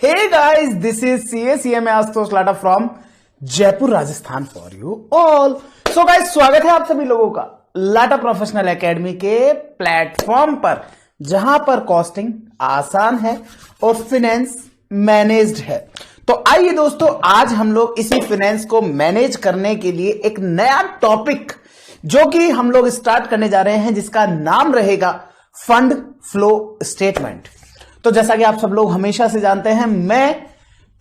Hey guys, this is CACM Astos Lata from Jaipur Rajasthan for you all. So guys, स्वागत है आप सभी लोगों का लाटा प्रोफेशनल एकेडमी के प्लेटफॉर्म पर, जहां पर कॉस्टिंग आसान है और फाइनेंस मैनेज्ड है। तो आइए दोस्तों, आज हम लोग इसी फाइनेंस को मैनेज करने के लिए एक नया टॉपिक जो कि हम लोग स्टार्ट करने जा रहे हैं, जिसका नाम रहेगा फंड फ्लो स्टेटमेंट। तो जैसा कि आप सब लोग हमेशा से जानते हैं, मैं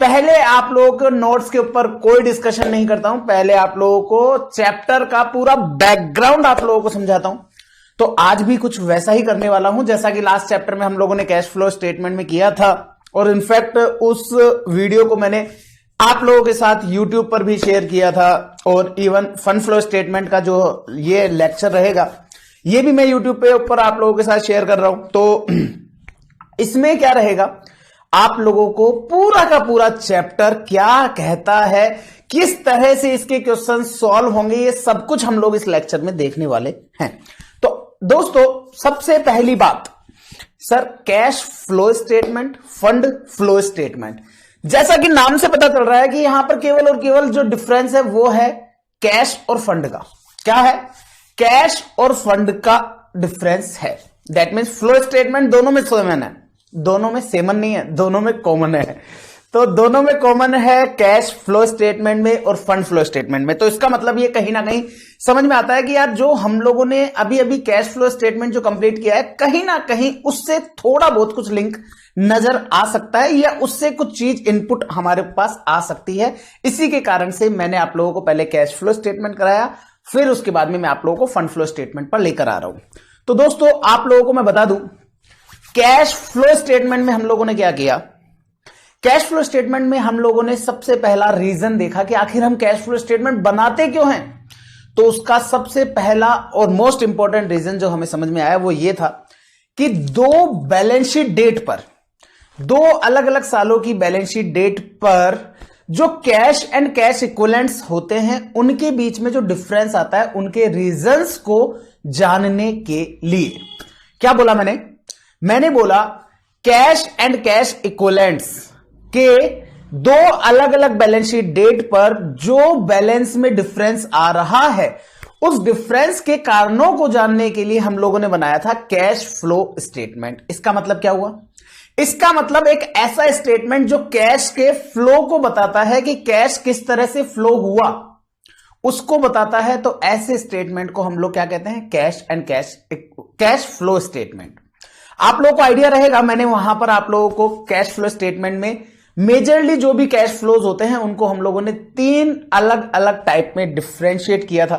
पहले आप लोगों को नोट्स के ऊपर कोई डिस्कशन नहीं करता हूं, पहले आप लोगों को चैप्टर का पूरा बैकग्राउंड आप लोगों को समझाता हूं। तो आज भी कुछ वैसा ही करने वाला हूं, जैसा कि लास्ट चैप्टर में हम लोगों ने कैश फ्लो स्टेटमेंट में किया था। और इनफैक्ट उस वीडियो को मैंने आप लोगों के साथ यूट्यूब पर भी शेयर किया था, और इवन फंड फ्लो स्टेटमेंट का जो ये लेक्चर रहेगा, ये भी मैं यूट्यूब पे ऊपर आप लोगों के साथ शेयर कर रहा हूं। तो इसमें क्या रहेगा, आप लोगों को पूरा का पूरा चैप्टर क्या कहता है, किस तरह से इसके क्वेश्चन सॉल्व होंगे, ये सब कुछ हम लोग इस लेक्चर में देखने वाले हैं। तो दोस्तों, सबसे पहली बात, sir cash flow statement, fund flow statement, जैसा कि नाम से पता चल रहा है कि यहां पर केवल और केवल जो डिफरेंस है वो है कैश और फंड का। क्या है? कैश और फंड का डिफरेंस है। दैट मीन्स फ्लो स्टेटमेंट दोनों में सेमन है, दोनों में सेमन नहीं है, दोनों में कॉमन है। तो दोनों में कॉमन है, कैश फ्लो स्टेटमेंट में और फंड फ्लो स्टेटमेंट में। तो इसका मतलब ये कहीं ना कहीं समझ में आता है कि यार, जो हम लोगों ने अभी अभी कैश फ्लो स्टेटमेंट जो कंप्लीट किया है, कहीं ना कहीं उससे थोड़ा बहुत कुछ लिंक नजर आ सकता है, या उससे कुछ चीज इनपुट हमारे पास आ सकती है। इसी के कारण से मैंने आप लोगों को पहले कैश फ्लो स्टेटमेंट कराया, फिर उसके बाद में मैं आप लोगों को फंड फ्लो स्टेटमेंट पर लेकर आ रहा हूं। तो दोस्तों, आप लोगों को मैं बता दूं, कैश फ्लो स्टेटमेंट में हम लोगों ने क्या किया। कैश फ्लो स्टेटमेंट में हम लोगों ने सबसे पहला रीजन देखा कि आखिर हम कैश फ्लो स्टेटमेंट बनाते क्यों हैं। तो उसका सबसे पहला और मोस्ट इंपॉर्टेंट रीजन जो हमें समझ में आया वो ये था कि दो बैलेंस शीट डेट पर, दो अलग अलग सालों की बैलेंस शीट डेट पर जो कैश एंड कैश इक्विवेलेंट्स होते हैं, उनके बीच में जो डिफरेंस आता है, उनके रीजंस को जानने के लिए क्या बोला मैंने बोला कैश एंड कैश इक्विवेलेंट्स के दो अलग अलग बैलेंस शीट डेट पर जो बैलेंस में डिफरेंस आ रहा है, उस डिफरेंस के कारणों को जानने के लिए हम लोगों ने बनाया था कैश फ्लो स्टेटमेंट। इसका मतलब क्या हुआ? इसका मतलब एक ऐसा स्टेटमेंट जो कैश के फ्लो को बताता है कि कैश किस तरह से फ्लो हुआ, उसको बताता है। तो ऐसे स्टेटमेंट को हम लोग क्या कहते हैं? Cash and cash flow statement. आप लोगों को आइडिया रहेगा, मैंने वहां पर आप लोगों को कैश फ्लो स्टेटमेंट में मेजरली जो भी कैश फ्लोज होते हैं, उनको हम लोगों ने तीन अलग अलग टाइप में डिफरेंशिएट किया था।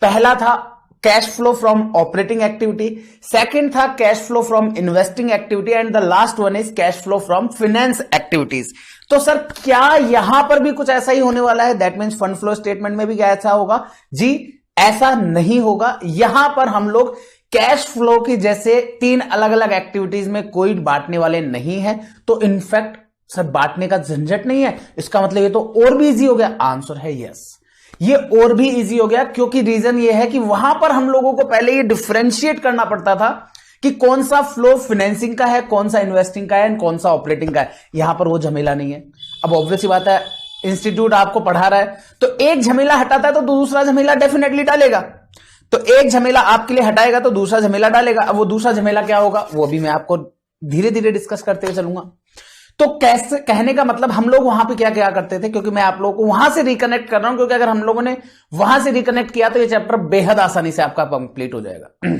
पहला था cash flow from operating activity, second था cash flow from investing activity, and the last one is cash flow from finance activities. तो सर, क्या यहां पर भी कुछ ऐसा ही होने वाला है? That means fund flow statement में भी क्या ऐसा होगा? जी, ऐसा नहीं होगा। यहां पर हम लोग कैश फ्लो की जैसे तीन अलग अलग एक्टिविटीज में कोई बांटने वाले नहीं है। तो इनफैक्ट सर, बांटने का झंझट नहीं है। इसका मतलब ये तो और भी इजी हो गया। आंसर है यस, ये और भी इजी हो गया, क्योंकि रीजन ये है कि वहां पर हम लोगों को पहले ये डिफरेंशिएट करना पड़ता था कि कौन सा फ्लो फाइनेंसिंग का है, कौन सा इन्वेस्टिंग का है, एंड कौन सा ऑपरेटिंग का है। यहां पर वो झमेला नहीं है। अब ऑब्वियस सी बात है, इंस्टीट्यूट आपको पढ़ा रहा है, तो एक झमेला हटाता है तो दूसरा झमेला डेफिनेटली डालेगा। तो एक झमेला आपके लिए हटाएगा तो दूसरा झमेला डालेगा। अब वो दूसरा झमेला क्या होगा, वो भी मैं आपको धीरे धीरे डिस्कस करते हुए चलूंगा। तो कैसे, कहने का मतलब, हम लोग वहां पे क्या क्या करते थे, क्योंकि मैं आप लोगों को वहां से रिकनेक्ट कर रहा हूं, क्योंकि अगर हम लोगों ने वहां से रिकनेक्ट किया तो ये चैप्टर बेहद आसानी से आपका कंप्लीट हो जाएगा।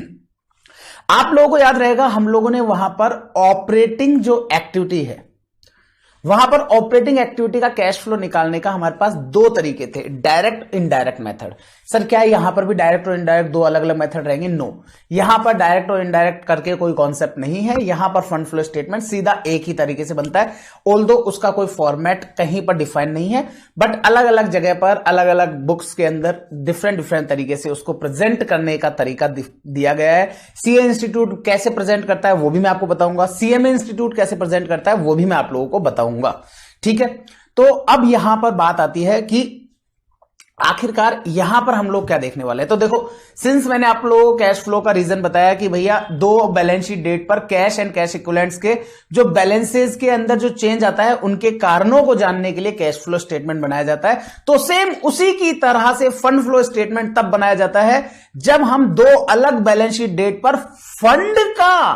आप लोगों को याद रहेगा, हम लोगों ने वहां पर ऑपरेटिंग जो एक्टिविटी है, वहां पर ऑपरेटिंग एक्टिविटी का कैश फ्लो निकालने का हमारे पास दो तरीके थे, डायरेक्ट इनडायरेक्ट मेथड। सर, क्या यहां पर भी डायरेक्ट और इनडायरेक्ट दो अलग अलग मेथड रहेंगे? नो, यहां पर डायरेक्ट और इनडायरेक्ट करके कोई कॉन्सेप्ट नहीं है। यहां पर फंड फ्लो स्टेटमेंट सीधा एक ही तरीके से बनता है, ऑल्दो उसका कोई फॉर्मेट कहीं पर डिफाइन नहीं है, बट अलग अलग जगह पर अलग अलग बुक्स के अंदर डिफरेंट तरीके से उसको प्रेजेंट करने का तरीका दिया गया है। सीए इंस्टीट्यूट कैसे प्रेजेंट करता है वो भी मैं आपको बताऊंगा, सीएमए इंस्टीट्यूट कैसे प्रेजेंट करता है वो भी मैं आप लोगों को बताऊंगा। ठीक है, तो अब यहां पर बात आती है कि आखिरकार यहां पर हम लोग क्या देखने वाले हैं, तो देखो सिंस मैंने आप लोगों को कैश फ्लो का रीजन बताया कि भैया दो बैलेंस शीट डेट पर कैश एंड कैश इक्विवेलेंट्स के जो बैलेंसेस के अंदर जो चेंज आता है उनके कारणों को जानने के लिए कैश फ्लो स्टेटमेंट बनाया जाता है। तो सेम उसी की तरह से फंड फ्लो स्टेटमेंट तब बनाया जाता है जब हम दो अलग बैलेंस शीट डेट पर फंड का,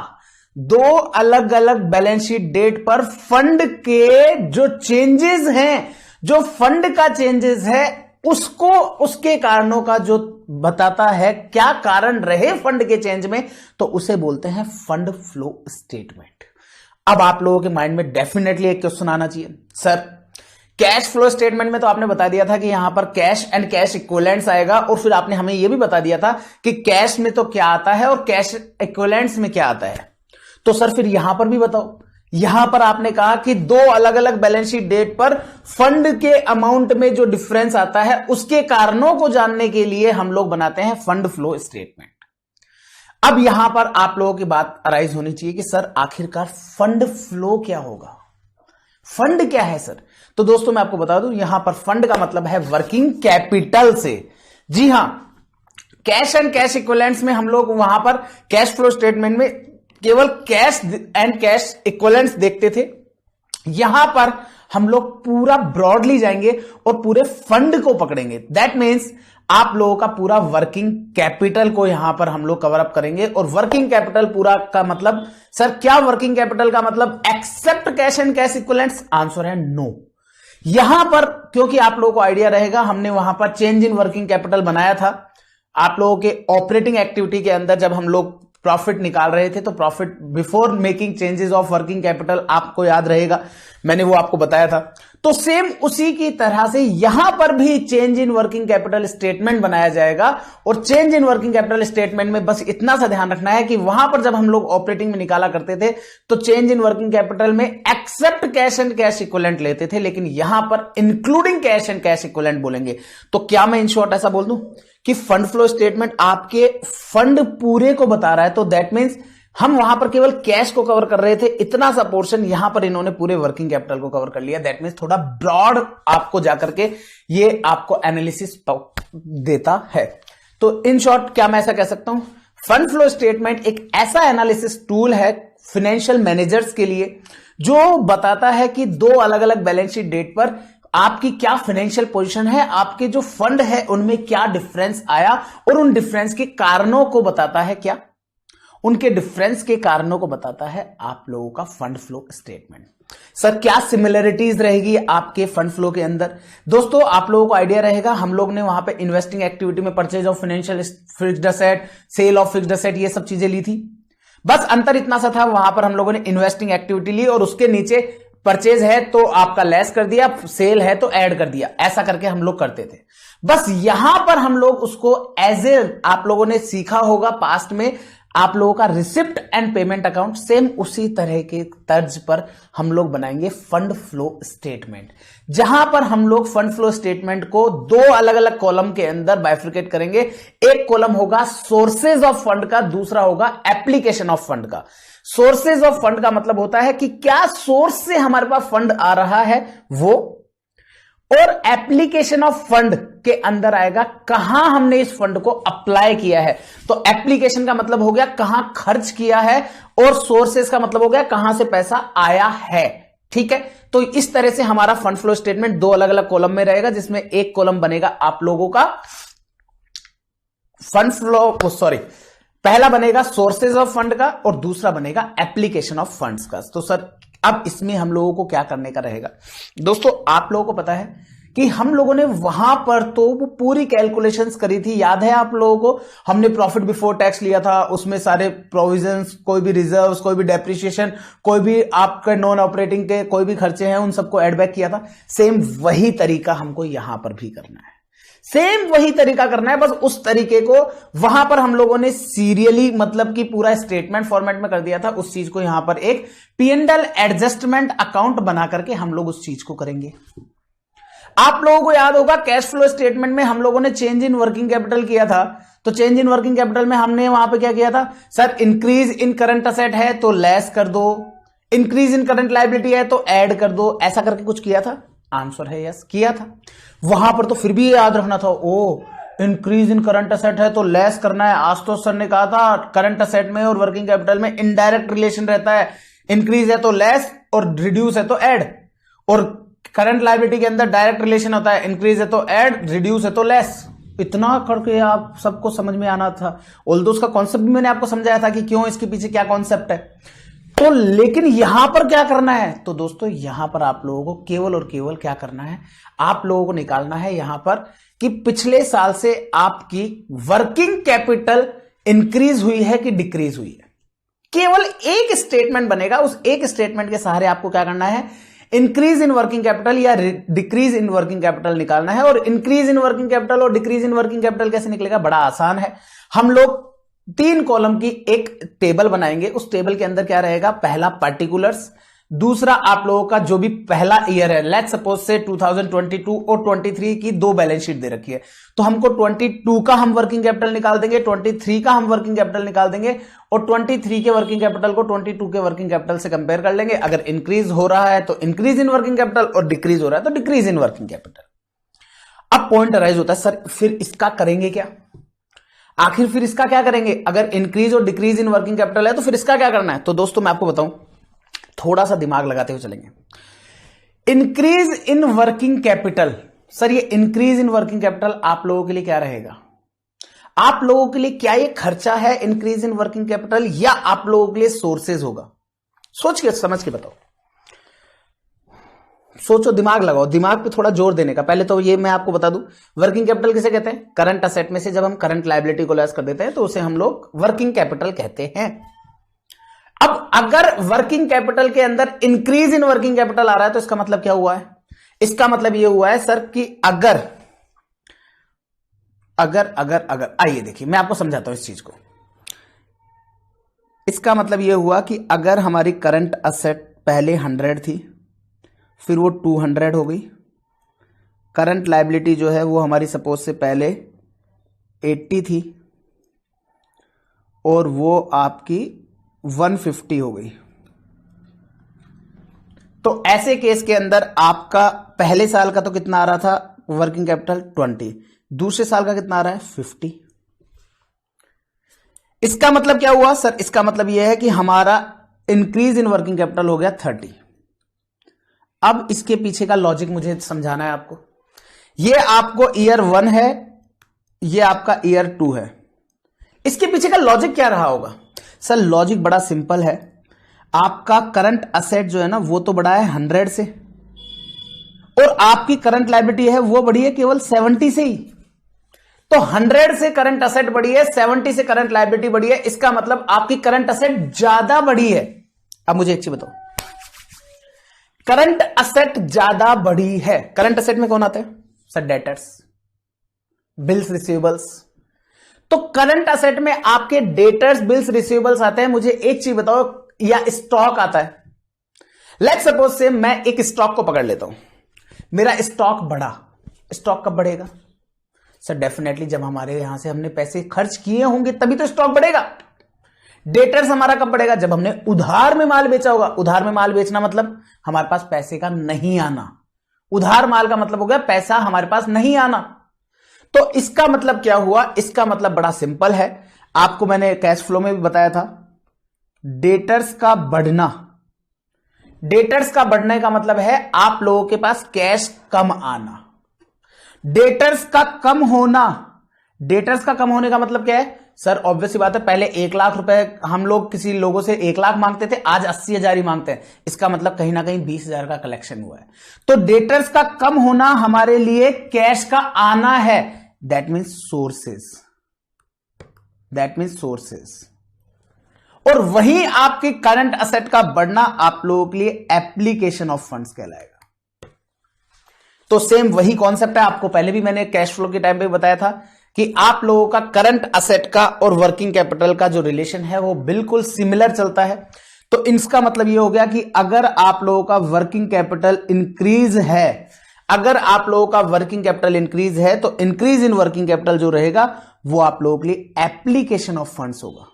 दो अलग अलग बैलेंस शीट डेट पर फंड के जो चेंजेस हैं, जो फंड का चेंजेस है उसको, उसके कारणों का जो बताता है क्या कारण रहे फंड के चेंज में, तो उसे बोलते हैं फंड फ्लो स्टेटमेंट। अब आप लोगों के माइंड में डेफिनेटली एक क्वेश्चन आना चाहिए, सर कैश फ्लो स्टेटमेंट में तो आपने बता दिया था कि यहां पर कैश एंड कैश इक्विवेलेंट्स आएगा, और फिर आपने हमें यह भी बता दिया था कि कैश में तो क्या आता है और कैश इक्विवेलेंट्स में क्या आता है। तो सर फिर यहां पर भी बताओ, यहां पर आपने कहा कि दो अलग अलग बैलेंस शीट डेट पर फंड के अमाउंट में जो डिफरेंस आता है उसके कारणों को जानने के लिए हम लोग बनाते हैं फंड फ्लो स्टेटमेंट। अब यहां पर आप लोगों की बात अराइज होनी चाहिए कि सर आखिरकार फंड फ्लो क्या होगा, फंड क्या है सर। तो दोस्तों मैं आपको बता दूं, यहां पर फंड का मतलब है वर्किंग कैपिटल से। जी हां, कैश एंड कैश इक्विवेलेंट्स में हम लोग वहां पर कैश फ्लो स्टेटमेंट में केवल कैश एंड कैश इक्विवेलेंट्स देखते थे। यहां पर हम लोग पूरा ब्रॉडली जाएंगे और पूरे फंड को पकड़ेंगे। दैट मीन्स आप लोगों का पूरा वर्किंग कैपिटल को यहां पर हम लोग कवर अप करेंगे। और वर्किंग कैपिटल पूरा का मतलब, सर क्या वर्किंग कैपिटल का मतलब except cash and cash equivalents? Answer है नो। यहां पर क्योंकि आप लोगों को आइडिया रहेगा, हमने वहां पर चेंज इन वर्किंग कैपिटल बनाया था। आप लोगों के ऑपरेटिंग एक्टिविटी के अंदर जब हम लोग प्रॉफिट निकाल रहे थे तो profit before making changes of working capital, आपको याद रहेगा मैंने वो आपको बताया था। तो सेम उसी की तरह से यहां पर भी change in working capital statement बनाया जाएगा। और change in working capital statement में बस इतना सा ध्यान रखना है कि वहां पर जब हम लोग ऑपरेटिंग में निकाला करते थे तो चेंज इन वर्किंग कैपिटल में except cash and cash equivalent लेते थे, लेकिन यहां पर including cash and cash equivalent बोलेंगे। तो क्या मैं इन शॉर्ट ऐसा बोल दूं कि फंड फ्लो स्टेटमेंट आपके फंड पूरे को बता रहा है, तो दैट मीन्स हम वहां पर केवल कैश को कवर कर रहे थे, इतना सा पोर्शन यहां पर इन्होंने पूरे वर्किंग कैपिटल को कवर कर लिया। दैट मीन्स थोड़ा ब्रॉड आपको जाकर के ये आपको एनालिसिस देता है। तो इन शॉर्ट क्या मैं ऐसा कह सकता हूं, फंड फ्लो स्टेटमेंट एक ऐसा एनालिसिस टूल है फाइनेंशियल मैनेजर्स के लिए जो बताता है कि दो अलग अलग बैलेंस शीट डेट पर आपकी क्या फाइनेंशियल पोजीशन है, आपके जो फंड है उनमें क्या डिफरेंस आया, और उन डिफरेंस के कारणों को बताता है, क्या उनके डिफरेंस के कारणों को बताता है आप लोगों का फंड फ्लो स्टेटमेंट। सर क्या सिमिलरिटीज रहेगी आपके फंड फ्लो के अंदर? दोस्तों आप लोगों को आइडिया रहेगा, हम लोग ने वहां पे इन्वेस्टिंग एक्टिविटी में purchase of financial fixed asset, sale of fixed asset, ये सब चीजें ली थी। बस अंतर इतना सा था, वहां पर हम लोगों ने इन्वेस्टिंग एक्टिविटी ली और उसके नीचे परचेज है तो आपका लेस कर दिया, सेल है तो ऐड कर दिया, ऐसा करके हम लोग करते थे। बस यहां पर हम लोग उसको एज ए, आप लोगों ने सीखा होगा पास्ट में, आप लोगों का receipt and payment account, same उसी तरह के तर्ज पर हम लोग बनाएंगे फंड फ्लो स्टेटमेंट, जहां पर हम लोग फंड फ्लो स्टेटमेंट को दो अलग अलग कॉलम के अंदर बाइफरकेट करेंगे। एक कॉलम होगा सोर्सेज ऑफ फंड का, दूसरा होगा एप्लीकेशन ऑफ फंड का। सोर्सेज ऑफ फंड का मतलब होता है कि क्या सोर्स से हमारे पास फंड आ रहा है वो, और एप्लीकेशन ऑफ फंड के अंदर आएगा कहां हमने इस फंड को अप्लाई किया है। तो एप्लीकेशन का मतलब हो गया कहां खर्च किया है, और सोर्सेज का मतलब हो गया कहां से पैसा आया है। ठीक है, तो इस तरह से हमारा फंड फ्लो स्टेटमेंट दो अलग अलग कॉलम में रहेगा, जिसमें एक कॉलम बनेगा आप लोगों का फंड फ्लो, सॉरी, पहला बनेगा सोर्सेज ऑफ फंड का और दूसरा बनेगा एप्लीकेशन ऑफ फंड्स का। तो सर अब इसमें हम लोगों को क्या करने का रहेगा? दोस्तों आप लोगों को पता है कि हम लोगों ने वहां पर तो वो पूरी कैलकुलेशंस करी थी, याद है आप लोगों को? हमने प्रॉफिट बिफोर टैक्स लिया था, उसमें सारे प्रोविजंस, कोई भी रिजर्व्स, कोई भी डेप्रिसिएशन, कोई भी आपके नॉन ऑपरेटिंग के कोई भी खर्चे हैं, उन सबको एड बैक किया था। सेम वही तरीका हमको यहां पर भी करना है, सेम वही तरीका करना है, बस उस तरीके को वहां पर हम लोगों ने सीरियली, मतलब कि पूरा स्टेटमेंट फॉर्मेट में कर दिया था। उस चीज को यहां पर एक P&L एडजस्टमेंट अकाउंट बना करके हम लोग उस चीज को करेंगे। आप लोगों को याद होगा कैश फ्लो स्टेटमेंट में हम लोगों ने चेंज इन वर्किंग कैपिटल किया था, तो चेंज इन वर्किंग कैपिटल में हमने वहां पे क्या किया था? Sir increase in current asset है तो लेस कर दो, इंक्रीज इन करंट लायबिलिटी है तो ऐड कर दो, ऐसा करके कुछ किया था। आंसर है यस, किया था। वहां पर तो फिर भी याद रखना था, ओ इंक्रीज इन करंट असेट है तो लेस करना है। आशुतोष सर ने कहा था करंट असेट में और वर्किंग कैपिटल में इनडायरेक्ट रिलेशन रहता है, इंक्रीज है तो लेस और रिड्यूस है तो ऐड, और करंट लायबिलिटी के अंदर डायरेक्ट रिलेशन होता है, इंक्रीज है तो ऐड, रिड्यूस है तो लेस। इतना करके आप सबको समझ में आना था। ऑल्दो उसका कॉन्सेप्ट भी मैंने आपको समझाया था कि क्यों, इसके पीछे क्या कॉन्सेप्ट है। तो लेकिन यहां पर क्या करना है, तो दोस्तों यहां पर आप लोगों को केवल और केवल क्या करना है, आप लोगों को निकालना है यहां पर कि पिछले साल से आपकी वर्किंग कैपिटल इंक्रीज हुई है कि डिक्रीज हुई है। केवल एक स्टेटमेंट बनेगा, उस एक स्टेटमेंट के सहारे आपको क्या करना है, इंक्रीज इन वर्किंग कैपिटल या डिक्रीज इन वर्किंग कैपिटल निकालना है। और इंक्रीज इन वर्किंग कैपिटल और डिक्रीज इन वर्किंग कैपिटल कैसे निकलेगा, बड़ा आसान है। हम लोग 3 कॉलम की एक टेबल बनाएंगे। उस टेबल के अंदर क्या रहेगा, पहला पर्टिकुलर्स, दूसरा आप लोगों का जो भी पहला ईयर है, लेट्स सपोज से 2022 और 23 की 2 बैलेंस शीट दे रखी है, तो हमको 22 का हम वर्किंग कैपिटल निकाल देंगे, 23 का हम वर्किंग कैपिटल निकाल देंगे, और 23 के वर्किंग कैपिटल को 22 के वर्किंग कैपिटल से कंपेयर कर लेंगे। अगर इंक्रीज हो रहा है तो इंक्रीज इन वर्किंग कैपिटल, और डिक्रीज हो रहा है तो डिक्रीज इन वर्किंग कैपिटल। अब पॉइंट अराइज होता है, सर फिर इसका करेंगे क्या, आखिर फिर इसका क्या करेंगे, अगर इंक्रीज और डिक्रीज इन वर्किंग कैपिटल है तो फिर इसका क्या करना है। तो दोस्तों मैं आपको बताऊं, थोड़ा सा दिमाग लगाते हुए चलेंगे। Increase in working capital, sir ये इंक्रीज इन वर्किंग कैपिटल आप लोगों के लिए क्या रहेगा, आप लोगों के लिए क्या ये खर्चा है इंक्रीज इन वर्किंग कैपिटल, या आप लोगों के लिए सोर्सेज होगा। सोच के समझ के बताओ, सोचो, दिमाग लगाओ, दिमाग पे थोड़ा जोर देने का। पहले तो ये मैं आपको बता दूं, वर्किंग कैपिटल किसे कहते हैं, करंट असेट में से जब हम करंट लायबिलिटी को लेस कर देते हैं तो उसे हम लोग वर्किंग कैपिटल कहते हैं। अब अगर वर्किंग कैपिटल के अंदर इंक्रीज इन वर्किंग कैपिटल आ रहा है तो इसका मतलब क्या हुआ है, इसका मतलब यह हुआ है सर कि अगर आइए देखिए मैं आपको समझाता हूं इस चीज को। इसका मतलब यह हुआ कि अगर हमारी करंट असेट पहले 100 थी, फिर वो 200 हो गई, करंट लायबिलिटी जो है वो हमारी सपोज से पहले 80 थी और वो आपकी 150 हो गई, तो ऐसे केस के अंदर आपका पहले साल का तो कितना आ रहा था वर्किंग कैपिटल 20, दूसरे साल का कितना आ रहा है 50। इसका मतलब क्या हुआ सर, इसका मतलब यह है कि हमारा इंक्रीज इन वर्किंग कैपिटल हो गया 30। अब इसके पीछे का लॉजिक मुझे समझाना है आपको। यह आपको ईयर 1 है, यह आपका ईयर 2 है, इसके पीछे का लॉजिक क्या रहा होगा सर, लॉजिक बड़ा सिंपल है। आपका करंट असेट जो है ना वो तो बढ़ा है 100 से, और आपकी करंट लायबिलिटी है वो बढ़ी है केवल 70 से ही। तो 100 से करंट असेट बढ़ी है, 70 से करंट लायबिलिटी बढ़ी है, इसका मतलब आपकी करंट असेट ज्यादा बढ़ी है। अब मुझे एक चीज बताओ, करंट असेट ज्यादा बढ़ी है, करंट असेट में कौन आता है सर, डेटर्स, बिल्स, रिसीवेबल्स। तो करंट असेट में आपके डेटर्स, बिल्स, रिसीवेबल्स आते हैं। मुझे एक चीज बताओ, या स्टॉक आता है। लेट्स सपोज से मैं एक स्टॉक को पकड़ लेता हूं, मेरा स्टॉक बढ़ा, स्टॉक कब बढ़ेगा सर, डेफिनेटली जब हमारे यहां से हमने पैसे खर्च किए होंगे तभी तो स्टॉक बढ़ेगा। डेटर्स हमारा कब बढ़ेगा, जब हमने उधार में माल बेचा होगा। उधार में माल बेचना मतलब हमारे पास पैसे का नहीं आना, उधार माल का मतलब हो गया पैसा हमारे पास नहीं आना। तो इसका मतलब क्या हुआ, इसका मतलब बड़ा सिंपल है, आपको मैंने कैश फ्लो में भी बताया था। डेटर्स का बढ़ना, डेटर्स का बढ़ने का मतलब है आप लोगों के पास कैश कम आना। डेटर्स का कम होना, डेटर्स का कम होने का मतलब क्या है सर, ऑब्वियस सी बात है, पहले 1 लाख रुपए हम लोग किसी लोगों से 1 लाख मांगते थे, आज 80,000 ही मांगते हैं। इसका मतलब कहीं ना कहीं 20,000 का कलेक्शन हुआ है। तो डेटर्स का कम होना हमारे लिए कैश का आना है, that means sources, that means sources. और वहीं आपकी करंट असेट का बढ़ना आप लोगों के लिए एप्लीकेशन ऑफ फंड्स कहलाएगा। तो सेम वही कॉन्सेप्ट है, आपको पहले भी मैंने कैश फ्लो के टाइम पे बताया था कि आप लोगों का करंट असेट का और वर्किंग कैपिटल का जो रिलेशन है वो बिल्कुल सिमिलर चलता है। तो इसका मतलब ये हो गया कि अगर आप लोगों का वर्किंग कैपिटल इंक्रीज है, अगर आप लोगों का वर्किंग कैपिटल इंक्रीज है तो इंक्रीज इन वर्किंग कैपिटल जो रहेगा वो आप लोगों के लिए एप्लीकेशन ऑफ फंड्स होगा।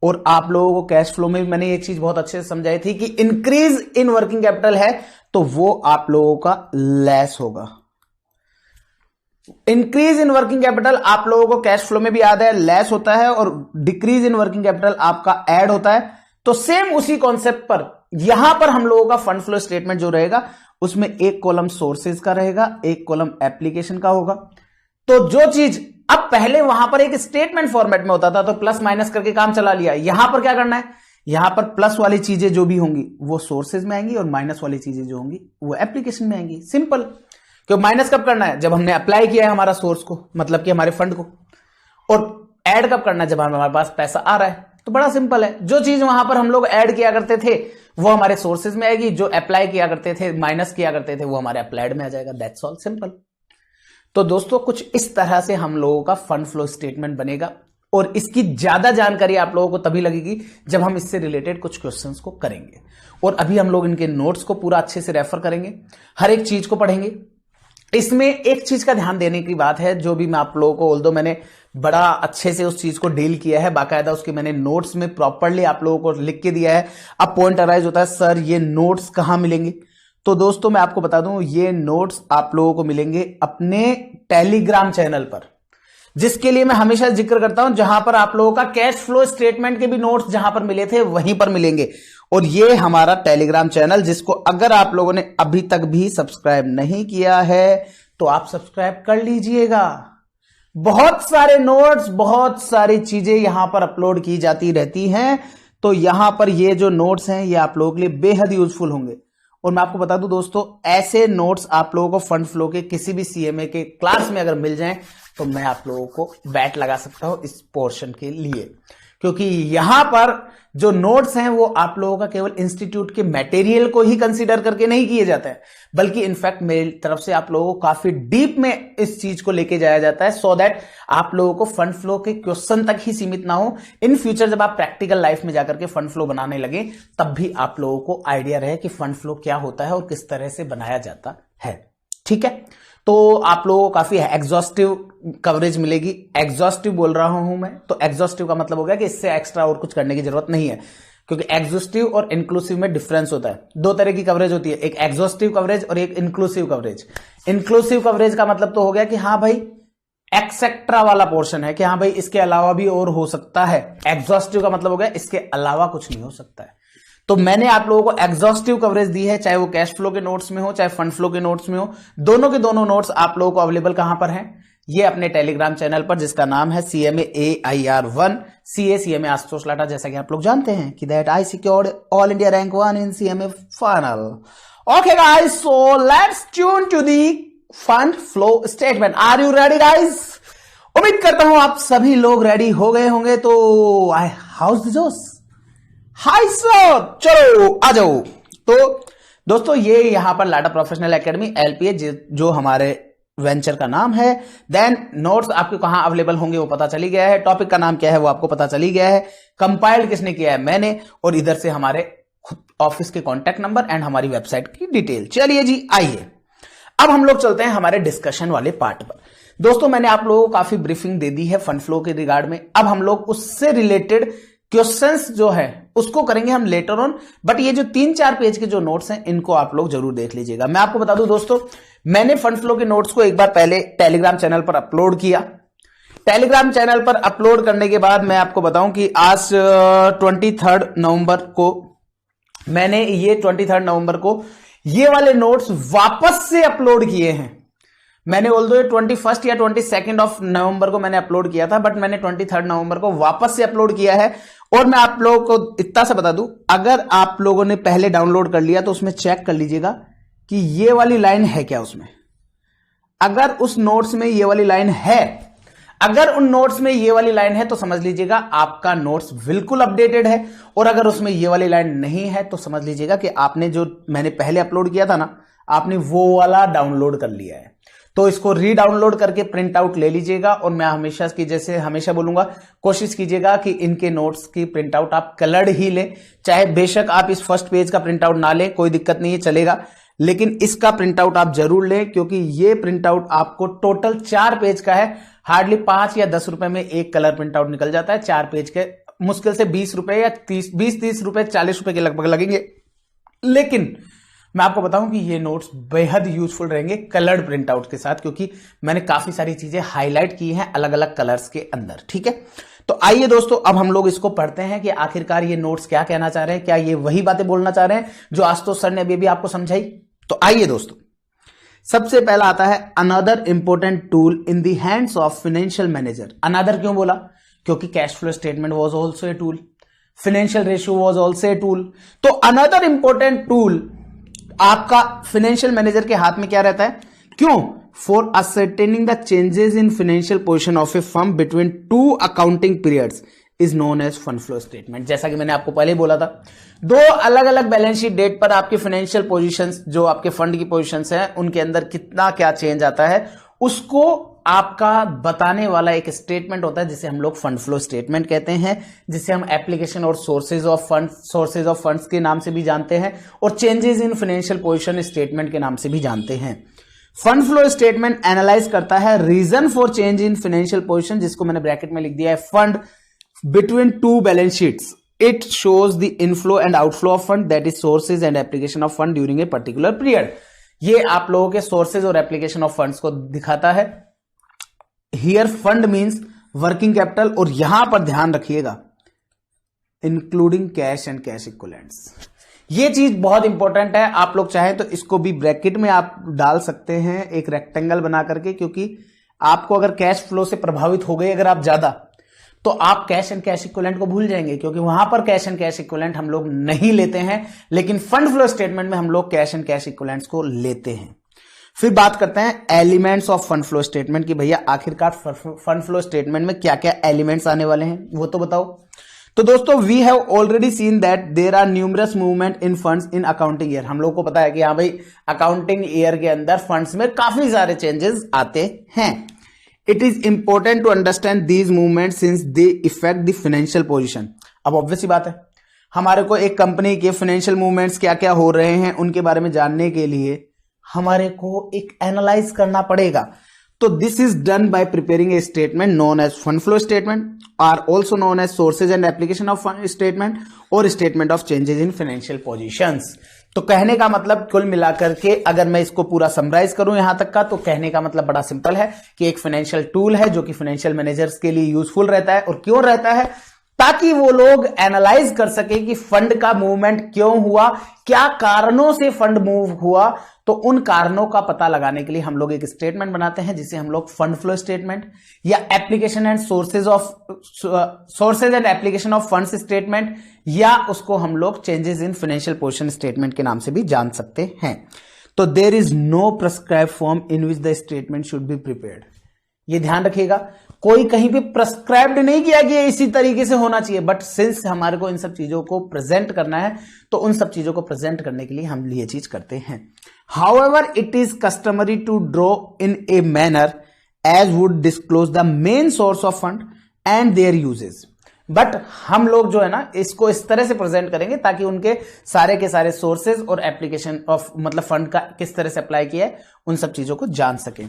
और आप लोगों को कैश फ्लो में भी मैंने एक चीज बहुत अच्छे से समझाई थी कि इंक्रीज इन वर्किंग कैपिटल है तो वो आप लोगों का लेस होगा। इंक्रीज इन वर्किंग कैपिटल आप लोगों को कैश फ्लो में भी याद है लेस होता है, और डिक्रीज इन वर्किंग कैपिटल आपका ऐड होता है। तो सेम उसी कॉन्सेप्ट पर यहां पर हम लोगों का फंड फ्लो स्टेटमेंट जो रहेगा उसमें एक कॉलम सोर्सेज का रहेगा, एक कॉलम एप्लीकेशन का होगा। तो जो चीज अब पहले वहां पर एक स्टेटमेंट फॉर्मेट में होता था तो प्लस माइनस करके काम चला लिया, यहां पर क्या करना है, यहां पर प्लस वाली चीजें जो भी होंगी वो सोर्सेज में आएंगी और माइनस वाली चीजें जो होंगी वो एप्लीकेशन में आएंगी। सिंपल। क्यों माइनस कब करना है, जब हमने अप्लाई किया है हमारा सोर्स को, मतलब कि हमारे फंड को, और ऐड कब करना है, जब हमारे पास पैसा आ रहा है। तो बड़ा सिंपल है, जो चीज वहां पर हम लोग ऐड किया करते थे वो हमारे सोर्सेज में आएगी, जो अप्लाई किया करते थे माइनस किया करते थे वो हमारे अप्लाइड में आ जाएगा। That's all, simple. तो दोस्तों कुछ इस तरह से हम लोगों का फंड फ्लो स्टेटमेंट बनेगा, और इसकी ज्यादा जानकारी आप लोगों को तभी लगेगी जब हम इससे रिलेटेड कुछ क्वेश्चंस को करेंगे। और अभी हम लोग इनके नोट्स को पूरा अच्छे से रेफर करेंगे, हर एक चीज को पढ़ेंगे। इसमें एक चीज का ध्यान देने की बात है, जो भी मैं आप लोगों को, ऑल्दो मैंने बड़ा अच्छे से उस चीज को डील किया है, बाकायदा उसके मैंने नोट्स में प्रॉपरली आप लोगों को लिख के दिया है। अब पॉइंट अराइज होता है सर ये नोट्स कहां मिलेंगे, तो दोस्तों मैं आपको बता दूं ये नोट्स आप लोगों को मिलेंगे अपने टेलीग्राम चैनल पर, जिसके लिए मैं हमेशा जिक्र करता हूं, जहां पर आप लोगों का कैश फ्लो स्टेटमेंट के भी नोट्स जहां पर मिले थे वहीं पर मिलेंगे। और ये हमारा टेलीग्राम चैनल, जिसको अगर आप लोगों ने अभी तक भी सब्सक्राइब नहीं किया है तो आप सब्सक्राइब कर लीजिएगा। बहुत सारे नोट्स, बहुत सारी चीजें यहां पर अपलोड की जाती रहती हैं, तो यहां पर ये जो नोट्स हैं ये आप लोगों के लिए बेहद यूजफुल होंगे। और मैं आपको बता दूं दोस्तों, ऐसे नोट्स आप लोगों को फंड फ्लो के किसी भी सीएमए के क्लास में अगर मिल जाएं तो मैं आप लोगों को बैट लगा सकता हूं इस पोर्शन के लिए, क्योंकि यहां पर जो नोट्स हैं वो आप लोगों का केवल इंस्टीट्यूट के मटेरियल को ही कंसीडर करके नहीं किए जाते हैं, बल्कि इनफैक्ट मेरी तरफ से आप लोगों को काफी डीप में इस चीज को लेके जाया जाता है, सो दैट आप लोगों को फंड फ्लो के क्वेश्चन तक ही सीमित ना हो। इन फ्यूचर जब आप प्रैक्टिकल लाइफ में जाकर के फंड फ्लो बनाने लगे तब भी आप लोगों को आइडिया रहे कि फंड फ्लो क्या होता है और किस तरह से बनाया जाता है। ठीक है, तो आप लोगों को काफी एग्जॉस्टिव कवरेज मिलेगी। एग्जॉस्टिव बोल रहा हूं मैं, तो एग्जॉस्टिव का मतलब हो गया कि इससे एक्स्ट्रा और कुछ करने की जरूरत नहीं है, क्योंकि एग्जॉस्टिव और इंक्लूसिव में डिफरेंस होता है। दो तरह की कवरेज होती है, एक एग्जॉस्टिव कवरेज और एक इंक्लूसिव कवरेज। इंक्लूसिव कवरेज का मतलब तो हो गया कि हाँ भाई एक्सेट्रा वाला पोर्शन है, कि हाँ भाई इसके अलावा भी और हो सकता है। एग्जॉस्टिव का मतलब हो गया इसके अलावा कुछ नहीं हो सकता है। तो मैंने आप लोगों को एग्जॉस्टिव कवरेज दी है, चाहे वो कैश फ्लो के नोट्स में हो चाहे फंड फ्लो के नोट्स में हो। दोनों के दोनों नोट्स आप लोगों को अवेलेबल कहां पर हैं, ये अपने टेलीग्राम चैनल पर, जिसका नाम है CMA AIR1 CMA आशुतोष लाटा। जैसा कि आप लोग जानते हैं कि that I secured all India rank 1 in CMA final. Okay guys, so let's tune to the fund flow statement. Are you ready guys? उम्मीद करता हूं आप सभी लोग रेडी हो गए होंगे। तो हाउस द जोश, हाय सर, चलो आ जाओ। तो दोस्तों ये यहां पर लाटा प्रोफेशनल एकेडमी LPA जो हमारे वेंचर का नाम है। देन नोट्स आपको कहां अवेलेबल होंगे वो पता चली गया है, टॉपिक का नाम क्या है वो आपको पता चली गया है, कंपाइल्ड किसने किया है, मैंने, और इधर से हमारे ऑफिस के कॉन्टैक्ट नंबर एंड हमारी वेबसाइट की डिटेल। चलिए जी आइए, अब हम लोग चलते हैं हमारे डिस्कशन वाले पार्ट पर। दोस्तों मैंने आप लोगों को काफी ब्रीफिंग दे दी है फंड फ्लो के रिगार्ड में। अब हम लोग उससे रिलेटेड क्वेश्चंस जो है उसको करेंगे हम लेटर ऑन, बट ये जो 3-4 पेज के जो नोट्स हैं इनको आप लोग जरूर देख लीजिएगा। मैं आपको बता दूं दोस्तों, मैंने फंड फ्लो के नोट्स को एक बार पहले टेलीग्राम चैनल पर अपलोड किया। टेलीग्राम चैनल पर अपलोड करने के बाद मैं आपको बताऊं कि आज 23 नवंबर को मैंने ये 23 नवंबर को ये वाले नोट्स वापस से अपलोड किए हैं। मैंने ऑल्दो 21 या 22 ऑफ नवंबर को मैंने अपलोड किया था, बट मैंने 23 नवंबर को वापस से अपलोड किया है। और मैं आप लोगों को इतना सा बता दूं, अगर आप लोगों ने पहले डाउनलोड कर लिया तो उसमें चेक कर लीजिएगा कि ये वाली लाइन है क्या उसमें। अगर उस नोट्स में ये वाली लाइन है, अगर उन नोट्स में ये वाली लाइन है तो समझ लीजिएगा आपका नोट्स बिल्कुल अपडेटेड है। और अगर उसमें ये वाली लाइन नहीं है तो समझ लीजिएगा कि आपने जो मैंने पहले अपलोड किया था ना, आपने वो वाला डाउनलोड कर लिया है। तो इसको री डाउनलोड करके प्रिंट आउट ले लीजिएगा। और मैं हमेशा की जैसे हमेशा बोलूंगा, कोशिश कीजिएगा कि इनके नोट्स की प्रिंट आउट आप कलर्ड ही लें। चाहे बेशक आप इस फर्स्ट पेज का प्रिंट आउट ना लें, कोई दिक्कत नहीं है, चलेगा, लेकिन इसका प्रिंट आउट आप जरूर लें, क्योंकि ये प्रिंट आउट आपको टोटल 4 पेज का है। हार्डली 5 या 10 रुपए में एक कलर प्रिंट आउट निकल जाता है 4 पेज के मुश्किल से 20 रुपए या 30 रुपए 40 रुपए के लगभग लगेंगे, लेकिन मैं आपको बताऊं कि ये नोट्स बेहद यूजफुल रहेंगे कलर्ड प्रिंट आउट के साथ, क्योंकि मैंने काफी सारी चीजें हाईलाइट की हैं अलग अलग कलर्स के अंदर। ठीक है, तो आइए दोस्तों अब हम लोग इसको पढ़ते हैं कि आखिरकार ये नोट्स क्या कहना चाह रहे हैं, क्या ये वही बातें बोलना चाह रहे हैं जो आशुतोष सर ने अभी भी आपको समझाई। तो आइए दोस्तों, सबसे पहला आता है another important tool in the hands of financial manager. Another क्यों बोला? क्योंकि cash flow statement was also a tool, financial ratio was also a tool. तो अनदर इंपॉर्टेंट टूल आपका फाइनेंशियल मैनेजर के हाथ में क्या रहता है? क्यों? For ascertaining the changes in financial position of a firm between two accounting periods is known as fund flow statement. जैसा कि मैंने आपको पहले बोला था, दो अलग अलग बैलेंस शीट डेट पर आपकी फाइनेंशियल पोजीशंस, जो आपके फंड की पोजीशंस हैं, उनके अंदर कितना क्या चेंज आता है, उसको आपका बताने वाला एक स्टेटमेंट होता है जिसे हम लोग फंड फ्लो स्टेटमेंट कहते हैं, जिसे हम एप्लीकेशन और सोर्सेज ऑफ फंड्स के नाम से भी जानते हैं और changes in financial position statement के नाम से भी जानते हैं। फंड फ्लो स्टेटमेंट एनालाइज करता है reason for change in financial position, जिसको मैंने ब्रैकेट में लिख दिया है fund between two balance sheets. It shows the inflow and outflow of fund, that is sources and application of fund during a particular period. ये आप लोगों के सोर्सेज और एप्लीकेशन ऑफ फंड्स को दिखाता है। Here fund means working capital, और यहां पर ध्यान रखिएगा including cash and cash equivalents. ये चीज बहुत इंपॉर्टेंट है। आप लोग चाहें तो इसको भी ब्रैकेट में आप डाल सकते हैं एक रेक्टेंगल बना करके, क्योंकि आपको अगर कैश फ्लो से प्रभावित हो गए अगर आप ज्यादा, तो आप कैश एंड कैश इक्विवेलेंट को भूल जाएंगे, क्योंकि वहां पर कैश एंड कैश इक्विवेलेंट हम लोग नहीं लेते हैं, लेकिन फंड फ्लो स्टेटमेंट में हम लोग कैश एंड कैश इक्विवेलेंट्स को लेते हैं। फिर बात करते हैं elements of fund flow statement की। भैया आखिरकार फंड फ्लो स्टेटमेंट में क्या क्या एलिमेंट्स आने वाले हैं वो तो बताओ। तो दोस्तों we have already seen that there are numerous movement in funds in accounting year. हम लोग को पता है कि हाँ भाई अकाउंटिंग ईयर के अंदर फंड्स में काफी सारे चेंजेस आते हैं। It is important to understand these movement since they effect the financial position. अब ऑब्वियस सी बात है, हमारे को एक कंपनी के फाइनेंशियल मूवमेंट्स क्या क्या हो रहे हैं उनके बारे में जानने के लिए हमारे को एक एनालाइज करना पड़ेगा। तो this is done by preparing a statement known as fund flow statement, are also known as sources and application of fund statement और statement of changes in financial positions. तो कहने का मतलब कुल मिलाकर के अगर मैं इसको पूरा समराइज करूं यहां तक का, तो कहने का मतलब बड़ा सिंपल है कि एक फाइनेंशियल टूल है जो कि फाइनेंशियल मैनेजर्स के लिए यूजफुल रहता है। और क्यों रहता है? ताकि वो लोग एनालाइज कर सके कि फंड का मूवमेंट क्यों हुआ, क्या कारणों से फंड मूव हुआ। तो उन कारणों का पता लगाने के लिए हम लोग एक स्टेटमेंट बनाते हैं जिसे हम लोग फंड फ्लो स्टेटमेंट या application and sources and application of funds statement, या उसको हम लोग changes in financial position statement के नाम से भी जान सकते हैं। तो there is no prescribed form in which the statement should be prepared. ये ध्यान रखिएगा, कोई कहीं पे प्रेस्क्राइब्ड नहीं किया कि इसी तरीके से होना चाहिए, बट सिंस हमारे को इन सब चीजों को प्रेजेंट करना है तो उन सब चीजों को प्रेजेंट करने के लिए हम ये चीज करते हैं। However it is customary to draw in a manner as would disclose the main source of fund and their uses. But हम लोग जो है ना इसको इस तरह से प्रेजेंट करेंगे ताकि उनके सारे के सारे सोर्सेज और एप्लीकेशन ऑफ मतलब फंड का किस तरह से अप्लाई किया है उन सब चीजों को जान सके।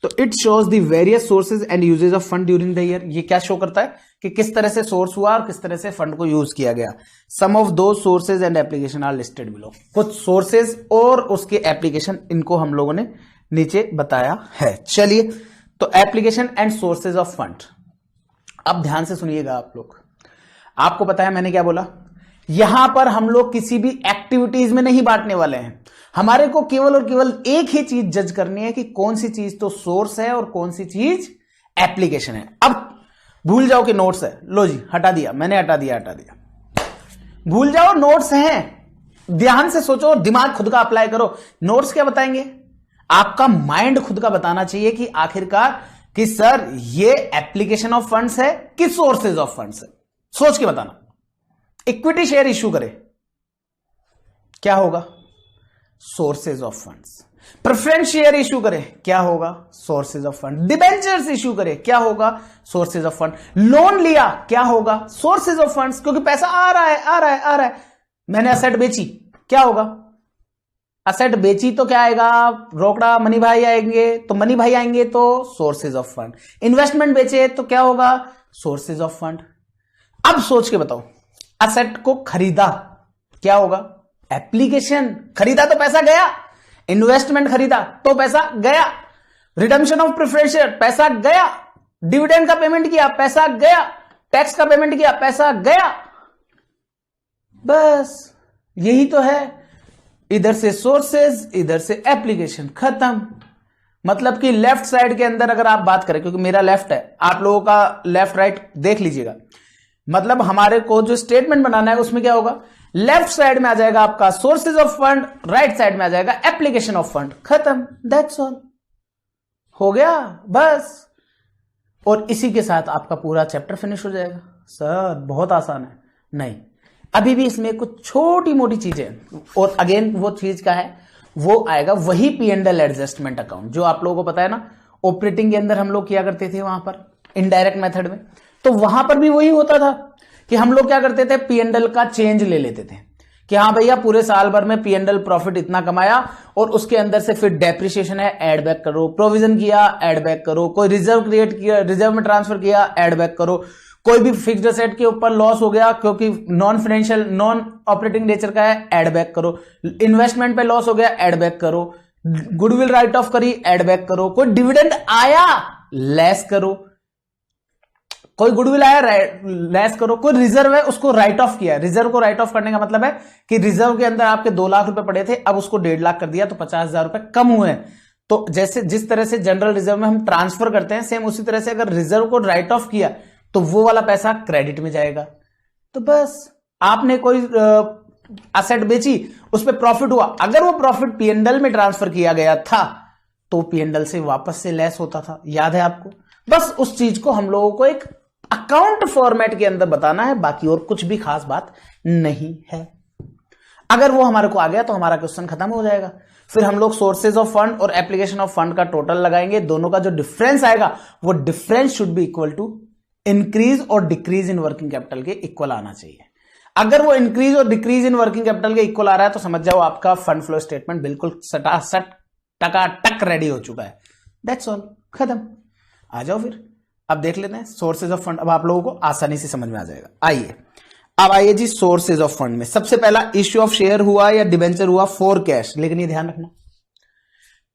तो it shows the various sources and uses of fund during the year. ये क्या शो करता है कि किस तरह से सोर्स हुआ और किस तरह से फंड को यूज किया गया। Some of those sources and application are listed below. कुछ सोर्सेज और उसके एप्लीकेशन इनको हम लोगों ने नीचे बताया है। चलिए, तो application and sources of fund. अब ध्यान से सुनिएगा आप लोग, आपको पता है मैंने क्या बोला, यहां पर हम लोग किसी भी एक्टिविटीज में नहीं बांटने वाले हैं। हमारे को केवल और केवल एक ही चीज जज करनी है कि कौन सी चीज तो सोर्स है और कौन सी चीज एप्लीकेशन है। अब भूल जाओ कि नोट्स है, लो जी हटा दिया मैंने, हटा दिया। भूल जाओ नोट्स हैं, ध्यान से सोचो, दिमाग खुद का अप्लाई करो। नोट्स क्या बताएंगे? आपका माइंड खुद का बताना चाहिए कि आखिरकार कि सर ये एप्लीकेशन ऑफ फंड्स है कि सोर्सेज ऑफ फंड्स है। सोच के बताना। इक्विटी शेयर इश्यू करे क्या होगा? Sources of funds. Preference share issue करे क्या होगा? Sources of fund. Debentures issue करे क्या होगा? Sources of fund. लोन लिया क्या होगा? सोर्सेज ऑफ फंड्स, क्योंकि पैसा आ रहा है। मैंने असेट बेची क्या होगा? असेट बेची तो क्या आएगा? रोकड़ा मनी भाई आएंगे, तो मनी भाई आएंगे तो सोर्सेज ऑफ फंड। इन्वेस्टमेंट बेचे तो क्या होगा? Sources of fund. अब सोच के बताओ, असेट को खरीदा, क्या होगा? एप्लीकेशन। खरीदा तो पैसा गया, इन्वेस्टमेंट खरीदा तो पैसा गया, रिडम्पशन ऑफ प्रेफरेंस शेयर पैसा गया, डिविडेंड का पेमेंट किया पैसा गया, टैक्स का पेमेंट किया पैसा गया। बस यही तो है, इधर से सोर्सेज, इधर से एप्लीकेशन, खत्म। मतलब कि लेफ्ट साइड के अंदर अगर आप बात करें, क्योंकि मेरा लेफ्ट है, आप लोगों का लेफ्ट राइट देख लीजिएगा, मतलब हमारे को जो स्टेटमेंट बनाना है उसमें क्या होगा, लेफ्ट साइड में आ जाएगा आपका sources of fund, right side में आ जाएगा एप्लीकेशन ऑफ फंड, खत्म, दैट्स ऑल, हो गया बस। और इसी के साथ आपका पूरा चैप्टर फिनिश हो जाएगा। सर बहुत आसान है, नहीं, अभी भी इसमें कुछ छोटी मोटी चीजें, और अगेन वो चीज का है, वो आएगा वही P&L एडजस्टमेंट अकाउंट जो आप लोगों को पता है ना, ऑपरेटिंग के अंदर हम लोग किया करते थे वहां पर इनडायरेक्ट मेथड में, तो वहां पर भी वही होता था कि हम लोग क्या करते थे, P&L का चेंज ले लेते थे कि हाँ भैया पूरे साल भर में P&L प्रॉफिट इतना कमाया, और उसके अंदर से फिर डेप्रिसिएशन है ऐड बैक करो, प्रोविजन किया ऐड बैक करो, कोई रिजर्व क्रिएट किया, रिजर्व में ट्रांसफर किया ऐड बैक करो, कोई भी फिक्स्ड एसेट के ऊपर लॉस हो गया क्योंकि non financial non operating nature का है ऐड बैक करो, इन्वेस्टमेंट पे लॉस हो गया ऐड बैक करो, गुडविल राइट ऑफ करी ऐड बैक करो, कोई डिविडेंड आया लेस करो, कोई गुडविल आया लेस करो, कोई रिजर्व है उसको राइट ऑफ किया। रिजर्व को राइट ऑफ करने का मतलब है कि रिजर्व के अंदर आपके 2 लाख रुपए पड़े थे, अब उसको 1.5 लाख कर दिया तो 50,000 रुपए कम हुए। तो जैसे जिस तरह से जनरल रिजर्व में हम ट्रांसफर करते हैं, सेम उसी तरह से अगर रिजर्व को राइट ऑफ किया तो वो वाला पैसा क्रेडिट में जाएगा। तो बस आपने कोई असेट बेची, उस पर प्रॉफिट हुआ, अगर वो प्रॉफिट P&L में ट्रांसफर किया गया था तो P&L से वापस से लेस होता था, याद है आपको? बस उस चीज को हम लोगों को एक अकाउंट फॉर्मेट के अंदर बताना है, बाकी और कुछ भी खास बात नहीं है। अगर वो हमारे को आ गया तो हमारा क्वेश्चन खत्म हो जाएगा। फिर हम लोग सोर्सेज ऑफ फंड और एप्लीकेशन ऑफ फंड का टोटल लगाएंगे, दोनों का जो डिफरेंस आएगा वो difference should be equal to increase और डिक्रीज इन वर्किंग कैपिटल के इक्वल आना चाहिए। अगर वो इंक्रीज और डिक्रीज इन वर्किंग कैपिटल के इक्वल आ रहा है तो समझ जाओ आपका फंड फ्लो स्टेटमेंट बिल्कुल सटासट टकाटक रेडी हो चुका है। दैट्स ऑल, खत्म। आ जाओ फिर अब देख लेते हैं सोर्सेज ऑफ फंड। अब आप लोगों को आसानी से समझ में आ जाएगा। आइए अब आइए जी सोर्सेज ऑफ फंड में। सबसे पहला इश्यू ऑफ शेयर हुआ या डिबेंचर हुआ फॉर कैश, लेकिन ये ध्यान रखना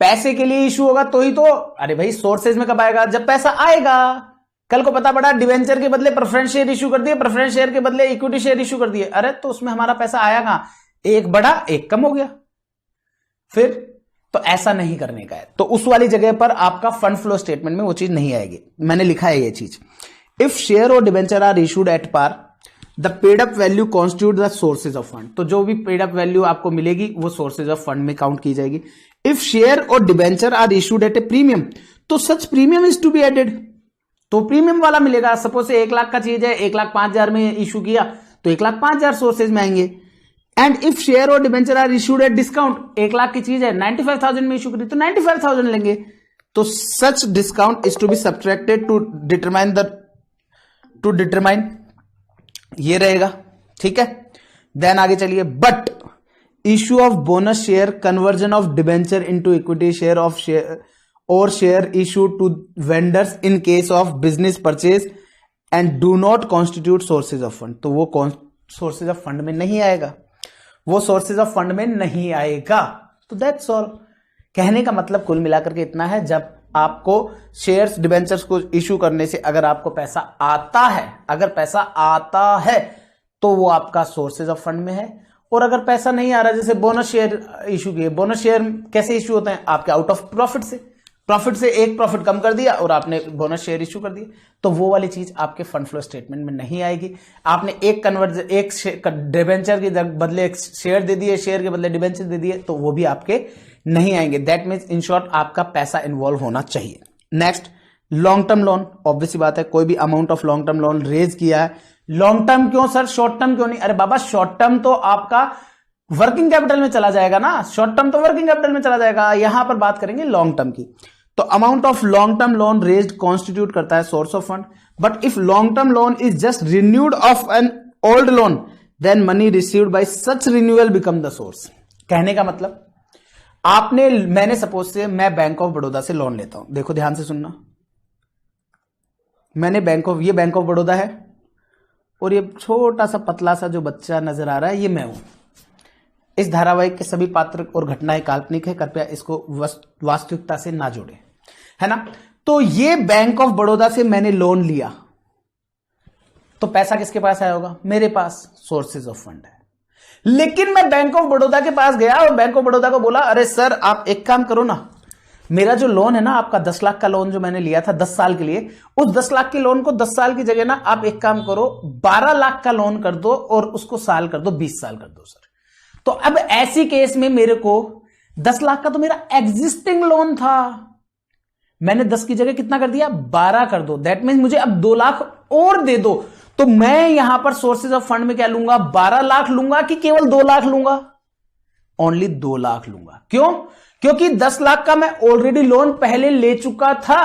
पैसे के लिए इश्यू होगा तो ही तो, अरे भाई सोर्सेज में कब आएगा, जब पैसा आएगा। कल को पता पड़ा डिबेंचर के बदले प्रेफरेंस शेयर इश्यू कर दिए, प्रेफरेंस शेयर के बदले इक्विटी शेयर इश्यू कर दिए, अरे तो उसमें हमारा पैसा आया कहां, एक बढ़ा एक कम हो गया। फिर तो ऐसा नहीं करने का है, तो उस वाली जगह पर आपका फंड फ्लो स्टेटमेंट में वो चीज नहीं आएगी। मैंने लिखा है ये चीज, इफ शेयर और debenture are issued at par the paid up value constitute the sources of fund, तो जो भी पेड अप वैल्यू आपको मिलेगी वो सोर्सेज ऑफ फंड में काउंट की जाएगी। इफ शेयर और debenture are issued at a premium तो such premium is to be added, तो प्रीमियम वाला मिलेगा। सपोज से 1 लाख का चीज है, 1,05,000 में इशू किया तो 1,05,000 सोर्सेज में आएंगे। एंड इफ शेयर और debenture are issued at discount, 1 lakh की चीज है 95,000 में इशू करी तो 95,000 लेंगे, तो such discount is to be subtracted to determine ये रहेगा, ठीक है। देन आगे चलिए, but issue of bonus share, conversion of debenture into equity share of share और share issue to vendors in case of business purchase and do not constitute sources of fund, तो वो sources of fund में नहीं आएगा, वो sources of fund में नहीं आएगा। तो दैट्स ऑल। कहने का मतलब कुल मिलाकर के इतना है, जब आपको शेयर्स डिबेंचर्स को इशू करने से अगर आपको पैसा आता है, अगर पैसा आता है तो वो आपका सोर्सेज ऑफ फंड में है, और अगर पैसा नहीं आ रहा, जैसे बोनस शेयर इशू किए, बोनस शेयर कैसे इशू होते हैं, आपके आउट ऑफ प्रॉफिट से एक प्रॉफिट कम कर दिया और आपने बोनस शेयर इशू कर दिया, तो वो वाली चीज आपके फंड फ्लो स्टेटमेंट में नहीं आएगी। आपने एक डिबेंचर के बदले एक शेयर दे दिए, शेयर के बदले डिबेंचर दे दिए, तो वो भी आपके नहीं आएंगे। दैट मीन्स इन शॉर्ट आपका पैसा इन्वॉल्व होना चाहिए। Next, long term loan. Obviously बात है, कोई भी amount of long term loan raise किया है, लॉन्ग टर्म क्यों सर, शॉर्ट टर्म क्यों नहीं? अरे बाबा शॉर्ट टर्म तो आपका वर्किंग कैपिटल में चला जाएगा ना, शॉर्ट टर्म तो वर्किंग कैपिटल में चला जाएगा, यहां पर बात करेंगे लॉन्ग टर्म की। तो amount of long term loan raised constitute करता है source of fund, but if long term loan is just renewed of an old loan then money received by such renewal become the source. कहने का मतलब, मैंने suppose से मैं bank of Baroda से loan लेता हूं, देखो ध्यान से सुनना, मैंने बैंक ऑफ बड़ौदा है और ये छोटा सा पतला सा जो बच्चा नजर आ रहा है ये मैं हूं। इस धारावाहिक के सभी पात्र और घटनाएं काल्पनिक है, कृपया इसको वास्तविकता से ना जोड़ें, है ना। तो ये बैंक ऑफ बड़ौदा से मैंने लोन लिया, तो पैसा किसके पास आया होगा? मेरे पास, सोर्सेज ऑफ फंड है। लेकिन मैं बैंक ऑफ बड़ौदा के पास गया और बैंक ऑफ बड़ौदा को बोला, अरे सर आप एक काम करो ना, मेरा जो लोन है ना, आपका 10 लाख का लोन जो मैंने लिया था 10 साल के लिए, उस 10 लाख के लोन को 10 साल की जगह ना आप एक काम करो 12 लाख का लोन कर दो और उसको साल कर दो, 20 साल कर दो सर। तो अब ऐसी केस में मेरे को 10 लाख का तो मेरा एग्जिस्टिंग लोन था, मैंने 10 की जगह कितना कर दिया? 12 कर दो। दैट मीन मुझे अब 2 लाख और दे दो। तो मैं यहां पर सोर्सेज ऑफ फंड में क्या लूंगा? 12 लाख लूंगा कि केवल 2 लाख लूंगा? ओनली 2 लाख लूंगा। क्यों? क्योंकि 10 लाख का मैं ऑलरेडी लोन पहले ले चुका था।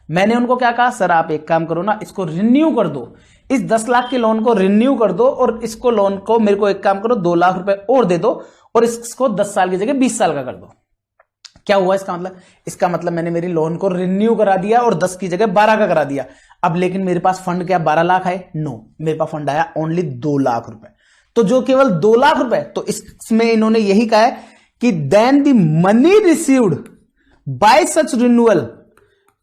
मैंने उनको क्या कहा? सर आप एक काम करो ना, इसको रिन्यू कर दो, इस 10 लाख के लोन को रिन्यू कर दो और इसको लोन को मेरे को एक काम करो 2 लाख रुपए और दे दो और इसको 10 साल की जगह 20 साल का कर दो। क्या हुआ इसका मतलब? इसका मतलब मैंने मेरी लोन को रिन्यू करा दिया और 10 की जगह 12 का करा दिया। अब लेकिन मेरे पास फंड क्या 12 लाख है? नो, मेरे पास फंड आया ओनली 2 लाख रुपए। तो जो केवल 2 लाख रुपए, तो इसमें इन्होंने यही कहा है कि then the money received by such renewal,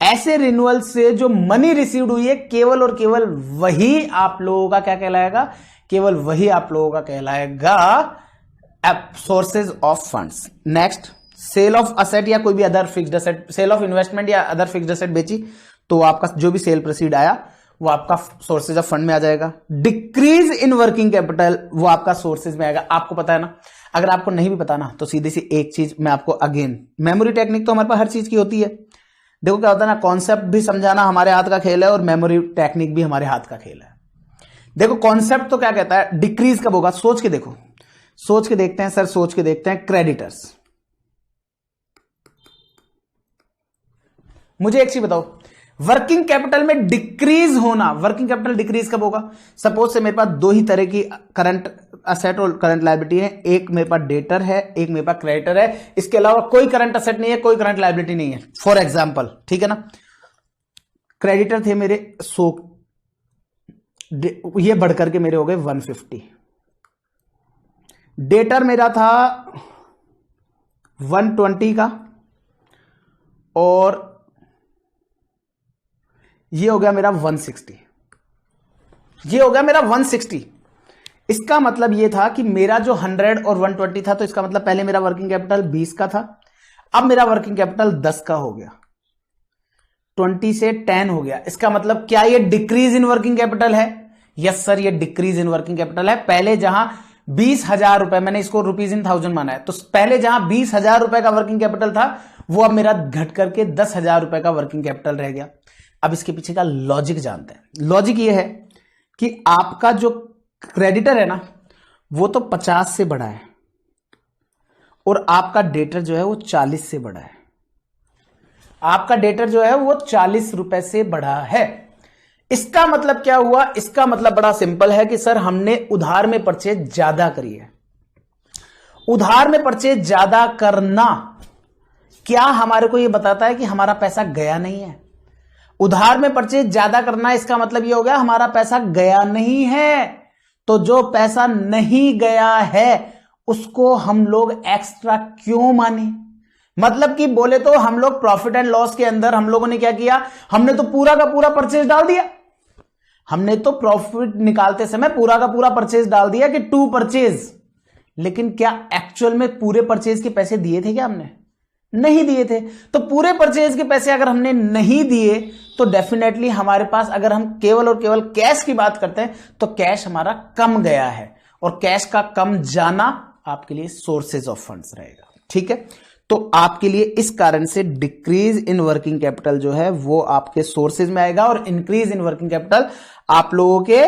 ऐसे रिन्यूअल से जो मनी रिसीव्ड हुई है केवल और केवल वही आप लोगों का क्या कहलाएगा? केवल वही आप लोगों का कहलाएगा sources of funds. Next, sale of asset या कोई भी other fixed asset, sale of investment या अदर फिक्स्ड असेट बेची तो आपका जो भी सेल प्रोसीड आया वो आपका सोर्सेज ऑफ फंड में आ जाएगा। डिक्रीज इन वर्किंग कैपिटल वो आपका सोर्सेज में आएगा। आपको पता है ना, अगर आपको नहीं भी पता ना तो सीधी सी एक चीज मैं आपको अगेन, मेमोरी टेक्निक तो हमारे पास हर चीज की होती है। देखो क्या होता है ना, कॉन्सेप्ट भी समझाना हमारे हाथ का खेल है और मेमोरी टेक्निक भी हमारे हाथ का खेल है। देखो कॉन्सेप्ट तो क्या कहता है, डिक्रीज कब होगा? सोच के देखो, सोच के देखते हैं सर, सोच के देखते हैं। क्रेडिटर्स, मुझे एक चीज बताओ, वर्किंग कैपिटल में डिक्रीज होना, वर्किंग कैपिटल डिक्रीज कब होगा? सपोज से मेरे पास दो ही तरह की करंट असेट और करंट लायबिलिटी है, एक मेरे पास डेटर है, एक मेरे पास क्रेडिटर है, इसके अलावा कोई करंट असेट नहीं है, कोई करंट लायबिलिटी नहीं है। फॉर एग्जांपल, ठीक है ना, क्रेडिटर थे मेरे 100, ये बढ़कर के मेरे हो गए 150, डेटर मेरा था 120 का और ये हो गया मेरा 160, ये हो गया मेरा 160। इसका मतलब ये था कि मेरा जो 100 और 120 था, तो इसका मतलब पहले मेरा वर्किंग कैपिटल 20 का था, अब मेरा वर्किंग कैपिटल 10 का हो गया, 20 से 10 हो गया। इसका मतलब क्या ये डिक्रीज इन वर्किंग कैपिटल है? यस सर, ये डिक्रीज इन वर्किंग कैपिटल है। पहले जहां 20,000 रुपए, मैंने इसको रुपीज इन 1000 माना है, तो पहले जहां 20,000 रुपए का वर्किंग कैपिटल था वो अब मेरा घट करके 10,000 रुपए का वर्किंग कैपिटल रह गया। अब इसके पीछे का लॉजिक जानते हैं। लॉजिक ये है कि आपका जो क्रेडिटर है ना वो तो 50 से बड़ा है और आपका डेटर जो है वो 40 से बड़ा है। आपका डेटर जो है वो 40 रुपए से बड़ा है। इसका मतलब क्या हुआ? इसका मतलब बड़ा सिंपल है कि सर हमने उधार में परचेज ज्यादा करी है। उधार में परचेज ज्यादा करना क्या हमारे को यह बताता है कि हमारा पैसा गया नहीं है? उधार में परचेज ज्यादा करना इसका मतलब यह हो गया हमारा पैसा गया नहीं है। तो जो पैसा नहीं गया है उसको हम लोग एक्स्ट्रा क्यों माने? मतलब कि बोले तो हम लोग प्रॉफिट एंड लॉस के अंदर हम लोगों ने क्या किया, हमने तो पूरा का पूरा परचेज डाल दिया। हमने तो प्रॉफिट निकालते समय पूरा का पूरा परचेज डाल दिया कि टू परचेज, लेकिन क्या एक्चुअल में पूरे परचेज के पैसे दिए थे क्या? हमने नहीं दिए थे। तो पूरे परचेज के पैसे अगर हमने नहीं दिए तो डेफिनेटली हमारे पास, अगर हम केवल और केवल कैश की बात करते हैं तो कैश हमारा कम गया है और कैश का कम जाना आपके लिए सोर्सेज ऑफ फंड्स रहेगा। ठीक है, तो आपके लिए इस कारण से डिक्रीज इन वर्किंग कैपिटल जो है वो आपके सोर्सेज में आएगा और इंक्रीज इन वर्किंग कैपिटल आप लोगों के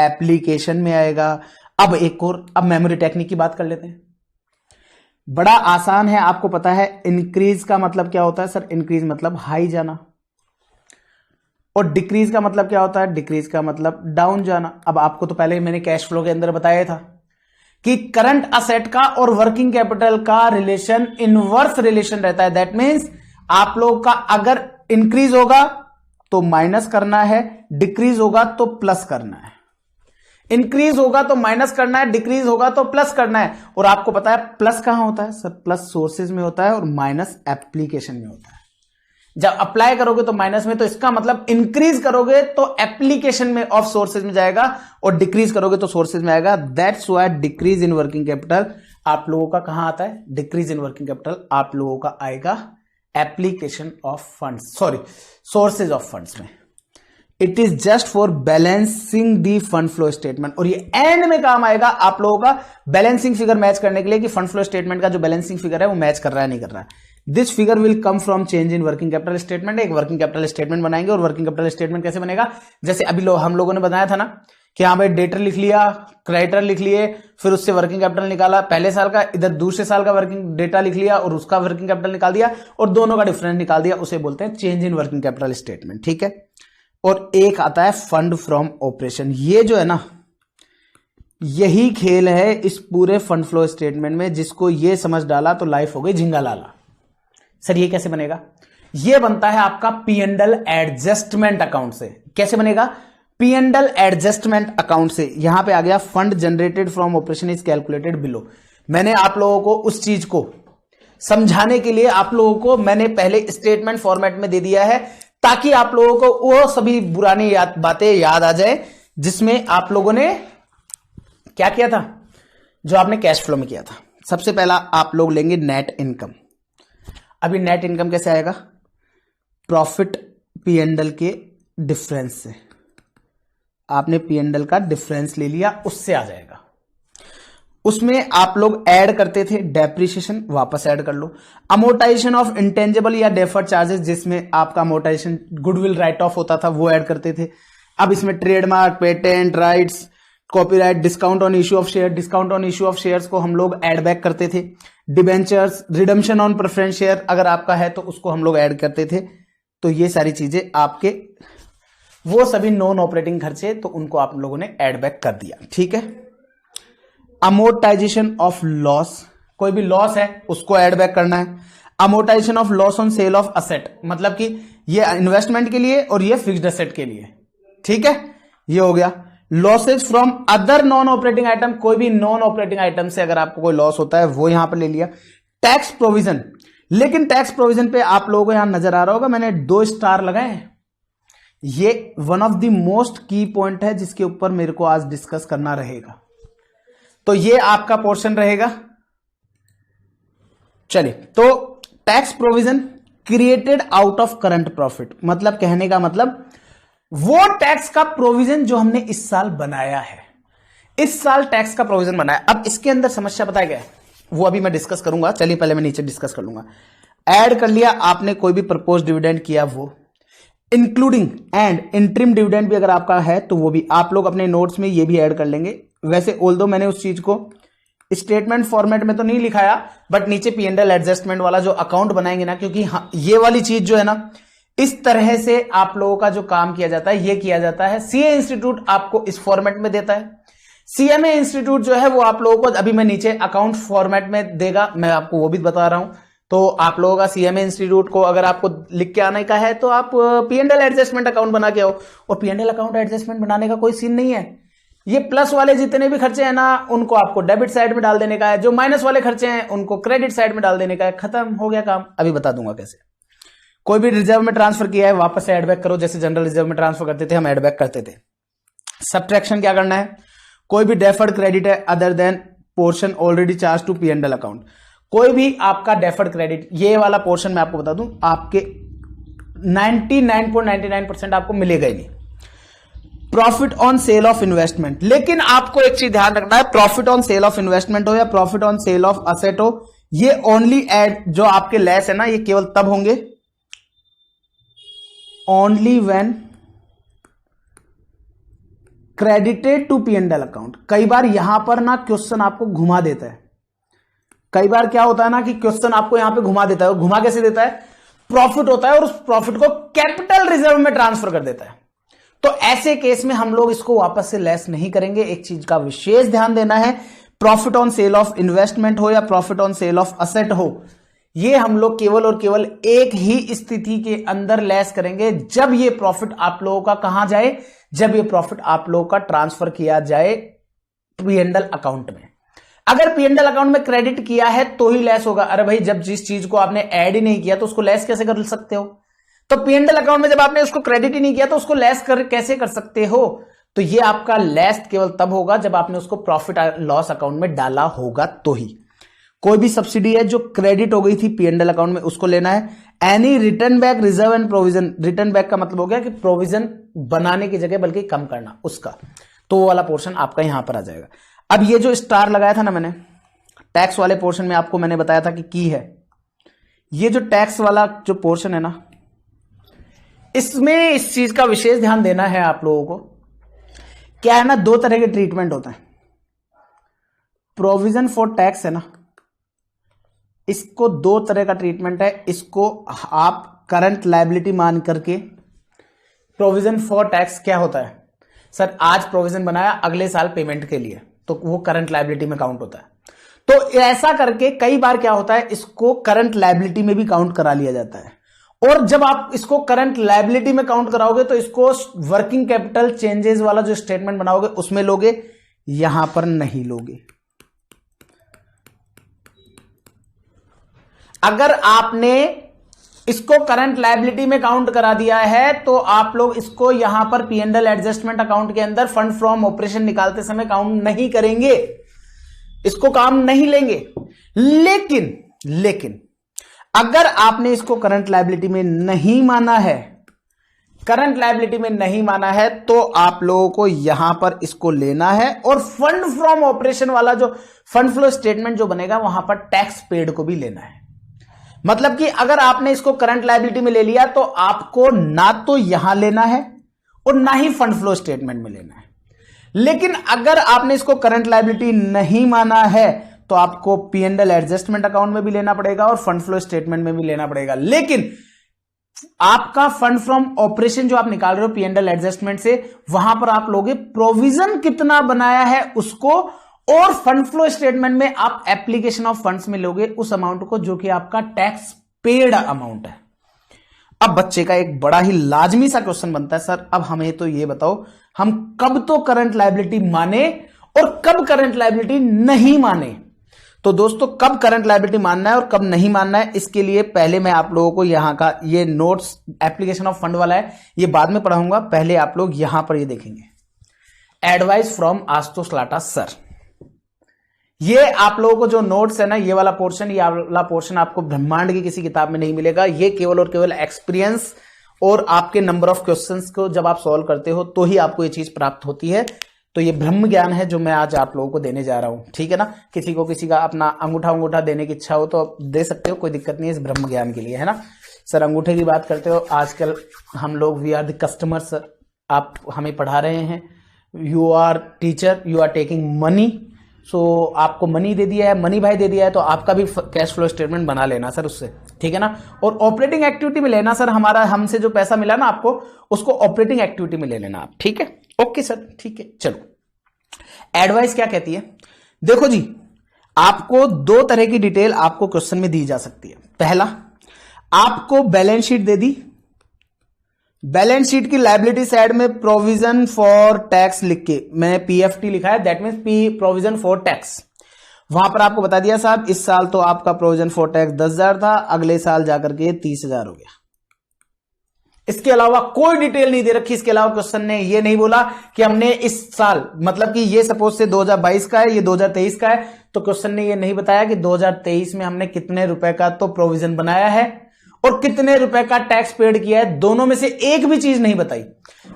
एप्लीकेशन में आएगा। अब एक और, अब मेमोरी टेक्निक की बात कर लेते हैं। बड़ा आसान है, आपको पता है इंक्रीज का मतलब क्या होता है सर? इंक्रीज मतलब हाई जाना और डिक्रीज का मतलब क्या होता है? डिक्रीज का मतलब डाउन जाना। अब आपको तो पहले मैंने कैश फ्लो के अंदर बताया था कि करंट असेट का और वर्किंग कैपिटल का रिलेशन इनवर्स रिलेशन रहता है। दैट मीन्स आप लोग का अगर इंक्रीज होगा तो माइनस करना है, डिक्रीज होगा तो प्लस करना है। इंक्रीज होगा तो माइनस करना है, डिक्रीज होगा तो प्लस करना है। और आपको पता है प्लस कहां होता है सर? प्लस सोर्सेज में होता है और माइनस एप्लीकेशन में होता है। जब अप्लाई करोगे तो माइनस में, तो इसका मतलब इंक्रीज करोगे तो एप्लीकेशन में ऑफ सोर्सेज में जाएगा और डिक्रीज करोगे तो सोर्सेज में आएगा। That's why decrease in working capital आप लोगों का कहां आता है? डिक्रीज इन वर्किंग कैपिटल आप लोगों का आएगा application of funds, sorry sources of funds में। It is just for balancing the fund flow statement, और ये एंड में काम आएगा आप लोगों का बैलेंसिंग फिगर मैच करने के लिए कि फंड फ्लो स्टेटमेंट का जो बैलेंसिंग फिगर है वो मैच कर रहा है नहीं कर रहा है। This figure will come from change in working capital statement. एक वर्किंग कैपिटल स्टेटमेंट बनाएंगे, और वर्किंग कैपिटल स्टेटमेंट कैसे बनेगा? जैसे अभी हम लोगों ने बताया था ना कि हाँ भाई डेटर लिख लिया, क्रेडिटर लिख लिए, फिर उससे वर्किंग कैपिटल निकाला पहले साल का, इधर दूसरे साल का वर्किंग डेटा लिख लिया और उसका वर्किंग कैपिटल निकाल दिया और दोनों का डिफरेंस निकाल दिया, उसे बोलते हैं change in working capital statement. ठीक है। और एक आता है फंड फ्रॉम ऑपरेशन। ये जो है ना, यही खेल है इस पूरे फंड फ्लो स्टेटमेंट में। जिसको ये समझ डाला तो लाइफ हो गई झिंगा लाला। सर ये कैसे बनेगा? ये बनता है आपका P&L एडजस्टमेंट अकाउंट से। कैसे बनेगा? P&L एडजस्टमेंट अकाउंट से। यहां पे आ गया fund generated from operation is calculated below. मैंने आप लोगों को उस चीज को समझाने के लिए आप लोगों को मैंने पहले स्टेटमेंट फॉर्मेट में दे दिया है, ताकि आप लोगों को वो सभी पुरानी बातें याद आ जाए जिसमें आप लोगों ने क्या किया था, जो आपने कैश फ्लो में किया था। सबसे पहला आप लोग लेंगे नेट इनकम। अभी नेट इनकम कैसे आएगा? प्रॉफिट P&L के डिफरेंस से। आपने P&L का डिफरेंस ले लिया, उससे आ जाएगा। उसमें आप लोग ऐड करते थे डेप्रिसिएशन, वापस ऐड कर लो। अमोर्टाइजेशन ऑफ इंटेंजिबल या डेफर्ड चार्जेस, जिसमें आपका अमोर्टाइजेशन गुडविल राइट ऑफ होता था, वो ऐड करते थे। अब इसमें trademark, patent rights, copyright, discount on issue of share, discount on issue of shares को हम लोग ऐड बैक करते थे। Debentures, redemption on preference share अगर आपका है तो उसको हम लोग ऐड करते थे। तो ये सारी चीजें आपके वो सभी नॉन ऑपरेटिंग खर्चे, तो उनको आप लोगों ने ऐड बैक कर दिया। ठीक है। अमोर्टाइजेशन ऑफ लॉस, कोई भी लॉस है उसको ऐड बैक करना है। Amortisation of loss on sale of asset, मतलब कि ये इन्वेस्टमेंट के लिए और ये फिक्स्ड असेट के लिए। ठीक है, ये हो गया। Losses from other non operating item, कोई भी नॉन ऑपरेटिंग आइटम से अगर आपको कोई लॉस होता है वो यहां पर ले लिया। टैक्स प्रोविजन, लेकिन टैक्स प्रोविजन पे आप लोगों को यहां नजर आ रहा होगा मैंने 2 स्टार लगाए हैं। ये वन ऑफ द मोस्ट की पॉइंट है जिसके ऊपर मेरे को आज डिस्कस करना रहेगा। तो ये आपका पोर्शन रहेगा। चलिए, तो tax provision created out of current profit, मतलब कहने का मतलब वो टैक्स का प्रोविजन जो हमने इस साल बनाया है। इस साल टैक्स का प्रोविजन बनाया। अब इसके अंदर समस्या बताया गया है, वो अभी मैं डिस्कस करूंगा। चलिए पहले मैं नीचे डिस्कस कर लूंगा। ऐड कर लिया आपने, कोई भी प्रपोज डिविडेंड किया वो, इंक्लूडिंग एंड इंटरिम डिविडेंड भी अगर आपका है तो वो भी आप लोग अपने नोट्स में ये भी ऐड कर लेंगे। वैसे ऑल्दो मैंने उस चीज को स्टेटमेंट फॉर्मेट में तो नहीं लिखाया, बट नीचे P&L एडजस्टमेंट वाला जो अकाउंट बनाएंगे ना, क्योंकि हाँ, ये वाली चीज जो है ना, इस तरह से आप लोगों का जो काम किया जाता है ये किया जाता है। सीए इंस्टीट्यूट आपको इस फॉर्मेट में देता है। सीएमए इंस्टीट्यूट जो है वो आप लोगों को अभी मैं नीचे अकाउंट फॉर्मेट में देगा, मैं आपको वो भी बता रहा हूं। तो आप लोगों का सीएमए इंस्टीट्यूट को अगर आपको लिख के आने का है तो आप P&L एडजस्टमेंट अकाउंट बना के आओ। और P&L अकाउंट एडजस्टमेंट बनाने का कोई सीन नहीं है। ये प्लस वाले जितने भी खर्चे हैं ना, उनको आपको डेबिट साइड में डाल देने का है। जो माइनस वाले खर्चे हैं उनको क्रेडिट साइड में डाल देने का है। खत्म हो गया काम। अभी बता दूंगा कैसे। कोई भी रिजर्व में ट्रांसफर किया है वापस से एडबैक करो, जैसे जनरल रिजर्व में ट्रांसफर करते थे हम एडबैक करते थे। सब्ट्रैक्शन क्या करना है? कोई भी डेफर्ड क्रेडिट है other than portion already charge to P&L account, कोई भी आपका डेफर्ड क्रेडिट, ये वाला पोर्शन मैं आपको बता दूं आपके 99.99% आपको मिलेगा ही नहीं। Profit on sale of investment, लेकिन आपको एक चीज ध्यान रखना है, profit on sale of investment हो या profit on sale of asset हो, ये ओनली एड जो आपके लेस है ना, ये केवल तब होंगे only when credited to P&L account. कई बार यहां पर ना क्वेश्चन आपको घुमा देता है। कई बार क्या होता है ना कि क्वेश्चन आपको यहां पे घुमा देता है। घुमा कैसे देता है? प्रॉफिट होता है और उस प्रॉफिट को कैपिटल रिजर्व में ट्रांसफर कर देता है। तो ऐसे केस में हम लोग इसको वापस से लेस नहीं करेंगे। एक चीज का विशेष ध्यान देना है, profit on sale of investment हो या profit on sale of asset हो, ये हम लोग केवल और केवल एक ही स्थिति के अंदर लेस करेंगे, जब ये प्रॉफिट आप लोगों का कहां जाए, जब ये प्रॉफिट आप लोगों का ट्रांसफर किया जाए पीएनएल अकाउंट में। अगर पीएनएल अकाउंट में क्रेडिट किया है तो ही लेस होगा। अरे भाई, जब जिस चीज को आपने ऐड ही नहीं किया तो उसको लेस कैसे कर सकते हो? तो पीएनएल अकाउंट में जब आपने उसको क्रेडिट ही नहीं किया तो उसको लेस कैसे कर सकते हो? तो ये आपका लेस केवल तब होगा जब आपने उसको प्रॉफिट लॉस अकाउंट में डाला होगा तो ही। कोई भी सब्सिडी है जो क्रेडिट हो गई थी पीएनएल अकाउंट में, उसको लेना है। Any return back reserve and provision, return back का मतलब हो गया कि प्रोविजन बनाने की जगह बल्कि कम करना, उसका तो वो वाला पोर्शन आपका यहां पर आ जाएगा। अब ये जो स्टार लगाया था ना मैंने टैक्स वाले पोर्शन में, आपको मैंने बताया था कि की है ये जो टैक्स वाला जो पोर्शन है ना, इसमें इस चीज का विशेष ध्यान देना है आप लोगों को। क्या है ना, दो तरह के ट्रीटमेंट होते हैं। प्रोविजन फॉर टैक्स है ना, इसको दो तरह का ट्रीटमेंट है। इसको आप करंट लायबिलिटी मान करके, प्रोविजन फॉर टैक्स क्या होता है सर, आज प्रोविजन बनाया अगले साल पेमेंट के लिए, तो वो करंट लायबिलिटी में काउंट होता है। तो ऐसा करके कई बार क्या होता है, इसको करंट लायबिलिटी में भी काउंट करा लिया जाता है। और जब आप इसको करंट लायबिलिटी में काउंट कराओगे तो इसको वर्किंग कैपिटल चेंजेस वाला जो स्टेटमेंट बनाओगे उसमें लोगे, यहां पर नहीं लोगे। अगर आपने इसको करंट लायबिलिटी में काउंट करा दिया है तो आप लोग इसको यहां पर पीएनएल एडजस्टमेंट अकाउंट के अंदर फंड फ्रॉम ऑपरेशन निकालते समय काउंट नहीं करेंगे, इसको काम नहीं लेंगे। लेकिन अगर आपने इसको करंट लायबिलिटी में नहीं माना है, करंट लायबिलिटी में नहीं माना है, तो आप लोगों को यहां पर इसको लेना है और फंड फ्रॉम ऑपरेशन वाला जो फंड फ्लो स्टेटमेंट जो बनेगा वहां पर टैक्स पेड को भी लेना है। मतलब कि अगर आपने इसको करंट लायबिलिटी में ले लिया तो आपको ना तो यहां लेना है और ना ही फंड फ्लो स्टेटमेंट में लेना है। लेकिन अगर आपने इसको करंट लायबिलिटी नहीं माना है तो आपको पीएनएल एडजस्टमेंट अकाउंट में भी लेना पड़ेगा और फंड फ्लो स्टेटमेंट में भी लेना पड़ेगा। लेकिन आपका फंड फ्रॉम ऑपरेशन जो आप निकाल रहे हो पीएनएल एडजस्टमेंट से, वहां पर आप लोगे प्रोविजन कितना बनाया है उसको, और फंड फ्लो स्टेटमेंट में आप एप्लीकेशन ऑफ फंड्स में लोगे उस अमाउंट को जो कि आपका टैक्स पेड अमाउंट है। अब बच्चे का एक बड़ा ही लाजमी सा क्वेश्चन बनता है, सर अब हमें तो ये बताओ हम कब तो करंट लायबिलिटी माने और कब करंट लायबिलिटी नहीं माने। तो दोस्तों कब करंट लायबिलिटी मानना है और कब नहीं मानना है, इसके लिए पहले मैं आप लोगों को यहां का ये नोट्स एप्लीकेशन ऑफ फंड वाला है, ये बाद में पढ़ाऊंगा। पहले आप लोग यहां पर ये देखेंगे, advice from Ashutosh Lata sir. ये आप लोगों को जो नोट्स है ना, ये वाला पोर्शन आपको ब्रह्मांड की किसी किताब में नहीं मिलेगा। ये केवल और केवल एक्सपीरियंस और आपके नंबर ऑफ क्वेश्चंस को जब आप सॉल्व करते हो तो ही आपको ये चीज प्राप्त होती है। तो ये ब्रह्म ज्ञान है जो मैं आज आप लोगों को देने जा रहा हूं, ठीक है ना। किसी का अपना अंगूठा देने की इच्छा हो तो आप दे सकते हो, कोई दिक्कत नहीं है इस ब्रह्म ज्ञान के लिए, है ना। सर अंगूठे की बात करते हो, आजकल हम लोग वी आर द कस्टमर्स, आप हमें पढ़ा रहे हैं, you are teacher, you are taking money, so आपको मनी दे दिया है, मनी भाई दे दिया है, तो आपका भी कैश फ्लो स्टेटमेंट बना लेना सर उससे, ठीक है ना। और ऑपरेटिंग एक्टिविटी में लेना सर, हमसे जो पैसा मिला ना आपको, उसको ऑपरेटिंग एक्टिविटी में ले लेना आप, ठीक है। ओके सर, ठीक है। चलो एडवाइस क्या कहती है, देखो जी, आपको दो तरह की डिटेल आपको क्वेश्चन में दी जा सकती है। पहला, आपको बैलेंस शीट दे दी, बैलेंस शीट की लायबिलिटी साइड में प्रोविजन फॉर टैक्स लिख के, मैंने पीएफटी लिखा है, that means P provision for tax. वहां पर आपको बता दिया साहब इस साल तो आपका प्रोविजन फॉर टैक्स 10,000 था, अगले साल जाकर के 30,000 हो गया। इसके अलावा कोई डिटेल नहीं दे रखी। इसके अलावा क्वेश्चन ने ये नहीं बोला कि हमने इस साल, मतलब कि ये सपोज से 2022 का है, ये 2023 का है, तो क्वेश्चन ने ये नहीं बताया कि 2023 में हमने कितने रुपए का तो प्रोविजन बनाया है और कितने रुपए का टैक्स पेड किया है। दोनों में से एक भी चीज नहीं बताई,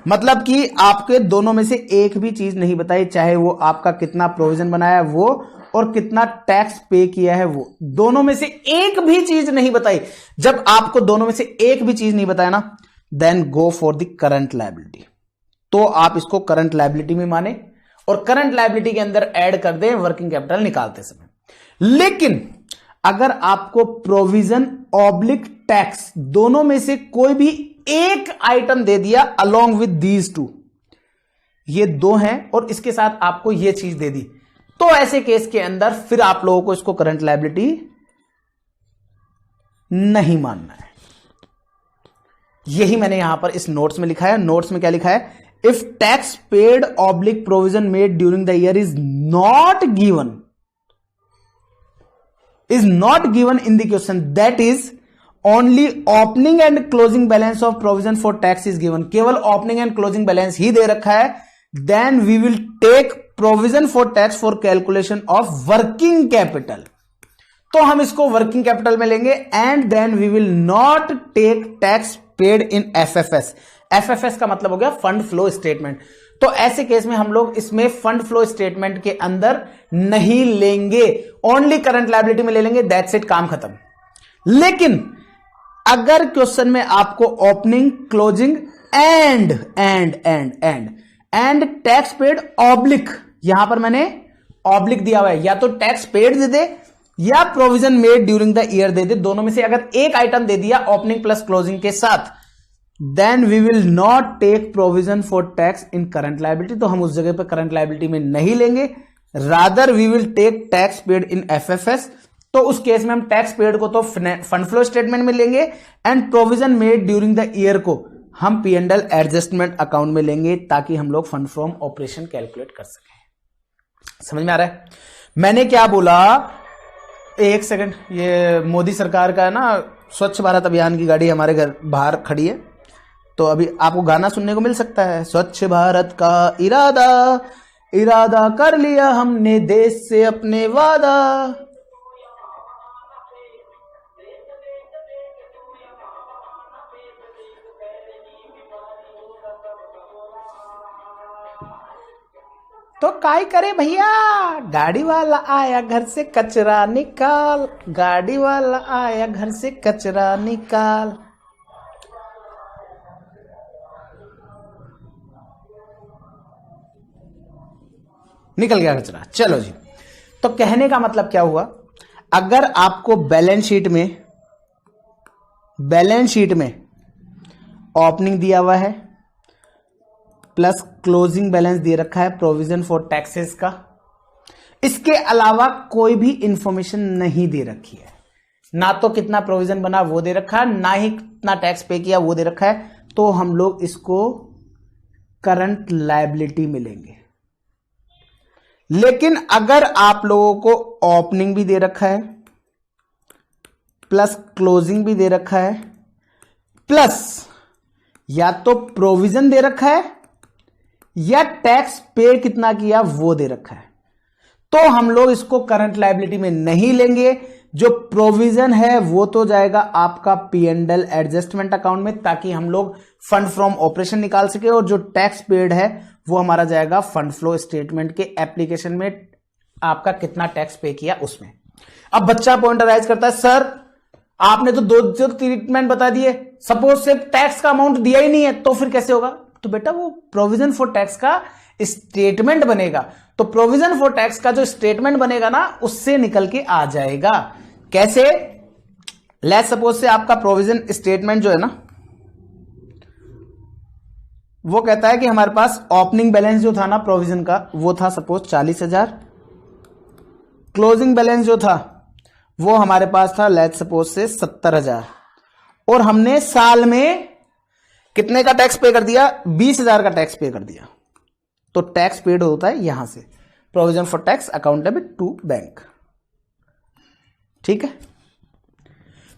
मतलब कि आपके दोनों में से एक भी चीज नहीं बताई, चाहे वो आपका कितना प्रोविजन बनाया है वो और कितना टैक्स पे किया है वो, दोनों में से एक भी चीज नहीं बताई। जब आपको दोनों में से एक भी चीज नहीं बताया ना, then go for the current liability. तो आप इसको करंट लायबिलिटी में माने और करंट लायबिलिटी के अंदर ऐड कर दें वर्किंग कैपिटल निकालते समय। लेकिन अगर आपको प्रोविजन ऑब्लिक टैक्स दोनों में से कोई भी एक आइटम दे दिया अलोंग विद दीज टू, ये दो हैं और इसके साथ आपको ये चीज दे दी, तो ऐसे केस के अंदर फिर आप लोगों को इसको करंट लायबिलिटी नहीं मानना है। यही मैंने यहां पर इस नोट्स में लिखा है। नोट्स में क्या लिखा है, if tax paid oblique provision made during the year is not given in the question, that is only opening and closing balance of provision for tax is given, केवल ओपनिंग एंड क्लोजिंग बैलेंस ही दे रखा है, then we will take provision for tax for calculation of working capital. तो हम इसको working capital में लेंगे and then we will not take tax paid in FFS. FFS का मतलब हो गया फंड फ्लो स्टेटमेंट। तो ऐसे केस में हम लोग इसमें फंड फ्लो स्टेटमेंट के अंदर नहीं लेंगे, ओनली करंट लायबिलिटी में ले लेंगे, दैट्स इट, काम खत्म। लेकिन अगर क्वेश्चन में आपको opening, closing and tax paid oblique, यहां पर मैंने ऑब्लिक दिया हुआ है, या तो टैक्स पेड दे दे या provision made during the year दे दे, दोनों में से अगर एक आइटम दे दिया ओपनिंग प्लस क्लोजिंग के साथ, then we will not take provision for tax in current liability. तो हम उस जगह पर करंट लायबिलिटी में नहीं लेंगे, rather we will take tax paid in FFS. तो उस केस में हम टैक्स पेड को तो फंड फ्लो स्टेटमेंट में लेंगे and provision made during the year को हम P&L एडजस्टमेंट अकाउंट में लेंगे, ताकि हम लोग फंड फ्रॉम ऑपरेशन कैलकुलेट कर सकें। समझ में आ रहा है मैंने क्या बोला? एक सेकंड, ये मोदी सरकार का है ना, स्वच्छ भारत अभियान की गाड़ी हमारे घर बाहर खड़ी है, तो अभी आपको गाना सुनने को मिल सकता है। स्वच्छ भारत का इरादा कर लिया हमने, देश से अपने वादा। तो काय करे भैया, गाड़ी वाला आया घर से कचरा निकाल, गाड़ी वाला आया घर से कचरा निकाल। निकल गया कचरा, चलो जी। तो कहने का मतलब क्या हुआ, अगर आपको बैलेंस शीट में ओपनिंग दिया हुआ है प्लस क्लोजिंग बैलेंस दे रखा है प्रोविजन फॉर टैक्सेस का, इसके अलावा कोई भी इंफॉर्मेशन नहीं दे रखी है, ना तो कितना प्रोविजन बना वो दे रखा है, ना ही कितना टैक्स पे किया वो दे रखा है, तो हम लोग इसको करंट लायबिलिटी में लेंगे। लेकिन अगर आप लोगों को ओपनिंग भी दे रखा है प्लस क्लोजिंग भी दे रखा है प्लस या तो प्रोविजन दे रखा है या टैक्स पे कितना किया वो दे रखा है, तो हम लोग इसको करंट लायबिलिटी में नहीं लेंगे। जो प्रोविजन है वो तो जाएगा आपका P&L एडजस्टमेंट अकाउंट में, ताकि हम लोग फंड फ्रॉम ऑपरेशन निकाल सके, और जो टैक्स पेड है वो हमारा जाएगा फंड फ्लो स्टेटमेंट के एप्लीकेशन में, आपका कितना टैक्स पे किया उसमें। अब बच्चा पॉइंट राइज करता है, सर आपने तो दो ट्रीटमेंट बता दिए, सपोज से टैक्स का अमाउंट दिया ही नहीं है, तो फिर कैसे होगा? तो बेटा वो प्रोविजन फॉर टैक्स का स्टेटमेंट बनेगा, तो प्रोविजन फॉर टैक्स का जो स्टेटमेंट बनेगा ना, उससे निकल के आ जाएगा। कैसे? लेट्स सपोज से आपका प्रोविजन स्टेटमेंट जो है ना, वो कहता है कि हमारे पास ओपनिंग बैलेंस जो था ना प्रोविजन का, वो था सपोज 40,000, क्लोजिंग बैलेंस जो था वो हमारे पास था लेट्स सपोज से 70,000, और हमने साल में कितने का टैक्स पे कर दिया? 20,000 का टैक्स पे कर दिया। तो टैक्स पेड होता है यहां से, provision for tax accountable to bank. ठीक है,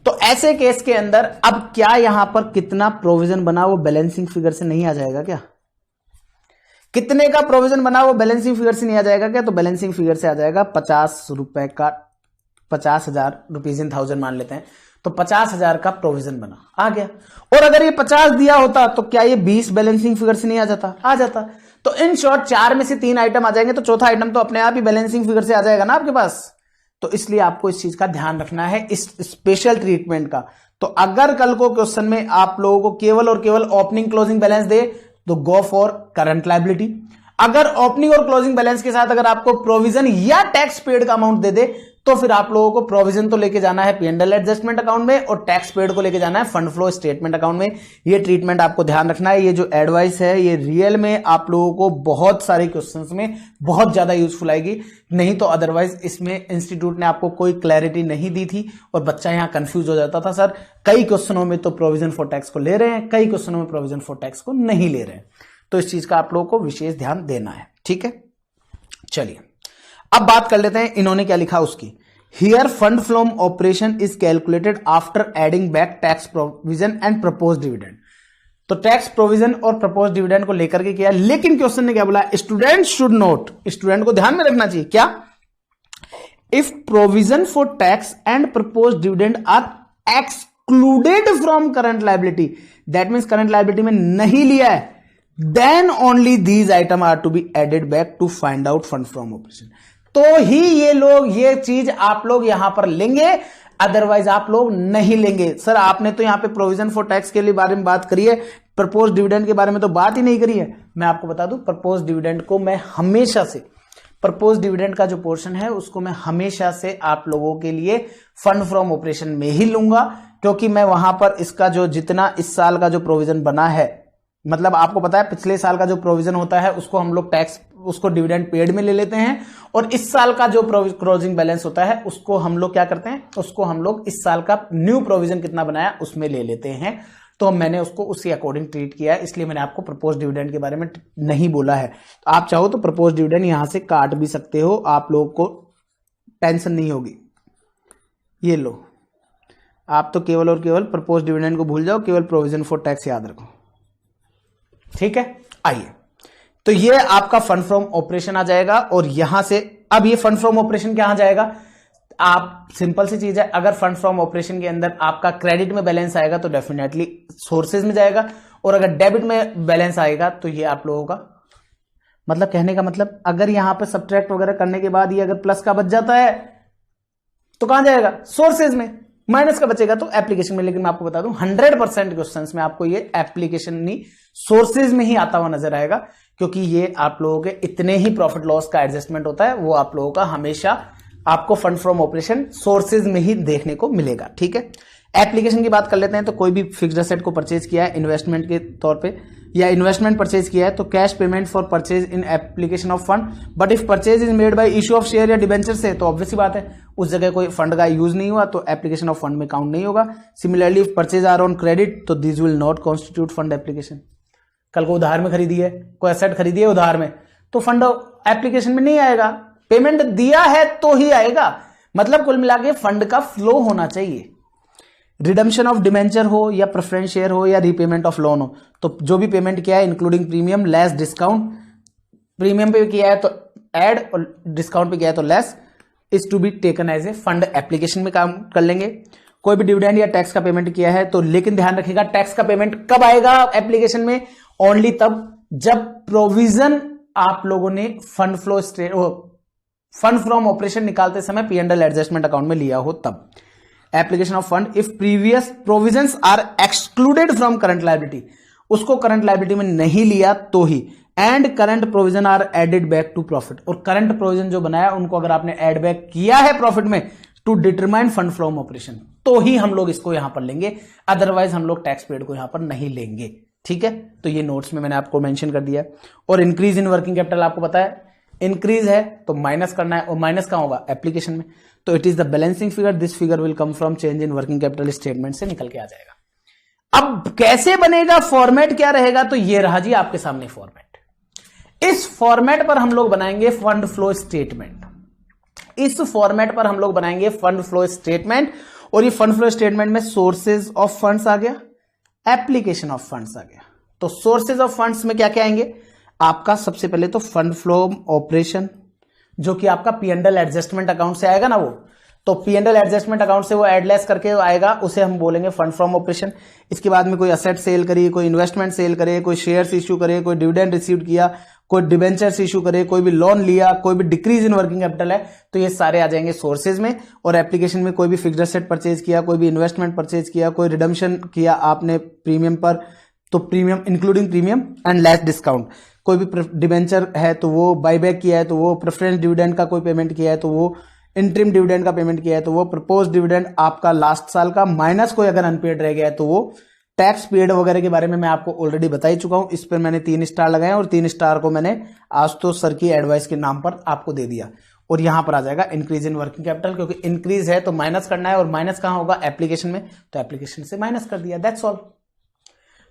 तो ऐसे केस के अंदर अब क्या यहां पर कितना प्रोविजन बना वो बैलेंसिंग फिगर से नहीं आ जाएगा क्या? कितने का प्रोविजन बना वो बैलेंसिंग फिगर से नहीं आ जाएगा क्या? तो बैलेंसिंग फिगर से आ जाएगा 50 रुपए का, 50,000 रुपीज इन 1000 मान लेते हैं, तो 50,000 का प्रोविजन बना, आ गया। और अगर ये 50 दिया होता तो क्या ये 20 बैलेंसिंग फिगर से नहीं आ जाता? आ जाता। तो इन शॉर्ट 4 में से 3 आइटम आ जाएंगे, तो चौथा आइटम तो अपने आप ही बैलेंसिंग फिगर से आ जाएगा ना आपके पास। तो इसलिए आपको इस चीज का ध्यान रखना है, इस स्पेशल ट्रीटमेंट का। तो अगर कल को क्वेश्चन में आप लोगों को केवल और केवल ओपनिंग क्लोजिंग बैलेंस दे, तो गो फॉर करंट लायबिलिटी। अगर ओपनिंग और क्लोजिंग बैलेंस के साथ अगर आपको प्रोविजन या टैक्स पेड का अमाउंट दे दे, तो फिर आप लोगों को प्रोविजन तो लेके जाना है P&L एडजस्टमेंट अकाउंट में, और टैक्स पेड को लेके जाना है फंड फ्लो स्टेटमेंट अकाउंट में। ये ट्रीटमेंट आपको ध्यान रखना है। ये जो एडवाइस है ये रियल में आप लोगों को बहुत सारे क्वेश्चंस में बहुत ज्यादा यूजफुल आएगी, नहीं तो अदरवाइज इसमें इंस्टीट्यूट ने आपको कोई क्लैरिटी नहीं दी थी और बच्चा यहां कंफ्यूज हो जाता था, सर कई क्वेश्चनों में तो प्रोविजन फॉर टैक्स को ले रहे हैं, कई क्वेश्चनों में प्रोविजन फॉर टैक्स को नहीं ले रहे हैं। तो इस चीज का आप लोगों को विशेष ध्यान देना है, ठीक है। चलिए अब बात कर लेते हैं इन्होंने क्या लिखा उसकी। Here fund phloem operation is calculated after adding back tax provision and propose dividend. तो टैक्स प्रोविजन और प्रपोज डिविडेंड को लेकर के किया, लेकिन क्वेश्चन ने क्या बोला, स्टूडेंट शुड नोट, स्टूडेंट को ध्यान में रखना चाहिए क्या, if provision for tax and propose dividend are excluded from current liability, that means current liability में नहीं लिया है, then only these item are to be added back to find out fund from operation. तो ही ये चीज आप लोग यहां पर लेंगे, अदरवाइज आप लोग नहीं लेंगे। सर आपने तो यहां पे प्रोविजन फॉर टैक्स के लिए बारे में बात करी है, प्रपोज डिविडेंड के बारे में तो बात ही नहीं करी है। मैं आपको बता दूं, प्रपोज डिविडेंड को मैं हमेशा से, प्रपोज डिविडेंड का जो पोर्शन है उसको मैं हमेशा से आप लोगों के लिए फंड फ्रॉम ऑपरेशन में ही लूंगा, क्योंकि मैं वहां पर इसका जो जितना इस साल का जो प्रोविजन बना है, मतलब आपको पता है पिछले साल का जो प्रोविजन होता है उसको हम लोग टैक्स, उसको डिविडेंड पेड में ले लेते हैं, और इस साल का जो क्लोजिंग बैलेंस होता है उसको हम लोग क्या करते हैं, उसको हम लोग इस साल का न्यू प्रोविजन कितना बनाया उसमें ले लेते हैं। तो मैंने उसको उसी अकॉर्डिंग ट्रीट किया है, इसलिए मैंने आपको प्रपोज डिविडेंड के बारे में नहीं बोला है। तो आप चाहो तो प्रपोज डिविडेंड यहां से काट भी सकते हो, आप लोगों को टेंशन नहीं होगी। ये लो, आप तो केवल और केवल प्रपोज डिविडेंड को भूल जाओ, केवल प्रोविजन फॉर टैक्स याद रखो, ठीक है। आइए, तो ये आपका फंड फ्रॉम ऑपरेशन आ जाएगा, और यहां से अब ये फंड फ्रॉम ऑपरेशन क्या आ जाएगा, आप सिंपल सी चीज है, अगर फंड फ्रॉम ऑपरेशन के अंदर आपका क्रेडिट में बैलेंस आएगा तो डेफिनेटली सोर्सेज में जाएगा, और अगर डेबिट में बैलेंस आएगा तो ये आप लोगों का मतलब, कहने का मतलब अगर यहां पे सब्ट्रैक्ट वगैरह करने के बाद ये अगर प्लस का बच जाता है तो कहां जाएगा, सोर्सेज में, माइनस का बचेगा तो एप्लीकेशन में। लेकिन मैं आपको बता दूं 100% क्वेश्चंस में आपको ये एप्लीकेशन नहीं सोर्सेज में ही आता हुआ नजर आएगा, क्योंकि ये आप लोगों के इतने ही प्रॉफिट लॉस का एडजस्टमेंट होता है, वो आप लोगों का हमेशा आपको फंड फ्रॉम ऑपरेशन सोर्सेज में ही देखने को मिलेगा, ठीक है। एप्लीकेशन की बात कर लेते हैं, तो कोई भी फिक्स्ड एसेट को परचेज किया है इन्वेस्टमेंट के तौर पे, या इन्वेस्टमेंट परचेज किया है, तो cash payment for purchase in application of fund, but if purchase is made by issue of share या डिबेंचर से, तो ऑब्वियस बात है उस जगह कोई फंड का यूज नहीं हुआ तो एप्लीकेशन ऑफ फंड में काउंट नहीं होगा। Similarly if purchase are on credit तो this will not constitute fund application. कल को उधार में खरीदी है, कोई एसेट खरीदी है उधार में, तो फंड एप्लीकेशन में नहीं आएगा, पेमेंट दिया है तो ही आएगा। मतलब कुल मिला के फंड का फ्लो होना चाहिए। रिडम्पशन ऑफ डिबेंचर हो या प्रेफरेंस शेयर हो या रीपेमेंट ऑफ लोन हो, तो जो भी पेमेंट किया है including premium less discount, premium पे किया है तो ऐड और डिस्काउंट पे किया है तो less, is to be taken as a fund application में काम कर लेंगे। कोई भी डिविडेंड या टैक्स का पेमेंट किया है तो, लेकिन ध्यान रखिएगा टैक्स का पेमेंट कब आएगा एप्लीकेशन में, ओनली तब जब प्रोविजन आप लोगों ने फंड फ्रॉम ऑपरेशन निकालते समय P&L एडजस्टमेंट अकाउंट में लिया हो तब। Application of fund if previous provisions are excluded from current liability, उसको करंट लायबिलिटी में नहीं लिया तो ही, and current provision are added back to profit, और करंट प्रोविजन जो बनाया उनको अगर आपने एड बैक किया है प्रॉफिट में to determine fund from operation, तो ही हम लोग इसको यहां पर लेंगे, अदरवाइज हम लोग टैक्स पेड को यहां पर नहीं लेंगे, ठीक है। तो ये नोट्स में मैंने आपको मेंशन कर दिया है। और इंक्रीज इन वर्किंग कैपिटल आपको पता है, इंक्रीज है तो माइनस करना है, और माइनस कहां होगा एप्लीकेशन में, तो it is the balancing figure, this figure will come from change in working capital statement से निकल के आ जाएगा। अब कैसे बनेगा, फॉर्मेट क्या रहेगा, तो ये रहा जी आपके सामने फॉर्मेट। इस फॉर्मेट पर हम लोग बनाएंगे फंड फ्लो स्टेटमेंट, इस फॉर्मेट पर हम लोग बनाएंगे फंड फ्लो स्टेटमेंट, और ये फंड फ्लो स्टेटमेंट में सोर्सेज ऑफ फंड्स आ गया, एप्लीकेशन ऑफ फंड्स आ गया। तो सोर्सेज ऑफ फंड्स में क्या क्या आएंगे आपका, सबसे पहले तो फंड फ्लो ऑपरेशन, जो कि आपका P&L एडजस्टमेंट अकाउंट से आएगा ना, वो तो P&L एडजस्टमेंट अकाउंट से वो एडलेस करके आएगा, उसे हम बोलेंगे फंड फ्रॉम ऑपरेशन। इसके बाद में कोई असेट सेल करी, कोई इन्वेस्टमेंट सेल करे, कोई शेयर्स इश्यू करे, कोई डिविडेंड रिसीव किया, कोई डिबेंचर्स इश्यू करे, कोई भी लोन लिया, कोई भी डिक्रीज इन वर्किंग कैपिटल है, तो ये सारे आ जाएंगे सोर्सेज में। और एप्लीकेशन में कोई भी फिक्स्ड एसेट परचेज किया, कोई भी इन्वेस्टमेंट परचेज किया, कोई रिडम्पशन किया आपने प्रीमियम पर, तो premium including premium and less discount, कोई भी डिबेंचर है तो वो बाईबैक किया है तो वो, प्रेफरेंस डिविडेंड का कोई पेमेंट किया है तो वो, इंटरिम डिविडेंड का पेमेंट किया है तो वो, प्रपोज डिविडेंड आपका लास्ट साल का माइनस कोई अगर अनपेड रह गया है तो वो, टैक्स पेड वगैरह के बारे में मैं आपको ऑलरेडी बता ही चुका हूं, इस पर मैंने 3 स्टार लगाए और 3 स्टार को मैंने आशुतोष सर की एडवाइस के नाम पर आपको दे दिया। और यहां पर आ जाएगा इंक्रीज इन वर्किंग कैपिटल, क्योंकि इंक्रीज है तो माइनस करना है, और माइनस कहां होगा एप्लीकेशन में, तो एप्लीकेशन से माइनस कर दिया, दैट्स ऑल।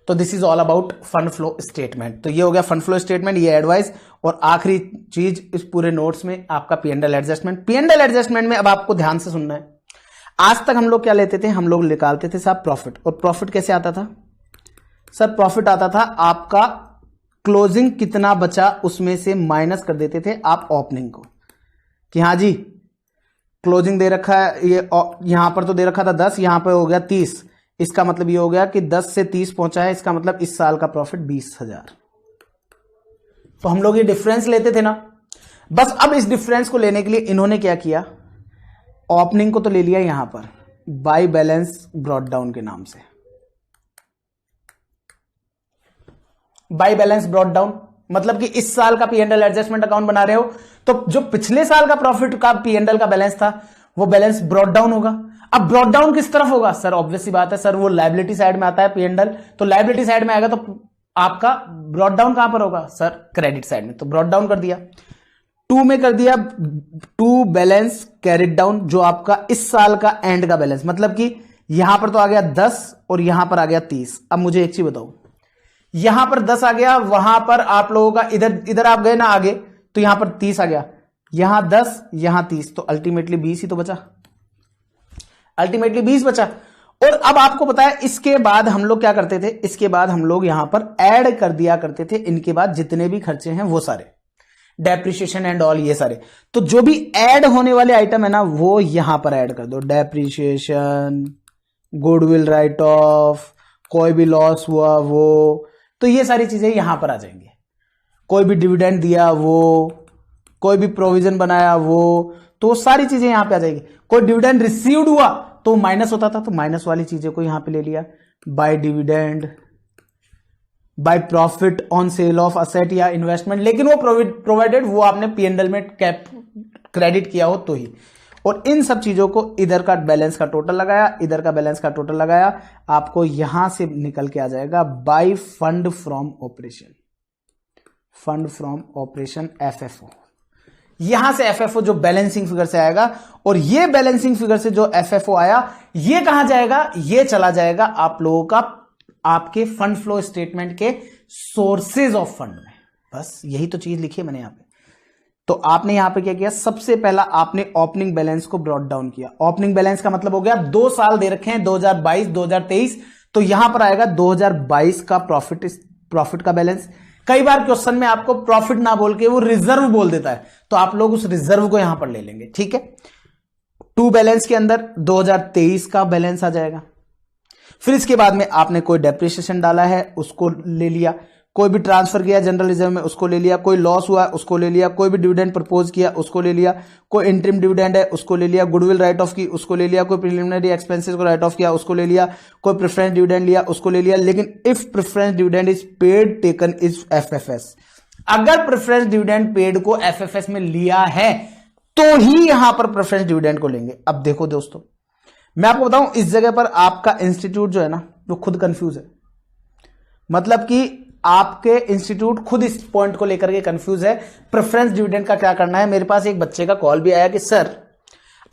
तो this is all about fund flow statement. तो ये हो गया फंड फ्लो स्टेटमेंट, ये एडवाइस। और आखिरी चीज इस पूरे नोट्स में आपका P&L एडजस्टमेंट। P&L एडजस्टमेंट में अब आपको ध्यान से सुनना है। आज तक हम लोग क्या लेते थे, हम लोग निकालते थे साहब प्रॉफिट। और प्रॉफिट कैसे आता था सर? प्रॉफिट आता था आपका क्लोजिंग कितना बचा उसमें से माइनस कर देते थे आप ओपनिंग को, कि हाँ जी क्लोजिंग दे रखा है, ये यहां पर तो दे रखा था 10, यहां पर हो गया 30, इसका मतलब ये हो गया कि 10 से 30 पहुंचा है, इसका मतलब इस साल का प्रॉफिट 20,000। तो हम लोग ये डिफरेंस लेते थे ना। बस अब इस डिफरेंस को लेने के लिए इन्होंने क्या किया, ओपनिंग को तो ले लिया यहां पर बाय बैलेंस ब्रॉट डाउन के नाम से। बाय बैलेंस ब्रॉट डाउन मतलब कि इस साल का P&L एडजस्टमेंट अकाउंट बना रहे हो तो जो पिछले साल का प्रॉफिट का P&L का बैलेंस था वो बैलेंस ब्रॉट डाउन होगा। अब ब्रॉट डाउन किस तरफ होगा सर? ऑब्वियस सी बात है सर, वो लायबिलिटी साइड में आता है P&L, तो लायबिलिटी साइड में आएगा तो आपका ब्रॉट डाउन कहां पर होगा सर? क्रेडिट साइड में। तो ब्रॉट डाउन कर दिया, 2 में कर दिया, 2 बैलेंस कैरिड डाउन, जो आपका इस साल का एंड का बैलेंस, मतलब कि यहां पर तो आ गया 10 और यहां पर आ गया 30। अब मुझे एक चीज बताओ, यहां पर 10 आ गया, वहां पर आप लोगों का इधर आप गए ना आगे, तो यहां पर 30 आ गया, यहां 10 यहां 30, तो अल्टीमेटली 20 ही तो बचा, अल्टीमेटली 20 बचा। और अब आपको पता है इसके बाद हम लोग क्या करते थे, इसके बाद हम लोग यहां पर ऐड कर दिया करते थे इनके बाद जितने भी खर्चे हैं वो सारे, डेप्रिसिएशन एंड ऑल, ये सारे। तो जो भी ऐड होने वाले आइटम है ना वो यहां पर ऐड कर दो, डेप्रिसिएशन, गुडविल राइट ऑफ, कोई भी लॉस हुआ वो, तो ये सारी चीजें यहां पर आ जाएंगी। कोई भी डिविडेंड दिया वो, कोई भी प्रोविजन बनाया वो, तो सारी चीजें यहां पे आ जाएगी। कोई डिविडेंड रिसीव्ड हुआ तो माइनस होता था, तो माइनस वाली चीजें को यहां पे ले लिया, by dividend, by profit on sale of asset या इन्वेस्टमेंट, लेकिन वो प्रोवाइडेड वो आपने P&L में क्रेडिट किया हो तो ही। और इन सब चीजों को इधर का बैलेंस का टोटल लगाया, इधर का बैलेंस का टोटल लगाया, आपको यहां से निकल के आ जाएगा by fund from operation, fund from operation FFO। यहां से FFO जो बैलेंसिंग फिगर से आएगा, और ये बैलेंसिंग फिगर से जो FFO आया ये कहां जाएगा? ये चला जाएगा आप लोगों का आपके फंड फ्लो स्टेटमेंट के सोर्सेज ऑफ फंड में। बस यही तो चीज लिखी है मैंने यहां पे। तो आपने यहां पे क्या किया, सबसे पहला आपने ओपनिंग बैलेंस को ब्रॉट डाउन किया। ओपनिंग बैलेंस का मतलब हो गया 2 साल दे रखे हैं, 2022 2023, तो यहां पर आएगा 2022 का प्रॉफिट का बैलेंस। कई बार क्वेश्चन में आपको प्रॉफिट ना बोल के वो रिजर्व बोल देता है, तो आप लोग उस रिजर्व को यहां पर ले लेंगे, ठीक है। 2 बैलेंस के अंदर 2023 का बैलेंस आ जाएगा। फिर इसके बाद में आपने कोई डेप्रिसिएशन डाला है उसको ले लिया, कोई भी ट्रांसफर किया जनरल रिजर्व में उसको ले लिया, कोई लॉस हुआ उसको ले लिया, कोई भी डिविडेंड प्रपोज किया उसको ले लिया, कोई इंटरिम डिविडेंड है उसको ले लिया, गुडविल राइट ऑफ की उसको ले लिया, कोई प्रिलिमिनरी एक्सपेंसेस को राइट ऑफ किया उसको ले लिया, कोई प्रेफरेंस डिविडेंड लिया उसको ले लिया। लेकिन if preference dividend is paid taken is FFS, अगर प्रेफरेंस डिविडेंड पेड को FFS में लिया है तो ही यहां पर प्रेफरेंस डिविडेंड को लेंगे। अब देखो दोस्तों, मैं आपको बताऊं इस जगह पर आपका इंस्टीट्यूट जो है ना वो खुद कंफ्यूज है, मतलब कि आपके इंस्टीट्यूट खुद इस पॉइंट को लेकर के कंफ्यूज है, प्रेफरेंस डिविडेंड का क्या करना है। मेरे पास एक बच्चे का कॉल भी आया कि सर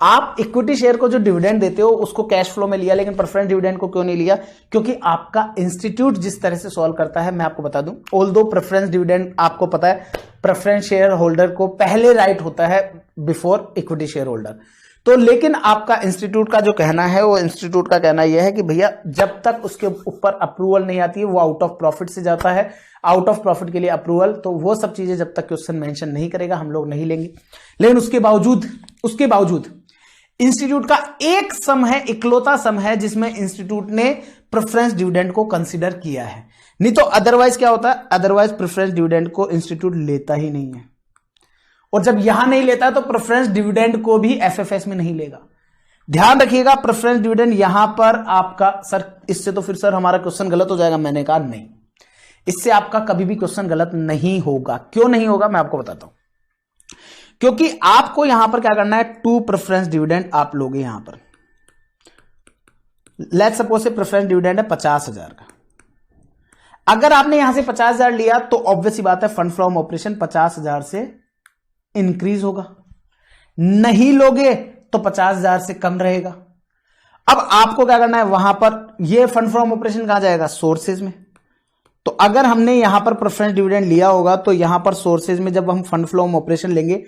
आप इक्विटी शेयर को जो डिविडेंड देते हो उसको कैश फ्लो में लिया, लेकिन प्रेफरेंस डिविडेंड को क्यों नहीं लिया? क्योंकि आपका इंस्टीट्यूट जिस तरह से सॉल्व करता है, मैं आपको बता दूं, ऑल्दो प्रेफरेंस डिविडेंड आपको पता है प्रेफरेंस शेयर होल्डर को पहले राइट होता है बिफोर इक्विटी शेयर होल्डर, तो लेकिन आपका इंस्टीट्यूट का जो कहना है, वो इंस्टीट्यूट का कहना यह है कि भैया जब तक उसके ऊपर अप्रूवल नहीं आती है वो आउट ऑफ प्रॉफिट से जाता है, आउट ऑफ प्रॉफिट के लिए अप्रूवल, तो वो सब चीजें जब तक क्वेश्चन मेंशन नहीं करेगा हम लोग नहीं लेंगे। लेकिन उसके बावजूद इंस्टीट्यूट का एक सम है, इकलौता सम है जिसमें इंस्टीट्यूट ने प्रेफरेंस डिविडेंड को कंसीडर किया है, नहीं तो अदरवाइज क्या होता है, अदरवाइज प्रेफरेंस डिविडेंड को इंस्टीट्यूट लेता ही नहीं है। और जब यहां नहीं लेता तो प्रेफरेंस डिविडेंड को भी FFS में नहीं लेगा। ध्यान रखिएगा, प्रेफरेंस डिविडेंड यहां पर आपका, सर इससे तो फिर सर हमारा क्वेश्चन गलत हो जाएगा। मैंने कहा नहीं, इससे आपका कभी भी क्वेश्चन गलत नहीं होगा। क्यों नहीं होगा मैं आपको बताता हूं, क्योंकि आपको यहां पर क्या करना है, 2 प्रेफरेंस डिविडेंड आप लोगे यहां पर। लेट्स सपोज से प्रेफरेंस डिविडेंड है 50,000 का। अगर आपने यहां से 50,000 लिया तो ऑब्वियस ही बात है फंड फ्रॉम ऑपरेशन 50,000 से इंक्रीज होगा, नहीं लोगे तो 50,000 से कम रहेगा। अब आपको क्या करना है, वहां पर ये फंड फ्रॉम ऑपरेशन कहां जाएगा, सोर्सेज में। तो अगर हमने यहां पर प्रेफरेंस डिविडेंड लिया होगा तो यहां पर सोर्सेज में जब हम फंड फ्लो ऑपरेशन लेंगे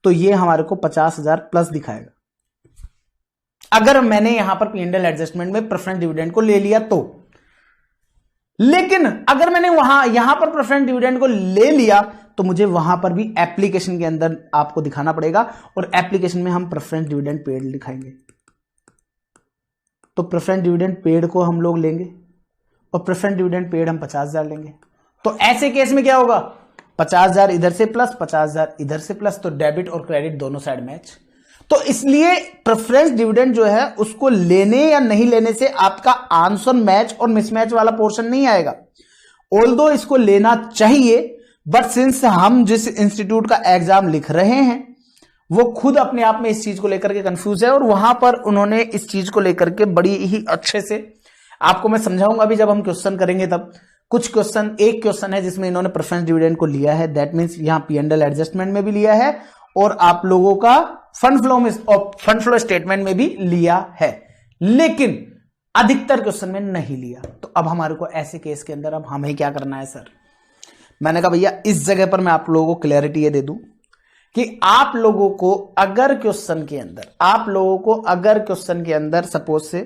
तो ये हमारे को 50,000 प्लस दिखाएगा, अगर मैंने यहां पर P&L एडजस्टमेंट में प्रेफरेंस डिविडेंड को ले लिया तो। लेकिन अगर मैंने यहां पर प्रेफरेंस डिविडेंड को ले लिया तो मुझे वहां पर भी एप्लीकेशन के अंदर आपको दिखाना पड़ेगा, और एप्लीकेशन में हम प्रेफरेंस डिविडेंड पेड लिखाएंगे। तो प्रेफरेंस डिविडेंड पेड को हम लोग लेंगे और प्रेफरेंस डिविडेंड पेड हम 50,000 लेंगे। तो ऐसे केस में क्या होगा, 50,000 इधर से प्लस 50,000 इधर से प्लस, तो डेबिट और क्रेडिट दोनों साइड मैच। तो इसलिए प्रेफरेंस डिविडेंड जो है उसको लेने या नहीं लेने से आपका आंसर मैच और मिसमैच वाला पोर्शन नहीं आएगा। ऑल्दो इसको लेना चाहिए, बट सिंस हम जिस इंस्टीट्यूट का एग्जाम लिख रहे हैं वो खुद अपने आप में इस चीज को लेकर के कंफ्यूज है, और वहां पर उन्होंने इस चीज को लेकर के बड़ी ही अच्छे से आपको मैं समझाऊंगा भी जब हम क्वेश्चन करेंगे तब। कुछ क्वेश्चन, एक क्वेश्चन है जिसमें इन्होंने प्रेफरेंस डिविडेंड को लिया है, दैट मींस यहां P&L एडजस्टमेंट में भी लिया है और आप लोगों का फंड फ्लो स्टेटमेंट में भी लिया है, लेकिन अधिकतर क्वेश्चन में नहीं लिया। तो अब हमारे को ऐसे केस के अंदर अब हमें क्या करना है सर, मैंने कहा भैया इस जगह पर मैं आप लोगों को क्लैरिटी ये दे दूं कि आप लोगों को अगर क्वेश्चन के अंदर सपोज से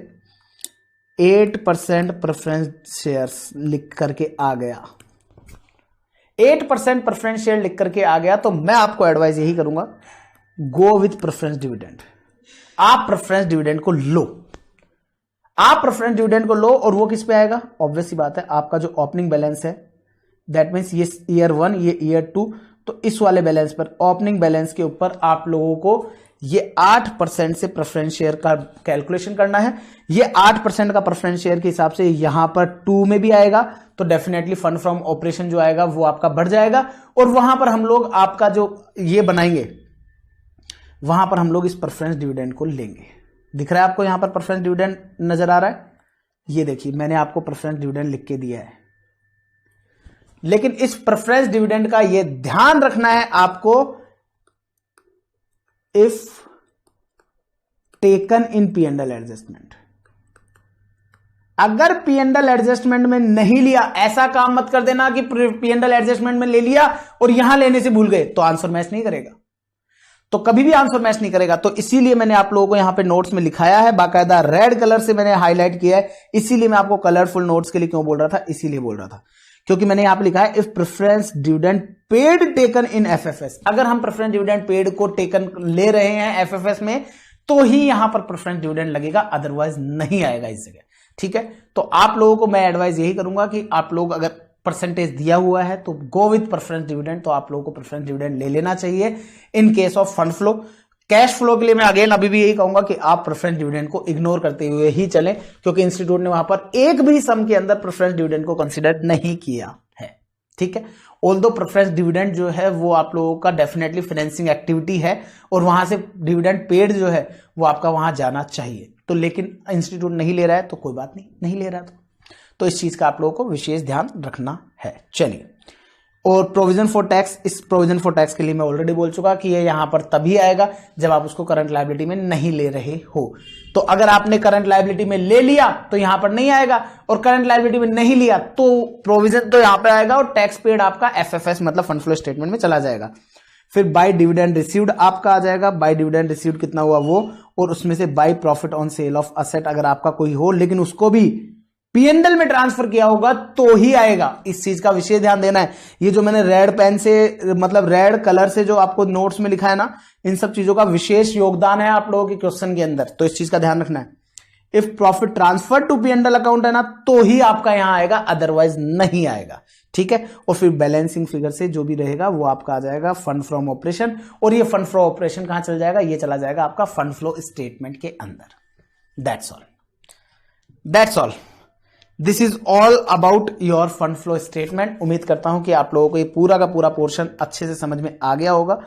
8% प्रेफरेंस शेयर्स लिख करके आ गया, 8% प्रेफरेंस शेयर लिख करके आ गया, तो मैं आपको एडवाइस यही करूंगा, गो विथ प्रेफरेंस डिविडेंड। आप प्रेफरेंस डिविडेंड को लो, और वो किस पे आएगा, ऑब्वियस सी बात है आपका जो ओपनिंग बैलेंस है, दैट मीन्स ये ईयर 1 ये ईयर 2, तो इस वाले बैलेंस पर, ओपनिंग बैलेंस के ऊपर आप लोगों को ये 8% से प्रेफरेंस शेयर का कैलकुलेशन करना है। ये 8% का प्रेफरेंस शेयर के हिसाब से यहां पर 2 में भी आएगा, तो डेफिनेटली फंड फ्रॉम ऑपरेशन जो आएगा वो आपका बढ़ जाएगा, और वहां पर हम लोग आपका जो ये बनाएंगे वहां पर हम लोग इस प्रेफरेंस डिविडेंड को लेंगे। दिख रहा है आपको यहां पर प्रेफरेंस डिविडेंड नजर आ रहा है, ये देखिए मैंने आपको प्रेफरेंस डिविडेंड लिख के दिया है। लेकिन इस प्रेफरेंस डिविडेंड का ये ध्यान रखना है आपको, if taken in P&L adjustment. अगर P&L एडजस्टमेंट में नहीं लिया, ऐसा काम मत कर देना कि P&L एडजस्टमेंट में ले लिया और यहां लेने से भूल गए, तो आंसर मैच नहीं करेगा, तो कभी भी आंसर मैच नहीं करेगा। तो इसीलिए मैंने आप लोगों को यहां पे नोट्स में लिखाया है, बाकायदा रेड कलर से मैंने हाईलाइट किया है। इसीलिए मैं आपको कलरफुल नोट्स के लिए क्यों बोल रहा था, इसीलिए बोल रहा था क्योंकि मैंने यहां पे लिखा है if preference dividend paid taken in FFS। अगर हम प्रेफरेंस डिविडेंड पेड को टेकन ले रहे हैं FFS में तो ही यहां पर प्रेफरेंस डिविडेंड लगेगा, अदरवाइज नहीं आएगा इस जगह। ठीक है, तो आप लोगों को मैं एडवाइस यही करूंगा कि आप लोग अगर परसेंटेज दिया हुआ है तो गो विथ प्रेफरेंस डिविडेंड, तो आप लोगों को प्रेफरेंस डिविडेंड ले लेना चाहिए इन case of fund flow. Cash flow के लिए मैं अगेन अभी भी यही कहूंगा कि आप प्रेफरेंस डिविडेंड को इग्नोर करते हुए ही चलें, क्योंकि इंस्टीट्यूट ने वहां पर एक भी सम के अंदर प्रेफरेंस डिविडेंड को कंसीडर नहीं किया है। ठीक है, ऑल्दो प्रेफरेंस डिविडेंड जो है वो आप लोगों का डेफिनेटली फाइनेंसिंग एक्टिविटी है और वहां से डिविडेंड पेड जो है वो आपका वहां जाना चाहिए, तो लेकिन इंस्टीट्यूट नहीं ले रहा है तो कोई बात नहीं ले रहा तो इस चीज का आप लोगों को विशेष ध्यान रखना है। चलिए, और प्रोविजन फॉर टैक्स, इस प्रोविजन फॉर टैक्स के लिए मैं ऑलरेडी बोल चुका कि ये यहां पर तभी आएगा जब आप उसको करंट लायबिलिटी में नहीं ले रहे हो। तो अगर आपने करंट लायबिलिटी में ले लिया तो यहां पर नहीं आएगा, और करंट लायबिलिटी में नहीं लिया तो प्रोविजन तो यहां पर आएगा और टैक्स पेड आपका FFS मतलब फंड फ्लो स्टेटमेंट में चला जाएगा। फिर बाय डिविडेंड रिसीव्ड आपका आ जाएगा, बाय डिविडेंड रिसीव्ड कितना हुआ वो, और उसमें से bye profit on sale of asset अगर आपका कोई हो लेकिन उसको भी P&L में ट्रांसफर किया होगा तो ही आएगा। इस चीज का विशेष ध्यान देना है। ये जो मैंने रेड पेन से मतलब रेड कलर से जो आपको नोट्स में लिखा है ना, इन सब चीजों का विशेष योगदान है आप लोगों के क्वेश्चन के अंदर, तो इस चीज का ध्यान रखना है। If profit transfer to P&L account है ना तो ही आपका यहां आएगा, अदरवाइज नहीं आएगा। ठीक है, और फिर बैलेंसिंग फिगर से जो भी रहेगा वो आपका आ जाएगा फंड फ्रॉम ऑपरेशन, और ये फंड फ्रॉम ऑपरेशन कहां चल जाएगा, ये चला जाएगा आपका फंड फ्लो स्टेटमेंट के अंदर। That's all. This is all about your fund flow statement. उम्मीद करता हूं कि आप लोगों को ये पूरा का पूरा पोर्शन अच्छे से समझ में आ गया होगा,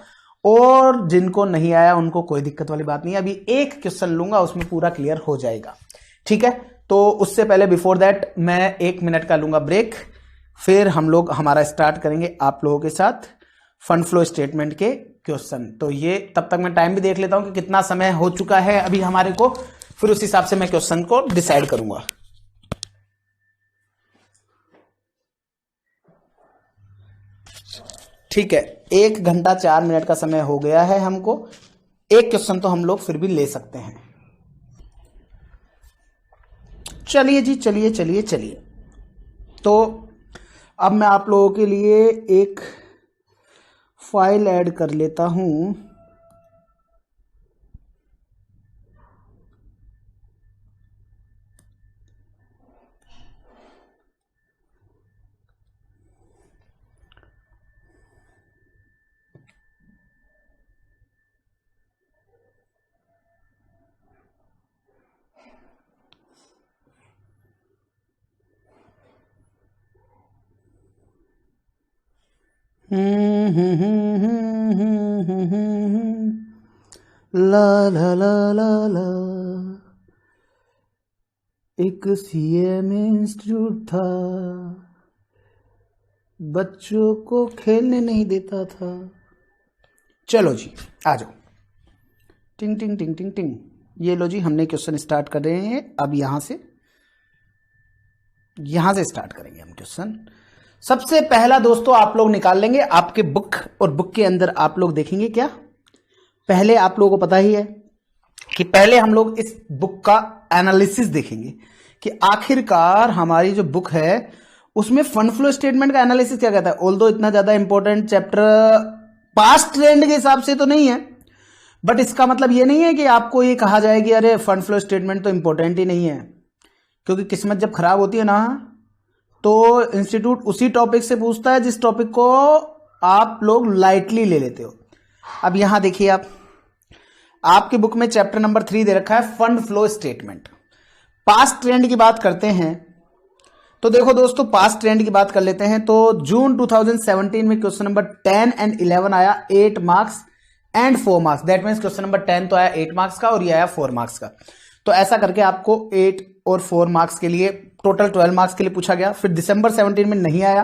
और जिनको नहीं आया उनको कोई दिक्कत वाली बात नहीं है। अभी एक क्वेश्चन लूंगा उसमें पूरा क्लियर हो जाएगा। ठीक है, तो उससे पहले बिफोर दैट मैं 1 मिनट का लूंगा ब्रेक, फिर हम लोग हमारा स्टार्ट करेंगे आप लोगों के साथ फंड फ्लो स्टेटमेंट के क्वेश्चन। तो ये तब तक मैं टाइम भी देख लेता हूं कि कितना समय हो चुका है अभी हमारे को, फिर उस हिसाब से मैं क्वेश्चन को डिसाइड करूंगा। ठीक है, 1 घंटा 4 मिनट का समय हो गया है हमको। एक क्वेश्चन तो हम लोग फिर भी ले सकते हैं। चलिए जी, चलिए चलिए चलिए। तो अब मैं आप लोगों के लिए एक फाइल ऐड कर लेता हूं। ला ला ला ला ला। एक सीएम इंस्टीट्यूट था, बच्चों को खेलने नहीं देता था। चलो जी, आ जाओ। टिंग टिंग टिंग टिंग टिंग। ये लो जी, हमने क्वेश्चन स्टार्ट कर रहे हैं। अब यहां से स्टार्ट करेंगे हम क्वेश्चन। सबसे पहला दोस्तों आप लोग निकाल लेंगे आपके बुक, और बुक के अंदर आप लोग देखेंगे क्या, पहले आप लोगों को पता ही है कि पहले हम लोग इस बुक का एनालिसिस देखेंगे कि आखिरकार हमारी जो बुक है उसमें फंड फ्लो स्टेटमेंट का एनालिसिस क्या कहता है। ऑल्दो इतना ज्यादा इंपॉर्टेंट चैप्टर पास्ट ट्रेंड के हिसाब से तो नहीं है, बट इसका मतलब ये नहीं है कि आपको ये कहा जाए कि अरे फंड फ्लो स्टेटमेंट तो इंपॉर्टेंट ही नहीं है, क्योंकि किस्मत जब खराब होती है ना तो इंस्टीट्यूट उसी टॉपिक से पूछता है जिस टॉपिक को आप लोग लाइटली ले लेते हो। अब यहां देखिए, आपकी बुक में चैप्टर नंबर 3 दे रखा है fund flow statement. Past trend की बात करते हैं तो देखो दोस्तों, पास्ट ट्रेंड की बात कर लेते हैं। तो जून 2017 में क्वेश्चन नंबर 10 और 11 आया 8 marks and 4 marks. That means question number 10 तो आया 8 मार्क्स का और ये आया 4 मार्क्स का। तो ऐसा करके आपको 8 और 4 मार्क्स के लिए टोटल 12 मार्क्स के लिए पूछा गया। फिर दिसंबर 17 में नहीं आया।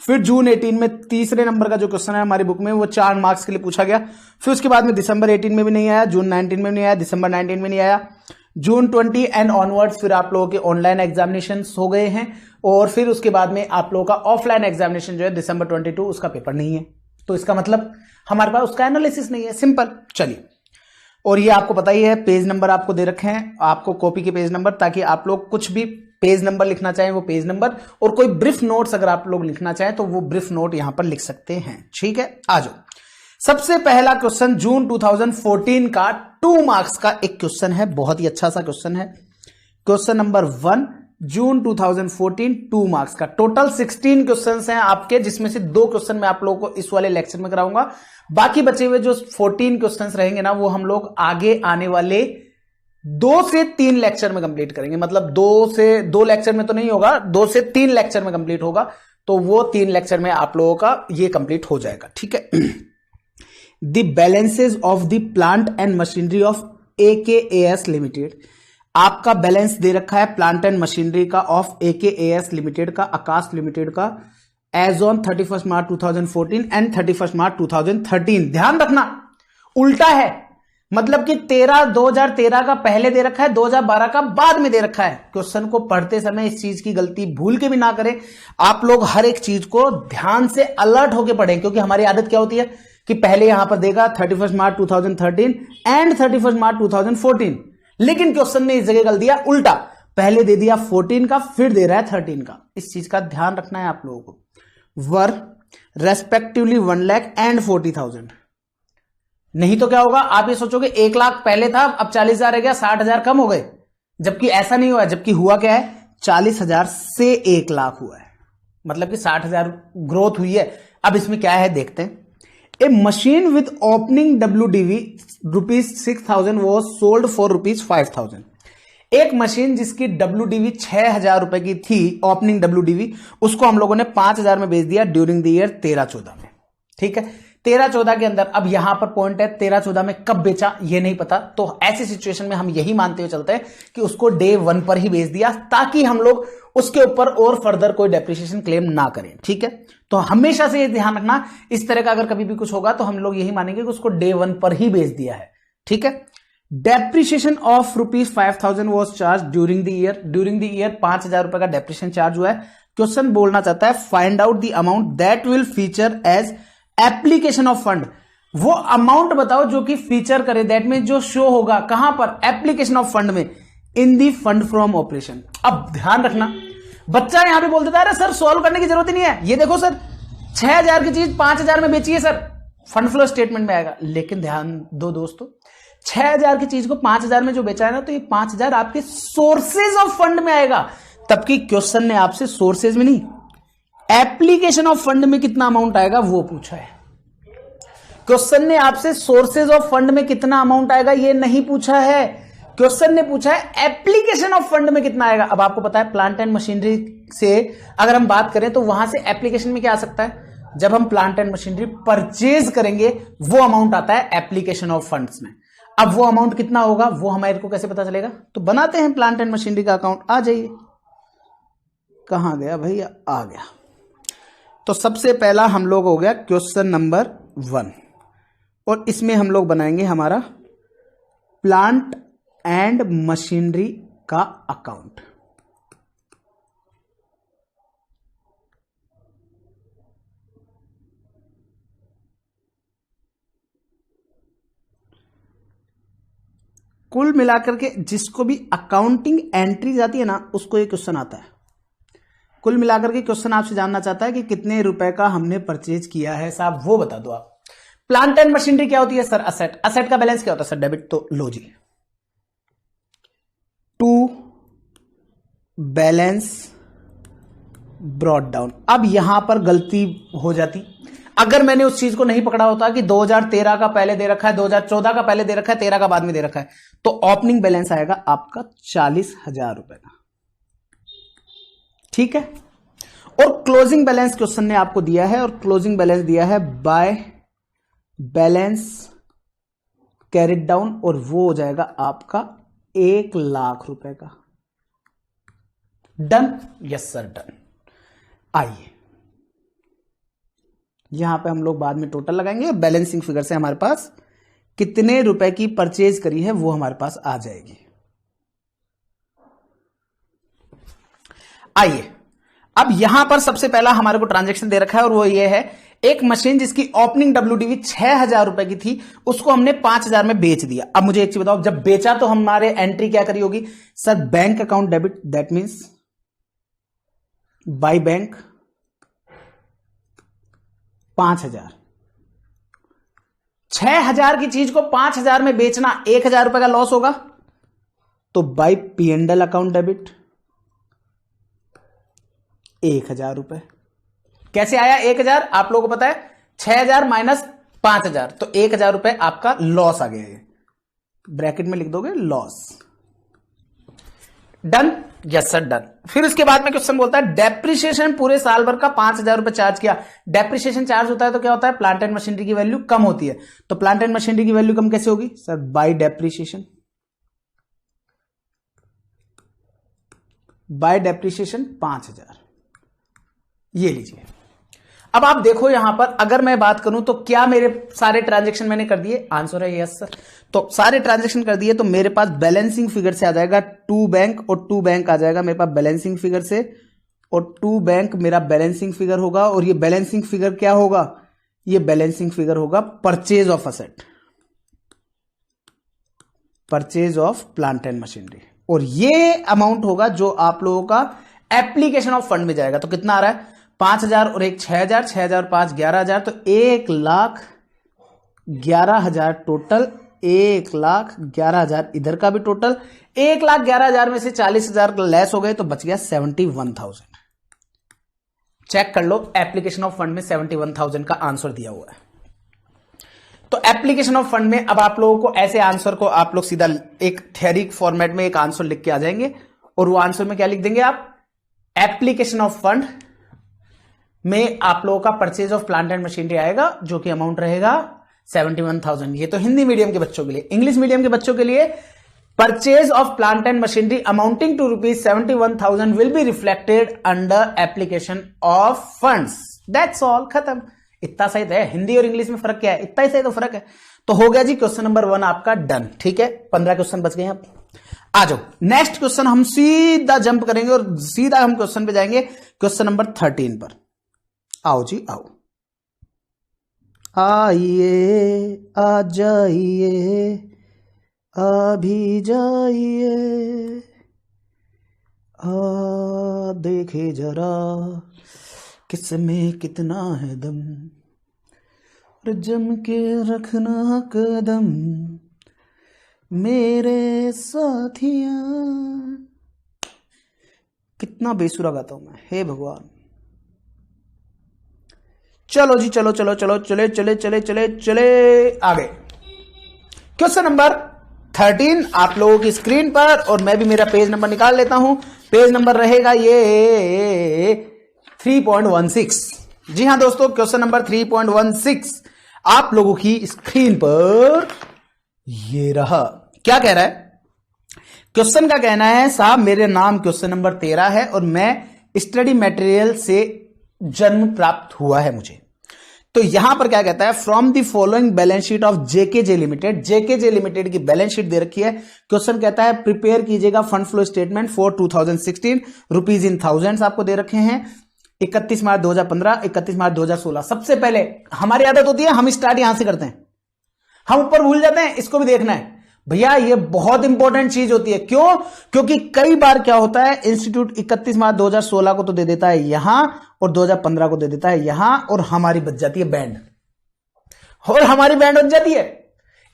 फिर जून 18 में तीसरे नंबर का जो क्वेश्चन है हमारी बुक में वो 4 मार्क्स के लिए पूछा गया। फिर उसके बाद में दिसंबर 18 में भी नहीं आया, जून 19 में नहीं आया, दिसंबर 19 में नहीं आया, जून 20 एंड ऑनवर्ड्स फिर आप लोगों के ऑनलाइन एग्जामिनेशन हो गए हैं। और फिर उसके बाद में आप लोगों का ऑफलाइन एग्जामिनेशन जो है दिसंबर 22 उसका पेपर नहीं है। तो इसका मतलब हमारे पास उसका एनालिसिस नहीं है, सिंपल। चलिए, और ये आपको पता ही है, पेज नंबर आपको दे रखे हैं, आपको कॉपी के पेज नंबर, ताकि आप लोग कुछ भी पेज नंबर लिखना चाहें वो पेज नंबर, और कोई ब्रीफ नोट्स अगर आप लोग लिखना चाहें तो वो ब्रीफ नोट यहां पर लिख सकते हैं। ठीक है, आ जाओ। सबसे पहला क्वेश्चन जून 2014 का 2 मार्क्स का एक क्वेश्चन है, बहुत ही अच्छा सा क्वेश्चन है। क्वेश्चन नंबर 1 जून 2014 2 मार्क्स का। टोटल 16 क्वेश्चंस हैं आपके, जिसमें से 2 क्वेश्चन मैं आप लोगों को इस वाले लेक्चर में कराऊंगा। बाकी बचे हुए जो 14 क्वेश्चंस रहेंगे ना वो हम लोग आगे आने वाले 2 से 3 लेक्चर में कंप्लीट करेंगे। मतलब 2 लेक्चर में तो नहीं होगा, 2 से 3 लेक्चर में कंप्लीट होगा। तो वो 3 लेक्चर में आप लोगों का ये कंप्लीट हो जाएगा। ठीक है। The balances of the plant and machinery of AKAS limited. आपका बैलेंस दे रखा है प्लांट एंड मशीनरी का ऑफ AKAS लिमिटेड का, आकाश लिमिटेड का, एज ऑन 31 मार्च 2014 एंड 31 मार्च 2013। ध्यान रखना उल्टा है, मतलब कि 2013 का पहले दे रखा है, 2012 का बाद में दे रखा है। क्वेश्चन को पढ़ते समय इस चीज की गलती भूल के भी ना करें। आप लोग हर एक चीज को ध्यान से अलर्ट होकर पढ़ें, क्योंकि हमारी आदत क्या होती है कि पहले यहां पर देगा 31 मार्च 2013 एंड 31 मार्च 2014, लेकिन क्वेश्चन ने इस जगह कर दिया उल्टा, पहले दे दिया 14 का फिर दे रहा है 13 का। इस चीज का ध्यान रखना है आप लोगों को। वर रेस्पेक्टिवली 1 लाख एंड 40,000। नहीं तो क्या होगा, आप ये सोचोगे 1 लाख पहले था अब 40,000 रह गया, 60,000 कम हो गए, जबकि ऐसा नहीं हुआ। जबकि हुआ क्या है, 40,000 से 1 लाख हुआ है, मतलब कि 60,000 ग्रोथ हुई है। अब इसमें क्या है देखते हैं। A machine with opening WDV ₹6,000 was sold for ₹5,000। एक मशीन जिसकी WDV 6,000 रुपए की थी, ओपनिंग WDV, उसको हम लोगों ने 5,000 में बेच दिया ड्यूरिंग द ईयर 13-14 में। ठीक है, 13-14 के अंदर। अब यहां पर पॉइंट है 13-14 में कब बेचा ये नहीं पता, तो ऐसी सिचुएशन में हम यही मानते हुए चलते हैं कि उसको डे 1 पर ही बेच दिया, ताकि हम लोग उसके ऊपर और फर्दर कोई डेप्रिसिएशन क्लेम ना करें। ठीक है, तो हमेशा से ये ध्यान रखना, इस तरह का अगर कभी भी कुछ होगा तो हम लोग यही मानेंगे कि उसको डे 1 पर ही बेच दिया है। ठीक है। Depreciation of ₹5,000 was charge during the year. During the year 5,000 रुपए का डेप्रिसिएशन चार्ज हुआ है। क्वेश्चन बोलना चाहता है find out the amount that will feature as application of fund, वो अमाउंट बताओ जो कि फीचर करे, दैट मीन जो शो होगा कहां पर, एप्लीकेशन ऑफ फंड में, इन दी फंड फ्रॉम ऑपरेशन। अब ध्यान रखना, बच्चा यहां पे बोल देता है अरे सर सॉल्व करने की जरूरत ही नहीं है, ये देखो सर 6000 की चीज 5000 में बेची है सर, फंड फ्लो स्टेटमेंट में आएगा। लेकिन ध्यान दो दोस्तों, 6000 की चीज को 5000 में जो बेचा है ना, तो ये 5000 आपके सोर्सेज ऑफ फंड में आएगा। तबकि क्वेश्चन ने आपसे सोर्सेज में नहीं, एप्लीकेशन ऑफ फंड में कितना अमाउंट आएगा वो पूछा है। क्वेश्चन ने आपसे सोर्सेज ऑफ फंड में कितना अमाउंट आएगा ये नहीं पूछा है, क्वेश्चन ने पूछा है एप्लीकेशन ऑफ फंड में कितना आएगा। अब आपको पता है प्लांट एंड मशीनरी से अगर हम बात करें तो वहां से एप्लीकेशन में क्या आ सकता है, जब हम प्लांट एंड मशीनरी परचेज करेंगे वो अमाउंट आता है एप्लीकेशन ऑफ फंड्स में। अब वो अमाउंट कितना होगा वो हमारे को कैसे पता चलेगा, तो बनाते हैं प्लांट एंड मशीनरी का अकाउंट। आ जाइए, कहां गया भैया, आ गया। तो सबसे पहला हम लोग हो गया क्वेश्चन नंबर 1, और इसमें हम लोग बनाएंगे हमारा प्लांट एंड मशीनरी का अकाउंट। कुल मिलाकर के जिसको भी अकाउंटिंग एंट्री आती है ना, उसको ये क्वेश्चन आता है। कुल मिलाकर के क्वेश्चन आपसे जानना चाहता है कि कितने रुपए का हमने परचेज किया है साहब, वो बता दो आप। प्लांट एंड मशीनरी क्या होती है सर, असेट। असेट का बैलेंस क्या होता है सर, डेबिट। तो लो जी, टू बैलेंस ब्रॉट डाउन। अब यहां पर गलती हो जाती, अगर मैंने उस चीज को नहीं पकड़ा होता कि 2013 का पहले दे रखा है, 2014 का पहले दे रखा है, 13 का बाद में दे रखा है, तो ओपनिंग बैलेंस आएगा आपका 40,000 रुपए का, ठीक है। और क्लोजिंग बैलेंस क्वेश्चन ने आपको दिया है, और क्लोजिंग बैलेंस दिया है बाय बैलेंस कैरिड डाउन, और वो हो जाएगा आपका 1,00,000 रुपए का। Done, yes sir done. आइए यहां पे हम लोग बाद में टोटल लगाएंगे, बैलेंसिंग फिगर से हमारे पास कितने रुपए की परचेज करी है वो हमारे पास आ जाएगी। आइए, अब यहां पर सबसे पहला हमारे को ट्रांजैक्शन दे रखा है, और वो ये है एक मशीन जिसकी ओपनिंग डब्ल्यूडीवी 6,000 रुपए की थी, उसको हमने 5,000 में बेच दिया। अब मुझे एक चीज बताओ, जब बेचा तो हमारे एंट्री क्या करी होगी sir, bank account debit, that means by bank 5,000। 6,000 की चीज को 5,000 में बेचना, 1,000 रुपए का लॉस होगा, तो बाय P&L अकाउंट डेबिट 1,000 रुपए। कैसे आया 1,000, आप लोगों को पता है 6,000 माइनस 5,000, तो 1,000 रुपए आपका लॉस आ गया है, ब्रैकेट में लिख दोगे loss. Done, yes sir done. फिर उसके बाद में क्वेश्चन बोलता है डेप्रिसिएशन पूरे साल भर का 5,000 रुपए चार्ज किया। डेप्रिसिएशन चार्ज होता है तो क्या होता है, प्लांट एंड मशीनरी की वैल्यू कम होती है। तो प्लांट एंड मशीनरी की वैल्यू कम कैसे होगी sir, bye depreciation. Bye depreciation 5,000, ये लीजिए। अब आप देखो यहां पर अगर मैं बात करूं तो क्या मेरे सारे ट्रांजैक्शन मैंने कर दिए, आंसर है यस सर। तो सारे ट्रांजैक्शन कर दिए, तो मेरे पास बैलेंसिंग फिगर से आ जाएगा टू बैंक, और टू बैंक आ जाएगा मेरे पास बैलेंसिंग फिगर से, और टू बैंक मेरा बैलेंसिंग फिगर होगा। और ये बैलेंसिंग फिगर क्या होगा, ये बैलेंसिंग फिगर होगा purchase of asset, purchase of plant and machinery, और ये अमाउंट होगा जो आप लोगों का एप्लीकेशन ऑफ फंड में जाएगा। तो कितना आ रहा है, 5,000 और एक 6,000, 6,000 और 5 11,000, तो 1,11,000 टोटल, 1,11,000 इधर का भी टोटल, 1,11,000 में से 40,000 लेस हो गए तो बच गया 71,000। चेक कर लो, एप्लीकेशन ऑफ फंड में 71,000 का आंसर दिया हुआ है। तो एप्लीकेशन ऑफ फंड में अब आप लोगों को ऐसे आंसर को आप लोग सीधा एक थ्योरी फॉर्मेट में एक आंसर लिख के आ जाएंगे, और वो आंसर में क्या लिख देंगे आप, एप्लीकेशन ऑफ फंड में आप लोगों का purchase of plant and machinery आएगा, जो कि अमाउंट रहेगा 71,000। ये तो हिंदी मीडियम के बच्चों के लिए। इंग्लिश मीडियम के बच्चों के लिए purchase of plant and machinery amounting to ₹71,000 will be reflected under application of funds. That's all, खत्म। इतना सही है, हिंदी और इंग्लिश में फर्क क्या है, इतना ही सही तो फर्क है। तो हो गया जी क्वेश्चन नंबर 1 आपका डन, ठीक है। 15 क्वेश्चन बच गए। अब आ जाओ नेक्स्ट क्वेश्चन, हम सीधा जंप करेंगे और सीधा हम क्वेश्चन पे जाएंगे, क्वेश्चन नंबर 13 पर। आओ जी आओ। आइए आ जाइए आ भी जाइए, आ देखे जरा किसमें कितना है दम, और जम के रखना कदम मेरे साथिया। कितना बेसुरा गाता हूं मैं, हे भगवान। चलो जी, चलो चलो चलो, चले चले चले चले चले आगे। क्वेश्चन नंबर 13 आप लोगों की स्क्रीन पर, और मैं भी मेरा पेज नंबर निकाल लेता हूं। पेज नंबर रहेगा ये 3.16। जी हां दोस्तों, क्वेश्चन नंबर 3.16 आप लोगों की स्क्रीन पर ये रहा। क्या कह रहा है क्वेश्चन का? कहना है साहब मेरे नाम क्वेश्चन नंबर 13 है और मैं स्टडी मटेरियल से जन्म प्राप्त हुआ है मुझे। तो यहां पर क्या कहता है, from the following balance sheet of JKJ limited. JKJ limited की बैलेंस शीट दे रखी है। क्वेश्चन कहता है प्रिपेयर कीजिएगा fund flow statement for 2016, rupees in thousands आपको दे रखे हैं। 31 मार्च 2015, 31 मार्च 2016। सबसे पहले हमारी आदत होती है हम स्टार्ट यहां से करते हैं, हम ऊपर भूल जाते हैं, इसको भी देखना है भैया। ये बहुत इंपॉर्टेंट चीज होती है। क्यों? क्योंकि कई बार क्या होता है, इंस्टीट्यूट 31 मार्च 2016 को तो दे देता है यहां, और 2015 को दे देता है यहां, और हमारी बच जाती है बैंड, और हमारी बैंड बच जाती है।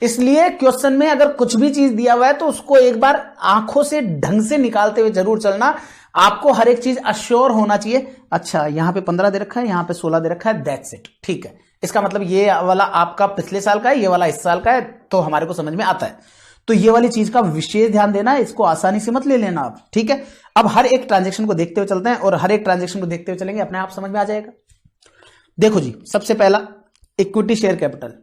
इसलिए क्वेश्चन में अगर कुछ भी चीज दिया हुआ है तो उसको एक बार आंखों से ढंग से निकालते हुए जरूर चलना। आपको हर एक चीज अश्योर होना चाहिए। अच्छा यहां पे 15 दे रखा है, यहां पे 16 दे रखा है, दैट्स इट। ठीक है, इसका मतलब ये वाला आपका पिछले साल का है, ये वाला इस साल का है, तो हमारे को समझ में आता है। तो ये वाली चीज का विशेष ध्यान देना है, इसको आसानी से मत ले लेना आप। ठीक है, अब हर एक ट्रांजेक्शन को देखते हुए चलते हैं, और हर एक ट्रांजेक्शन को देखते हुए चलेंगे, अपने आप समझ में आ जाएगा। देखो जी, सबसे पहला इक्विटी शेयर कैपिटल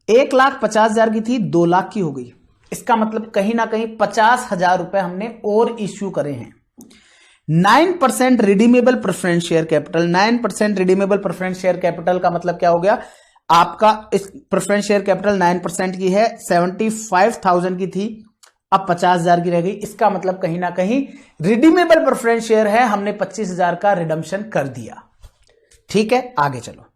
1,50,000 की थी, 2 लाख की हो गई। इसका मतलब कहीं ना कहीं 50,000 रुपए हमने और इश्यू करे हैं। 9% redeemable preference share capital. 9% redeemable preference share capital का मतलब क्या हो गया, आपका इस प्रेफरेंस शेयर कैपिटल 9% की है, 75,000 की थी, अब 50,000 की रह गई। इसका मतलब कहीं ना कहीं रिडीमेबल प्रेफरेंस शेयर है, हमने 25,000 का रिडम्पशन कर दिया। ठीक है, आगे चलो।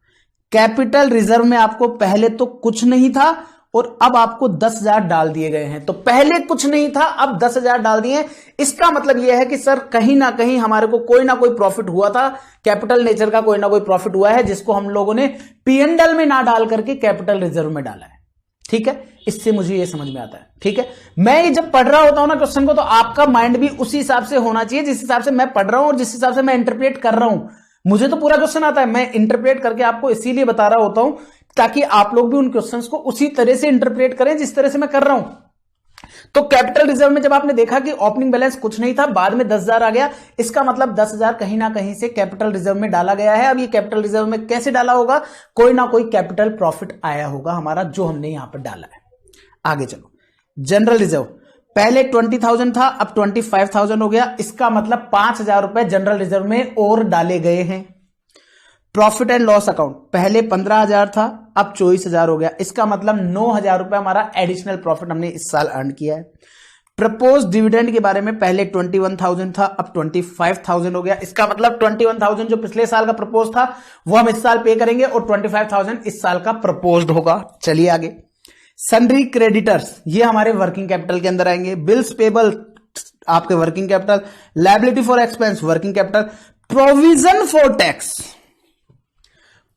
कैपिटल रिजर्व में आपको पहले तो कुछ नहीं था, और अब आपको 10,000 डाल दिए गए हैं। तो पहले कुछ नहीं था, अब 10,000 डाल दिए। इसका मतलब यह है कि सर कहीं ना कहीं हमारे को कोई ना कोई प्रॉफिट हुआ था, कैपिटल नेचर का कोई ना कोई प्रॉफिट हुआ है, जिसको हम लोगों ने पीएनएल में ना डाल करके कैपिटल रिजर्व में डाला है। ठीक है, इससे मुझे यह समझ में आता है। ठीक है, मैं ये जब पढ़ रहा होता हूं ना क्वेश्चन को, तो आपका माइंड भी उसी हिसाब से होना चाहिए जिस हिसाब से मैं पढ़ रहा हूं और जिस हिसाब से मैं इंटरप्रेट कर रहा हूं। मुझे तो पूरा क्वेश्चन आता है, मैं इंटरप्रेट करके आपको इसीलिए बता रहा होता हूं ताकि आप लोग भी उन क्वेश्चंस को उसी तरह से इंटरप्रेट करें जिस तरह से मैं कर रहा हूं। तो कैपिटल रिजर्व में जब आपने देखा कि ओपनिंग बैलेंस कुछ नहीं था, बाद में 10,000 आ गया, इसका मतलब 10,000 कहीं ना कहीं से कैपिटल रिजर्व में डाला गया है। अब ये कैपिटल रिजर्व में कैसे डाला होगा, कोई ना कोई कैपिटल प्रॉफिट आया होगा हमारा, जो हमने यहां पर डाला है। आगे चलो, जनरल रिजर्व पहले 20,000 था, अब 25,000 हो गया। इसका मतलब 5,000 रुपए जनरल रिजर्व में और डाले गए हैं। प्रॉफिट एंड लॉस अकाउंट पहले 15,000 था, अब 24,000 हो गया। इसका मतलब 9,000 रुपए हमारा एडिशनल प्रॉफिट हमने इस साल अर्न किया है। प्रपोज डिविडेंड के बारे में पहले 21,000 था, अब 25,000 हो गया। इसका मतलब 21,000 जो पिछले साल का प्रपोज था वो हम इस साल पे करेंगे, और 25,000 इस साल का प्रपोज्ड होगा। चलिए आगे। सन्ड्री क्रेडिटर्स ये हमारे वर्किंग कैपिटल के अंदर आएंगे। बिल्स पेबल आपके working capital. Liability for expense working capital. Provision for tax,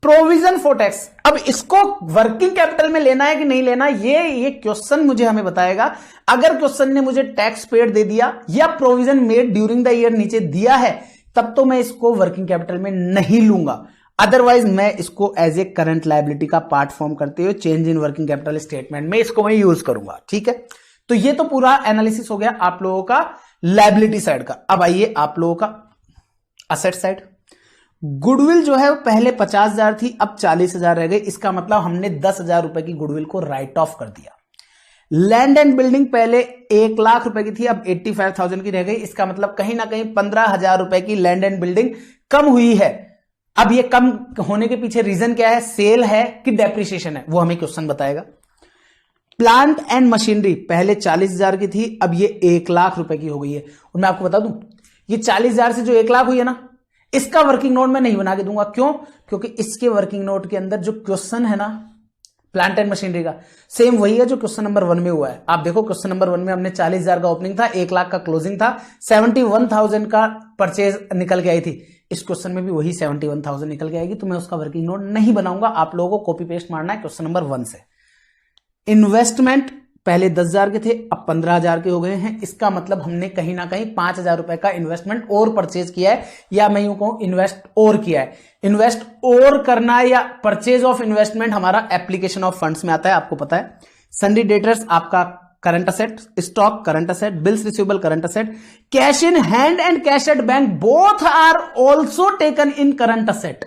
provision for tax, अब इसको वर्किंग कैपिटल में लेना है कि नहीं लेना, ये क्वेश्चन मुझे हमें बताएगा। अगर क्वेश्चन ने मुझे टैक्स पेड दे दिया या provision made during the year नीचे दिया है, तब तो मैं इसको वर्किंग कैपिटल में नहीं लूंगा। अदरवाइज मैं इसको एज ए करंट लायबिलिटी का पार्ट फॉर्म करते हुए change in working capital statement में इसको मैं यूज करूंगा। ठीक है, तो ये तो पूरा एनालिसिस हो गया आप लोगों का लायबिलिटी साइड का। अब आइए आप लोगों का असेट साइड। गुडविल जो है वो पहले 50,000 थी, अब 40,000 रह गई। इसका मतलब हमने 10,000 रुपए की गुडविल को राइट ऑफ कर दिया। लैंड एंड बिल्डिंग पहले 1 लाख रुपए की थी, अब 85,000 की रह गई। इसका मतलब कहीं ना कहीं 15,000 रुपए की लैंड एंड बिल्डिंग कम हुई है। अब ये कम होने के पीछे रीजन क्या है, सेल है कि डेप्रिसिएशन है, वो हमें क्वेश्चन बताएगा। प्लांट एंड मशीनरी पहले 40,000 की थी, अब ये 1 लाख रुपए की हो गई है। और मैं आपको बता दूं, ये 40,000 से जो 1 लाख हुई है ना, इसका वर्किंग नोट मैं नहीं बना के दूंगा। क्यों? क्योंकि इसके वर्किंग नोट के अंदर जो क्वेश्चन है ना, प्लांट एंड मशीनरी का सेम वही है जो क्वेश्चन नंबर 1 में हुआ है। आप देखो क्वेश्चन नंबर 1 में हमने 40,000 का ओपनिंग था, 1 लाख का क्लोजिंग था, 71,000 का परचेज निकल के आई थी। इस क्वेश्चन में भी वही 71,000 निकल के आएगी, तो मैं उसका वर्किंग नोट नहीं बनाऊंगा, आप लोगों को कॉपी पेस्ट मारना है क्वेश्चन नंबर 1 से। इन्वेस्टमेंट पहले 10,000 के थे, अब 15,000 के हो गए हैं। इसका मतलब हमने कहीं ना कहीं 5,000 रुपए का इन्वेस्टमेंट और परचेज किया है, या मैं यूं कहूं इन्वेस्ट और किया है। इन्वेस्ट और करना या परचेज ऑफ इन्वेस्टमेंट हमारा एप्लीकेशन ऑफ फंड्स में आता है, आपको पता है। सन्डी डेटर्स आपका current asset, stock current asset, bills receivable current asset, cash in hand and cash at bank both are also taken in current asset.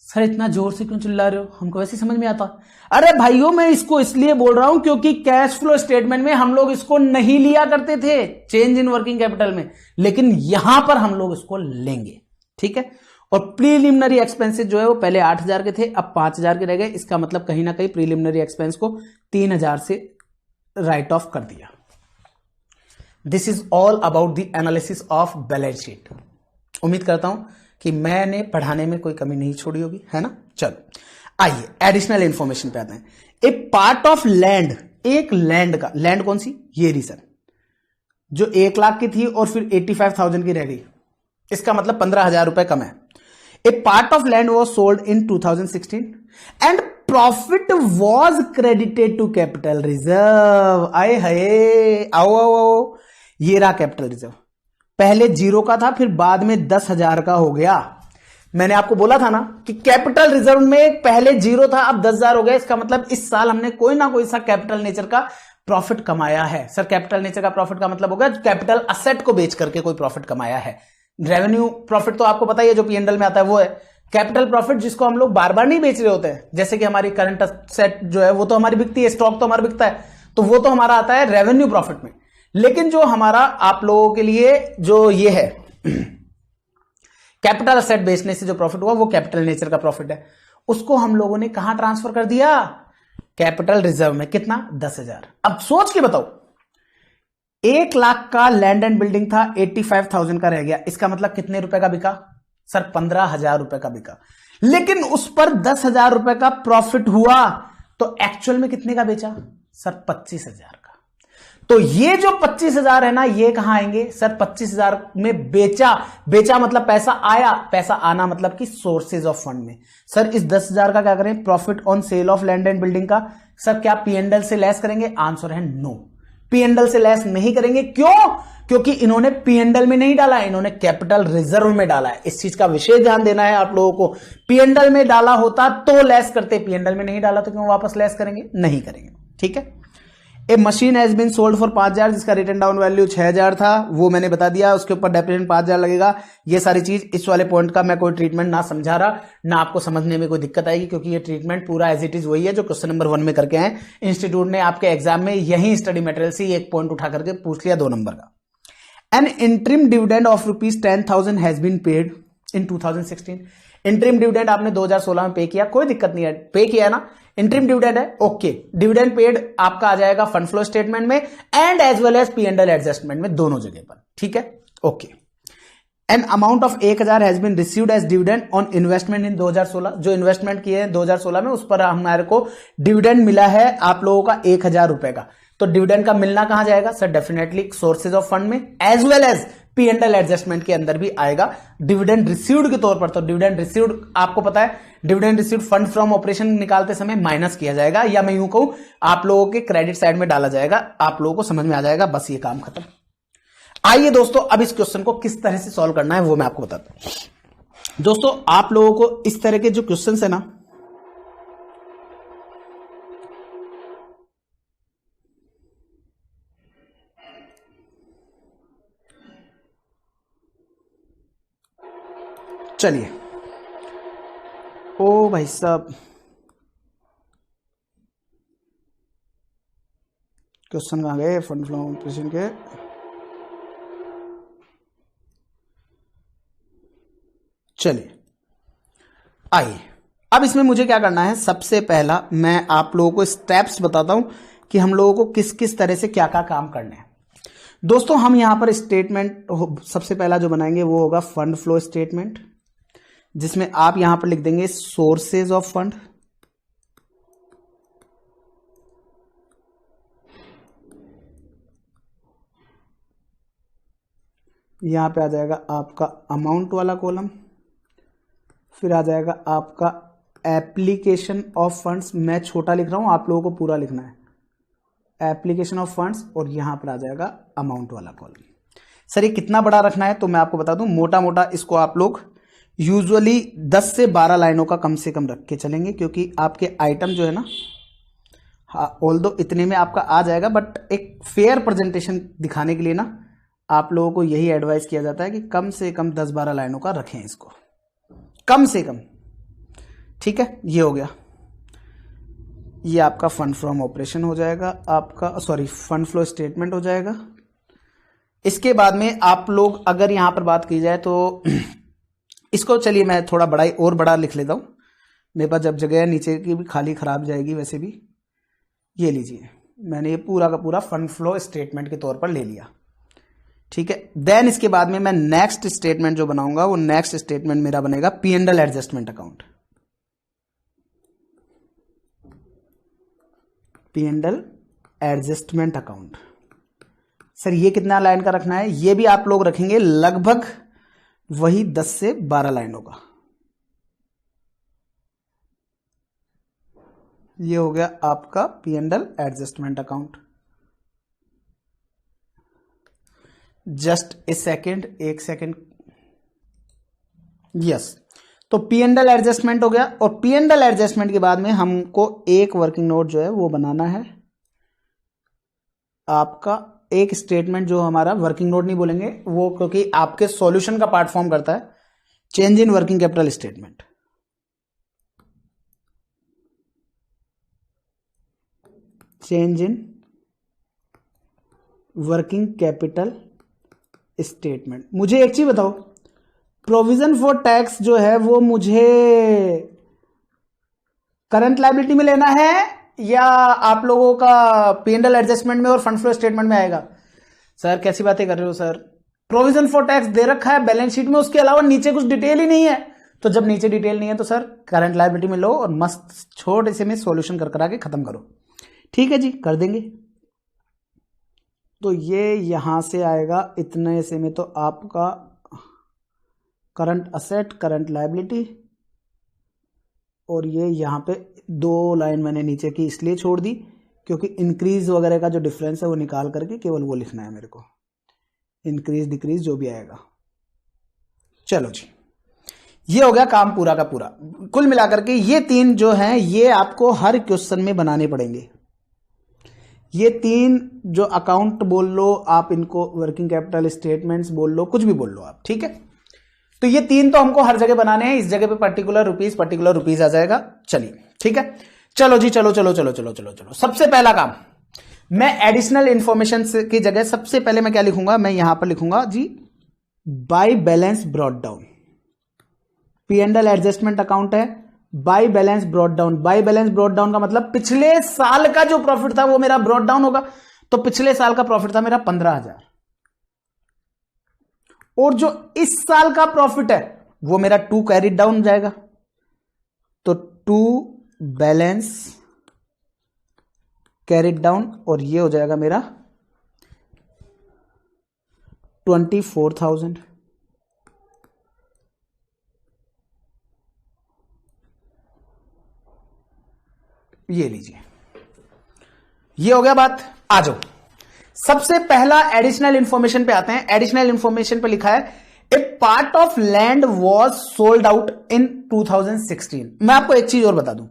Sir इतना जोर से क्यों चिल्ला रहे हो, हमको वैसे समझ में आता। अरे भाइयों मैं इसको इसलिए बोल रहा हूं क्योंकि कैश फ्लो स्टेटमेंट में हम लोग इसको नहीं लिया करते थे चेंज इन वर्किंग कैपिटल में, लेकिन यहां पर हम लोग इसको लेंगे, ठीक है। और प्रीलिमिनरी एक्सपेंसेस जो है वो पहले 8,000 के थे, अब 5,000 के रह गए। इसका मतलब कहीं ना कहीं प्रीलिमिनरी एक्सपेंस को 3,000 से राइट ऑफ कर दिया। This is all about the analysis of balance sheet. उम्मीद करता हूं कि मैंने पढ़ाने में कोई कमी नहीं छोड़ी होगी, है ना। चलो आइए एडिशनल इंफॉर्मेशन पे आते हैं। ए पार्ट ऑफ लैंड, एक लैंड का, लैंड कौन सी, ये रीजन जो 1 लाख की थी और फिर 85,000 की रह गई, इसका मतलब 15,000 रुपए कम है। A part of land was sold in 2016 and profit was credited to capital reserve. आए हाय, आओ आओ आओ, ये रहा कैपिटल रिजर्व। पहले 0 का था, फिर बाद में 10,000 का हो गया। मैंने आपको बोला था ना कि कैपिटल रिजर्व में पहले 0 था, अब 10,000 हो गया। इसका मतलब इस साल हमने कोई ना कोई सा कैपिटल नेचर का प्रॉफिट कमाया है। सर कैपिटल नेचर का प्रॉफिट का मतलब होगा कैपिटल असेट को बेच करके कोई प्रॉफिट कमाया है। रेवेन्यू प्रॉफिट तो आपको पता ही है जो पीएनएल में आता है वो है। कैपिटल प्रॉफिट जिसको हम लोग बार बार नहीं बेच रहे होते हैं, जैसे कि हमारी करंट असेट जो है वो तो हमारी बिकती है, स्टॉक तो हमारा बिकता है, तो वो तो हमारा आता है रेवेन्यू प्रॉफिट में। लेकिन जो हमारा आप लोगों के लिए जो ये है कैपिटल असेट बेचने से जो प्रॉफिट हुआ वो कैपिटल नेचर का प्रॉफिट है, उसको हम लोगों ने कहां ट्रांसफर कर दिया, कैपिटल रिजर्व में। कितना, 10,000। अब सोच के बताओ, 1 लाख का लैंड एंड बिल्डिंग था, 85,000 का रह गया। इसका मतलब कितने रुपए का बिका, सर 15,000 रुपए का बिका। लेकिन उस पर 10,000 रुपए का प्रॉफिट हुआ, तो एक्चुअल में कितने का बेचा, सर 25,000 का। तो ये जो 25,000 है ना, ये कहां आएंगे, सर 25,000 में बेचा। बेचा मतलब पैसा आया, पैसा आना मतलब कि सोर्सेज ऑफ फंड में। सर इस 10,000 का क्या करें, profit on sale of land and building का, सर क्या पीएनएल से लेस करेंगे, आंसर है नो, पीएनएल से लेस नहीं करेंगे। क्यों, क्योंकि इन्होंने पीएनएल में नहीं डाला, इन्होंने कैपिटल रिजर्व में डाला है। इस चीज का विशेष ध्यान देना है आप लोगों को। पीएनएल में डाला होता तो लेस करते, पीएनएल में नहीं डाला तो क्यों वापस लेस करेंगे, नहीं करेंगे, ठीक है। A machine has been sold for 5,000 जिसका रिटर्न डाउन वैल्यू 6,000 था, वो मैंने बता दिया। उसके ऊपर डेप्रिसिएशन 5,000 लगेगा। ये सारी चीज, इस वाले पॉइंट का मैं कोई ट्रीटमेंट ना समझा रहा, ना आपको समझने में कोई दिक्कत आएगी, क्योंकि ये ट्रीटमेंट पूरा एज इट इज वही है जो क्वेश्चन नंबर 1 में करके आए। इंस्टीट्यूट ने आपके एग्जाम में यही स्टडी मटेरियल से एक पॉइंट उठा करके पूछ लिया 2 नंबर का। An interim dividend of ₹10,000 has been paid in 2016। Interim dividend आपने 2016 में पे किया, कोई दिक्कत नहीं है, पे किया है ना, इंटरिम डिविडेंड है, ओके। डिविडेंड पेड आपका आ जाएगा फंड फ्लो स्टेटमेंट में and as well as PNL adjustment में, दोनों जगह पर, ठीक है, okay. An amount of 1,000 has been received as dividend on investment in 2016। जो इन्वेस्टमेंट किए हैं 2016 में, उस पर हमारे को डिविडेंड मिला है आप लोगों का 1,000 रुपए का। तो डिविडेंड का मिलना कहां जाएगा, sir definitely sources of fund में as well as PNL adjustment के अंदर भी आएगा डिविडेंड रिसीव्ड के तौर पर। तो डिविडेंड रिसीव्ड आपको पता है, dividend received fund from operation निकालते समय माइनस किया जाएगा, या मैं यूं कहूं आप लोगों के क्रेडिट साइड में डाला जाएगा। आप लोगों को समझ में आ जाएगा, बस ये काम खत्म। आइए दोस्तों, अब इस क्वेश्चन को किस तरह से सॉल्व करना है वो मैं आपको बताता हूं। दोस्तों आप लोगों को इस तरह के जो क्वेश्चन है ना, चलिए, ओ भाई साहब क्वेश्चन कहां गए, फंड फ्लो ऑपरेशन के, चलिए आइए। अब इसमें मुझे क्या करना है, सबसे पहला मैं आप लोगों को स्टेप्स बताता हूं कि हम लोगों को किस किस तरह से क्या क्या काम करने हैं। दोस्तों हम यहां पर स्टेटमेंट सबसे पहला जो बनाएंगे वो होगा फंड फ्लो स्टेटमेंट, जिसमें आप यहां पर लिख देंगे सोर्सेज ऑफ फंड, यहां पे आ जाएगा आपका अमाउंट वाला कॉलम, फिर आ जाएगा आपका एप्लीकेशन ऑफ फंड्स। मैं छोटा लिख रहा हूं, आप लोगों को पूरा लिखना है, एप्लीकेशन ऑफ फंड्स, और यहां पर आ जाएगा अमाउंट वाला कॉलम। सर ये कितना बड़ा रखना है, तो मैं आपको बता दूं, मोटा मोटा इसको आप लोग यूजुअली 10 से 12 लाइनों का कम से कम रख के चलेंगे, क्योंकि आपके आइटम जो है ना, हाँ ऑल्दो इतने में आपका आ जाएगा, बट एक फेयर प्रेजेंटेशन दिखाने के लिए ना आप लोगों को यही एडवाइस किया जाता है कि कम से कम 10-12 लाइनों का रखें इसको, कम से कम। ठीक है, ये हो गया। ये आपका फंड फ्रॉम ऑपरेशन हो जाएगा, आपका सॉरी फंड फ्लो स्टेटमेंट हो जाएगा। इसके बाद में आप लोग अगर यहां पर बात की जाए तो इसको चलिए मैं थोड़ा बड़ा और बड़ा लिख लेता हूं, मेरे पास जब जगह है नीचे की भी खाली खराब जाएगी वैसे भी। ये लीजिए, मैंने ये पूरा का पूरा फंड फ्लो स्टेटमेंट के तौर पर ले लिया। ठीक है, देन इसके बाद में मैं नेक्स्ट स्टेटमेंट जो बनाऊंगा, वो नेक्स्ट स्टेटमेंट मेरा बनेगा P and L adjustment account. P and L adjustment account. Sir ये कितना लाइन का रखना है, ये भी आप लोग रखेंगे लगभग वही 10 से 12 लाइनों का। ये हो गया आपका P and L adjustment account. Just a second, एक सेकेंड, यस। तो पी एंड एल एडजस्टमेंट हो गया, और पी एंड एल एडजस्टमेंट के बाद में हमको एक वर्किंग नोट जो है वो बनाना है आपका, एक स्टेटमेंट जो हमारा वर्किंग नोट नहीं बोलेंगे वो, क्योंकि आपके सॉल्यूशन का पार्ट फॉर्म करता है change in working capital statement. Change in working capital statement. मुझे एक चीज बताओ, प्रोविजन फॉर टैक्स जो है वो मुझे करंट लायबिलिटी में लेना है या आप लोगों का पी एंड एल एडजस्टमेंट में और फंड फ्लो स्टेटमेंट में आएगा? सर कैसी बातें कर रहे हो सर, प्रोविजन फॉर टैक्स दे रखा है बैलेंस शीट में, उसके अलावा नीचे कुछ डिटेल ही नहीं है। तो जब नीचे डिटेल नहीं है तो सर करंट लायबिलिटी में लो और मस्त छोटे से में सॉल्यूशन कर करा के खत्म करो। ठीक है जी, कर देंगे। तो ये यहां से आएगा इतने से में, तो आपका करंट असेट, करंट लायबिलिटी, और ये यहां पे 2 लाइन मैंने नीचे की इसलिए छोड़ दी क्योंकि इंक्रीज वगैरह का जो डिफरेंस है वो निकाल करके केवल वो लिखना है मेरे को, इंक्रीज डिक्रीज जो भी आएगा। चलो जी, ये हो गया काम पूरा का पूरा। कुल मिलाकर के ये 3 जो हैं ये आपको हर क्वेश्चन में बनाने पड़ेंगे। ये 3 जो अकाउंट बोल लो आप, इनको वर्किंग कैपिटल स्टेटमेंट्स बोल लो, कुछ भी बोल लो आप। ठीक है, तो ये 3 तो हमको हर जगह बनाने हैं, इस जगह पे पर्टिकुलर रुपीस आ जाएगा। चलिए ठीक है, चलो जी, चलो चलो चलो चलो चलो चलो। सबसे पहला काम, मैं एडिशनल इंफॉर्मेशन की जगह सबसे पहले मैं क्या लिखूंगा, मैं यहां पर लिखूंगा जी by balance brought down. P and L adjustment account है, by balance brought down. By balance brought down का मतलब पिछले साल का जो प्रॉफिट था वो मेरा ब्रॉट डाउन होगा। तो पिछले साल का प्रॉफिट था मेरा 15,000, और जो इस साल का प्रॉफिट है वो मेरा 2 कैरी डाउन जाएगा। तो 2 बैलेंस कैरिड डाउन, और ये हो जाएगा मेरा 24,000। ये लीजिए, ये हो गया बात। आ जाओ, सबसे पहला एडिशनल इंफॉर्मेशन पे आते हैं। एडिशनल इंफॉर्मेशन पे लिखा है a part of land was sold out in 2016। मैं आपको एक चीज और बता दूं,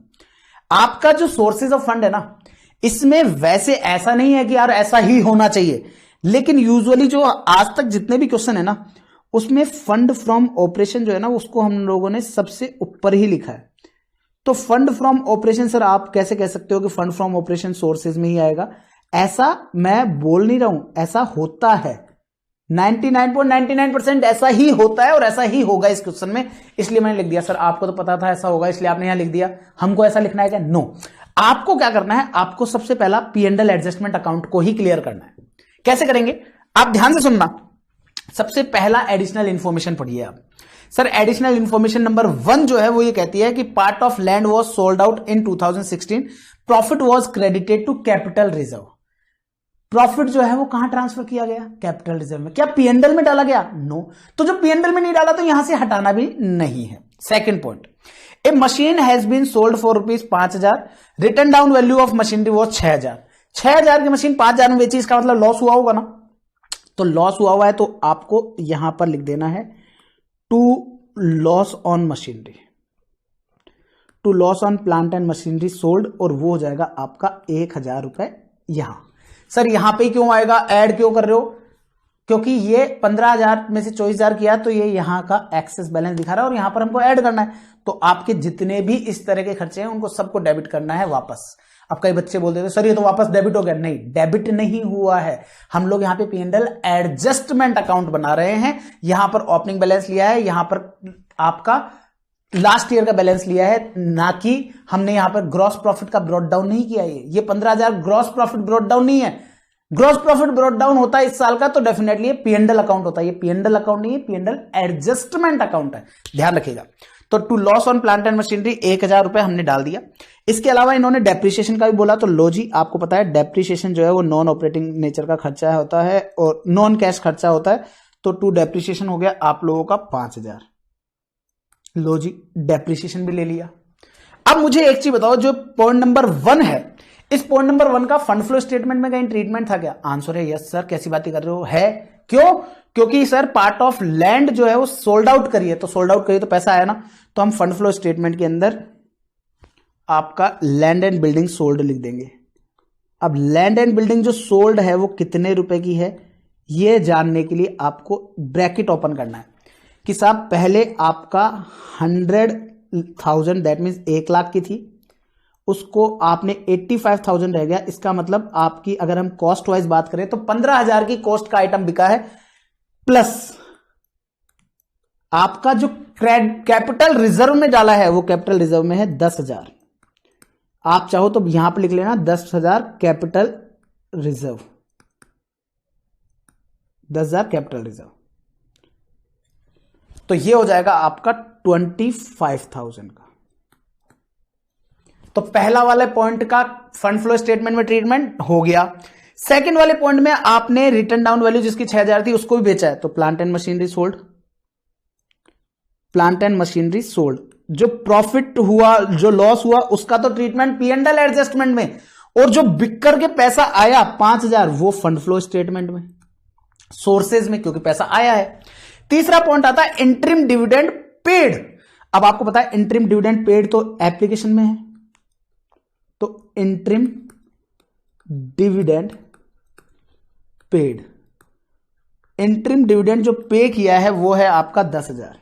आपका जो सोर्सेज ऑफ फंड है ना, इसमें वैसे ऐसा नहीं है कि यार ऐसा ही होना चाहिए, लेकिन यूजुअली जो आज तक जितने भी क्वेश्चन है ना, उसमें फंड फ्रॉम ऑपरेशन जो है ना, उसको हम लोगों ने सबसे ऊपर ही लिखा है। तो फंड फ्रॉम ऑपरेशन सर आप कैसे कह सकते हो कि फंड फ्रॉम ऑपरेशन सोर्सेज में ही आएगा? ऐसा मैं बोल नहीं रहा हूं, ऐसा होता है। 99.99% ऐसा ही होता है और ऐसा ही होगा इस क्वेश्चन में, इसलिए मैंने लिख दिया। सर आपको तो पता था ऐसा होगा इसलिए आपने यहां लिख दिया, हमको ऐसा लिखना है क्या? नो, आपको क्या करना है, आपको सबसे पहला P and L adjustment account को ही क्लियर करना है। कैसे करेंगे आप ध्यान से सुनना। सबसे पहला एडिशनल इंफॉर्मेशन पढ़िए आप। सर एडिशनल इंफॉर्मेशन नंबर 1 जो है वो ये कहती है कि part of land was sold out in 2016, profit was credited to capital reserve. Profit जो है वो कहां ट्रांसफर किया गया? कैपिटल रिजर्व में। क्या पीएनएल में डाला गया? नो। तो जो पीएनएल में नहीं डाला तो यहां से हटाना भी नहीं है। Second point, a machine has been sold for ₹5,000, written down value of machinery was 6,000। 6,000 की मशीन 5,000 में बेची, इसका मतलब लॉस हुआ होगा ना। तो लॉस हुआ है तो आपको यहां पर लिख देना है to loss on machinery, to loss on plant and machinery sold, और वो हो जाएगा आपका 1,000 रुपए। यहां सर यहां पे क्यों आएगा, ऐड क्यों कर रहे हो? क्योंकि ये 15,000 में से 24,000 किया तो ये यहां का एक्सेस बैलेंस दिखा रहा है और यहां पर हमको ऐड करना है। तो आपके जितने भी इस तरह के खर्चे हैं उनको सबको डेबिट करना है वापस। अब कई बच्चे बोलते थे सर ये तो वापस डेबिट हो गया। नहीं, डेबिट नहीं हुआ है। हम लोग यहां पे पीएनएल एडजस्टमेंट अकाउंट बना रहे हैं। यहां पर ओपनिंग बैलेंस लिया है, यहां पर आपका लास्ट ईयर का बैलेंस लिया है, ना कि हमने यहां पर ग्रॉस प्रॉफिट का ब्रॉट डाउन नहीं किया। ये 15,000 ग्रॉस प्रॉफिट ब्रॉट डाउन नहीं है। ग्रॉस प्रॉफिट ब्रॉट डाउन होता है इस साल का तो डेफिनेटली ये पीएनएल अकाउंट होता है। ये पीएनएल अकाउंट नहीं है, पीएनएल एडजस्टमेंट अकाउंट है, ध्यान रखिएगा। तो to loss on plant and machinery 1,000 रुपए हमने डाल दिया। इसके अलावा इन्होंने डेप्रिसिएशन का भी बोला, तो लो जी, आपको पता है डेप्रिसिएशन जो है वो नॉन ऑपरेटिंग नेचर का खर्चा होता है और नॉन कैश खर्चा होता है। तो टू डेप्रिसिएशन हो गया आप लोगों का 5,000। लो जी, डेप्रिसिएशन भी ले लिया। अब मुझे एक चीज बताओ, जो पॉइंट नंबर 1 है, इस पॉइंट नंबर 1 का फंड फ्लो स्टेटमेंट में कहीं ट्रीटमेंट था क्या? आंसर है यस सर। कैसी बातें कर रहे हो? है। क्यों? क्योंकि सर पार्ट ऑफ लैंड जो है वो सोल्ड आउट करिए, तो सोल्ड आउट करिए तो पैसा आया ना। तो हम फंड फ्लो स्टेटमेंट के अंदर आपका लैंड एंड बिल्डिंग सोल्ड लिख देंगे। अब लैंड एंड बिल्डिंग जो सोल्ड है वो कितने रुपए की है, ये जानने के लिए आपको ब्रैकेट ओपन करना है कि साहब पहले आपका 100,000 दैट मीन्स 1,00,000 की थी, उसको आपने 85,000 रह गया। इसका मतलब आपकी अगर हम कॉस्ट वाइज बात करें तो 15,000 की कॉस्ट का आइटम बिका है, प्लस आपका जो कैपिटल रिजर्व में डाला है वो कैपिटल रिजर्व में है 10,000। आप चाहो तो यहां पर लिख लेना 10,000 कैपिटल रिजर्व, 10,000 कैपिटल रिजर्व। तो ये हो जाएगा आपका 25,000 का। तो पहला वाले पॉइंट का फंड फ्लो स्टेटमेंट में ट्रीटमेंट हो गया। सेकंड वाले पॉइंट में आपने रिटर्न डाउन वैल्यू जिसकी 6,000 थी उसको भी बेचा है, तो plant and machinery sold, plant and machinery sold. जो प्रॉफिट हुआ, जो लॉस हुआ, उसका तो ट्रीटमेंट पीएनएल एडजस्टमेंट में, और जो बिक करके पैसा आया 5,000 वो फंड फ्लो स्टेटमेंट में, सोर्सेज में, क्योंकि पैसा आया है। तीसरा पॉइंट आता है इंटरिम डिविडेंड पेड। अब आपको पता है इंटरिम डिविडेंड पेड तो एप्लीकेशन में है, तो interim dividend paid, interim dividend जो पे किया है वो है आपका 10,000।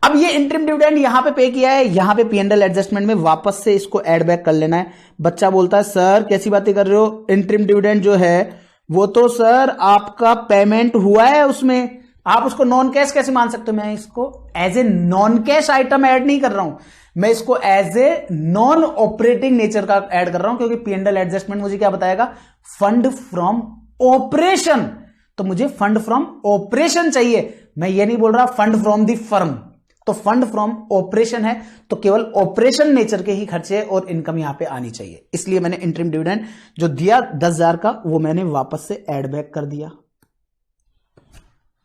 अब ये इंटरिम डिविडेंड यहां पे किया है, यहां पे पीएनएल एडजस्टमेंट में वापस से इसको ऐड बैक कर लेना है। बच्चा बोलता है सर कैसी बातें कर रहे हो, इंटरिम डिविडेंड जो है वो तो सर आपका पेमेंट हुआ है, उसमें आप उसको नॉन कैश कैसे मान सकते हो? मैं इसको as a non cash item add नहीं कर रहा हूं, मैं इसको as a non operating nature का ऐड कर रहा हूं, क्योंकि पीएनएल एडजस्टमेंट मुझे क्या बताएगा? Fund from operation. तो मुझे फंड फ्रॉम ऑपरेशन चाहिए, मैं ये नहीं बोल रहा फंड फ्रॉम द फर्म। तो फंड फ्रॉम ऑपरेशन है तो केवल ऑपरेशन नेचर के ही खर्चे और इनकम यहां पे आनी चाहिए, इसलिए मैंने इंटरिम डिविडेंड जो दिया 10,000 का वो मैंने वापस से ऐड बैक कर दिया।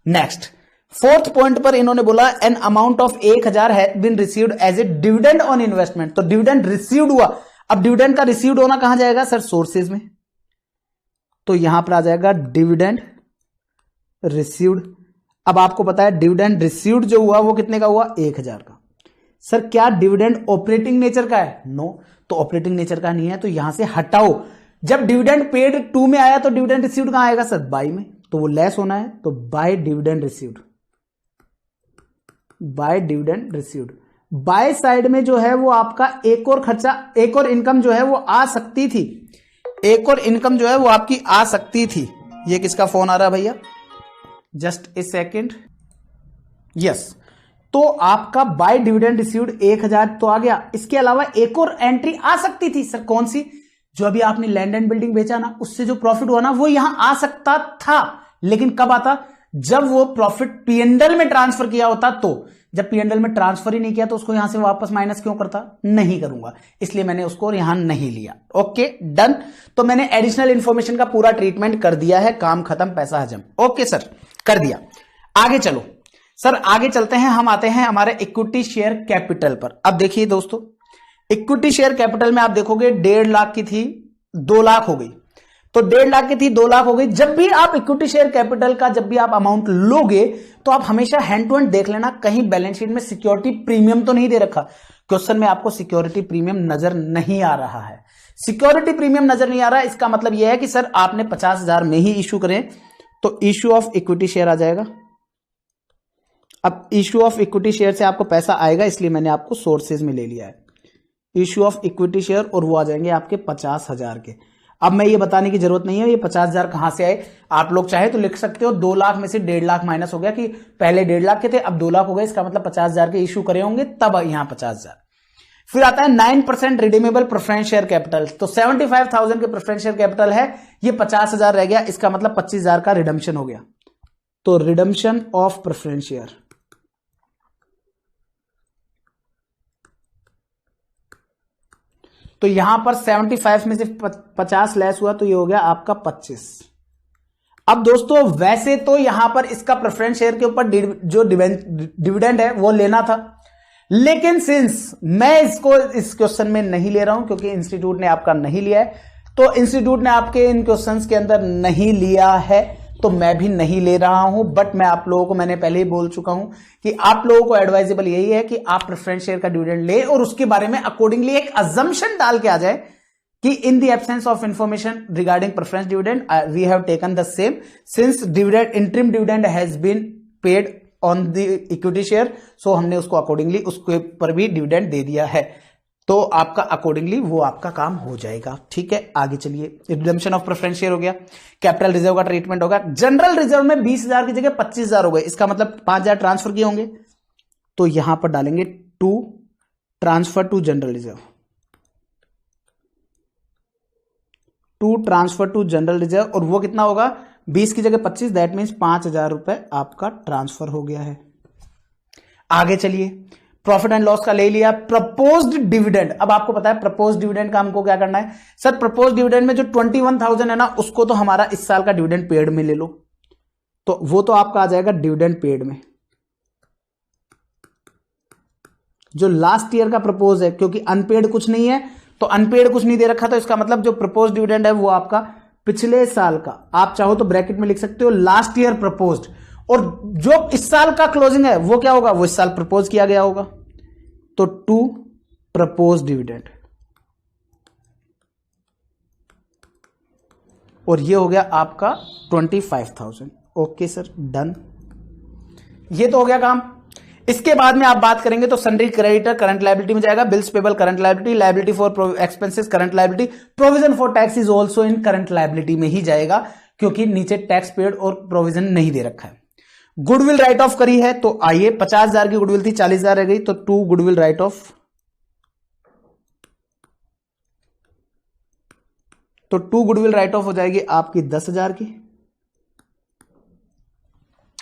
नेक्स्ट फोर्थ पॉइंट पर इन्होंने बोला an amount of 1,000 has been received as a dividend on investment. तो डिविडेंड रिसीव्ड हुआ। अब डिविडेंड का रिसीव्ड होना कहां जाएगा सर? सोर्सेज में, तो यहां पर आ जाएगा डिविडेंड रिसीव्ड। अब आपको पता है डिविडेंड रिसीव्ड जो हुआ वो कितने का हुआ? 1,000 का। सर क्या डिविडेंड ऑपरेटिंग नेचर का है? नो। तो ऑपरेटिंग नेचर का नहीं है तो यहां से हटाओ। जब डिविडेंड पेड 2 में आया तो डिविडेंड रिसीव्ड कहां आएगा सर? बाय में, तो वो लेस होना है, तो by dividend received, by dividend received. By side में जो है वो आपका एक और खर्चा, एक और इनकम जो है वो आ सकती थी, एक और इनकम जो है वो आपकी आ सकती थी। ये किसका फोन आ रहा है भैया? Just a second. यस, तो आपका बाय डिविडेंड रिसीव्ड 1,000 तो आ गया। इसके अलावा एक और एंट्री आ सकती थी सर, कौन सी? जो अभी आपने लैंड एंड बिल्डिंग बेचा ना, उससे जो प्रॉफिट हुआ ना वो यहां आ सकता था, लेकिन कब आता? जब वो प्रॉफिट पीएनएल में ट्रांसफर किया होता। तो जब P&L में ट्रांसफर ही नहीं किया तो उसको यहां से वापस माइनस क्यों करता? नहीं करूंगा, इसलिए मैंने उसको यहां नहीं लिया। Okay done. तो मैंने एडिशनल इंफॉर्मेशन का पूरा ट्रीटमेंट कर दिया है, काम खत्म, पैसा हजम। ओके सर, कर दिया। आगे चलो सर, आगे चलते हैं, हम आते हैं हमारे इक्विटी शेयर कैपिटल पर। अब देखिए दोस्तों, इक्विटी शेयर कैपिटल में आप देखोगे 1.5 लाख की थी 2 लाख हो गई, तो 1.5 लाख की थी 2 लाख हो गई। जब भी आप इक्विटी शेयर कैपिटल का जब भी आप अमाउंट लोगे तो आप हमेशा हैंड टू हैंड देख लेना, कहीं बैलेंस शीट में सिक्योरिटी प्रीमियम तो नहीं दे रखा। क्वेश्चन में आपको सिक्योरिटी प्रीमियम नजर नहीं आ रहा है, सिक्योरिटी प्रीमियम नजर नहीं आ रहा है, इसका मतलब यह है कि सर आपने 50,000 में ही इश्यू करें तो इश्यू ऑफ इक्विटी शेयर आ जाएगा। अब इश्यू ऑफ इक्विटी शेयर से आपको पैसा आएगा, इसलिए मैंने आपको सोर्सेज में ले लिया है इश्यू ऑफ इक्विटी शेयर, और वो आ जाएंगे आपके 50,000 के। अब मैं ये बताने की जरूरत नहीं है ये 50,000 कहां से आए, आप लोग चाहे तो लिख सकते हो 2 लाख में से 1.5 लाख माइनस हो गया कि पहले 1.5 लाख के थे अब 2 लाख हो गए, इसका मतलब 50,000 के इश्यू करे होंगे तब यहां 50,000। फिर आता है 9% रिडीमेबल प्रेफरेंस शेयर कैपिटल, तो 75,000 के प्रेफरेंस शेयर कैपिटल है, ये 50,000 रह गया, इसका मतलब 25,000 का रिडम्पशन हो गया। तो रिडम्पशन ऑफ प्रेफरेंस शेयर, तो यहां पर 75 में से 50 लेस हुआ तो ये हो गया आपका 25। अब दोस्तों वैसे तो यहां पर इसका प्रेफरेंस शेयर के ऊपर जो डिविडेंड है वो लेना था, लेकिन सिंस मैं इसको इस क्वेश्चन में नहीं ले रहा हूं क्योंकि इंस्टीट्यूट ने आपका नहीं लिया है, तो इंस्टीट्यूट ने आपके इन क्वेश्चंस के अंदर नहीं लिया है तो मैं भी नहीं ले रहा हूं। बट मैं आप लोगों को मैंने पहले ही बोल चुका हूं कि आप लोगों को एडवाइजेबल यही है कि आप प्रेफरेंस शेयर का डिविडेंड ले और उसके बारे में अकॉर्डिंगली एक अजम्पशन डाल के आ जाए कि in the absence of information regarding preference dividend we have taken the same since dividend interim dividend has been paid on the equity share, so हमने उसको अकॉर्डिंगली उसके ऊपर भी डिविडेंड दे दिया है, तो आपका अकॉर्डिंगली वो आपका काम हो जाएगा। ठीक है, आगे चलिए। रिडम्पशन ऑफ प्रेफरेंस शेयर हो गया, कैपिटल रिजर्व का ट्रीटमेंट होगा। जनरल रिजर्व में 20,000 की जगह 25,000 हो गए, इसका मतलब 5,000 ट्रांसफर किए होंगे, तो यहां पर डालेंगे to transfer to general reserve, to transfer to general reserve, और वो कितना होगा 20 की जगह 25, दैट मीन्स 5,000 रुपए आपका ट्रांसफर हो गया है। आगे चलिए, प्रॉफिट एंड लॉस का ले लिया। प्रपोज्ड डिविडेंड, अब आपको पता है प्रपोज्ड डिविडेंड का हमको क्या करना है सर, प्रपोज्ड डिविडेंड में जो 21,000 है ना उसको तो हमारा इस साल का डिविडेंड पेड में ले लो, तो वो तो आपका आ जाएगा डिविडेंड पेड में। जो लास्ट ईयर का प्रपोज है, क्योंकि अनपेड कुछ नहीं है तो अनपेड कुछ नहीं दे रखा, तो इसका मतलब जो प्रपोज डिविडेंड है वो आपका पिछले साल का, आप चाहो तो ब्रैकेट में लिख सकते हो लास्ट ईयर प्रपोज्ड, और जो इस साल का क्लोजिंग है वो क्या होगा, वो इस साल प्रपोज किया गया होगा, तो टू प्रपोज डिविडेंड, और ये हो गया आपका 25,000। ओके सर, डन, ये तो हो गया काम। इसके बाद में आप बात करेंगे तो सन्ड्री क्रेडिटर करंट लायबिलिटी में जाएगा, bills payable current liability, liability for expenses current liability, provision for tax is also in current liability में ही जाएगा क्योंकि नीचे टैक्स पेड और प्रोविजन नहीं दे रखा है। गुडविल राइट ऑफ करी है, तो आइए 50,000 की गुडविल थी 40,000 रह गई, तो टू गुडविल राइट ऑफ, तो टू गुडविल राइट ऑफ हो जाएगी आपकी 10,000 की।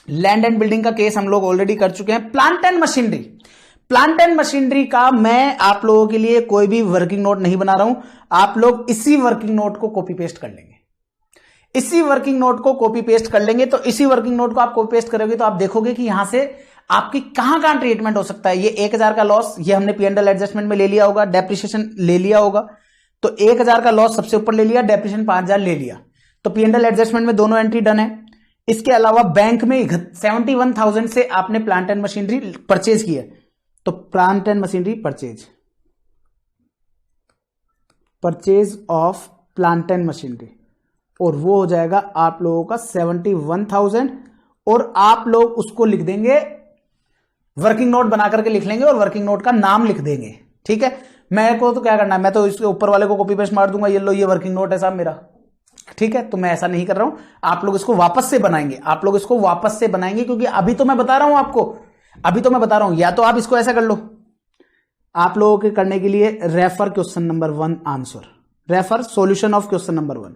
लैंड एंड बिल्डिंग का केस हम लोग ऑलरेडी कर चुके हैं। Plant and machinery, plant and machinery का मैं आप लोगों के लिए कोई भी वर्किंग नोट नहीं बना रहा हूं, आप लोग इसी वर्किंग नोट को कॉपी पेस्ट कर लेंगे, इसी वर्किंग नोट को कॉपी पेस्ट कर लेंगे। तो इसी वर्किंग नोट को आप कॉपी पेस्ट करोगे तो आप देखोगे कि यहां से आपकी कहां कहां ट्रीटमेंट हो सकता है। ये 1,000 का लॉस, ये हमने P&L एडजस्टमेंट में ले लिया होगा, डेप्रिसिएशन ले लिया होगा, तो 1,000 का लॉस सबसे ऊपर ले लिया, डेप्रिसिएशन 5,000 ले लिया, तो P&L एडजस्टमेंट में दोनों एंट्री डन है। इसके अलावा बैंक में 71,000 से आपने प्लांट एंड मशीनरी परचेज किया, तो plant and machinery purchase of plant and machinery, और वो हो जाएगा आप लोगों का 71,000, और आप लोग उसको लिख देंगे, वर्किंग नोट बना करके लिख लेंगे और वर्किंग नोट का नाम लिख देंगे। ठीक है, मेरे को तो क्या करना है, मैं तो इसके ऊपर वाले को कॉपी पेस्ट मार दूंगा, ये लो ये वर्किंग नोट है साहब मेरा। ठीक है, तो मैं ऐसा नहीं कर रहा हूं, आप लोग इसको वापस से बनाएंगे, आप लोग इसको वापस से बनाएंगे, क्योंकि अभी तो मैं बता रहा हूं आपको, अभी तो मैं बता रहा हूं, या तो आप इसको ऐसा कर लो, आप लोगों के करने के लिए refer question number 1 answer, refer solution of question number 1,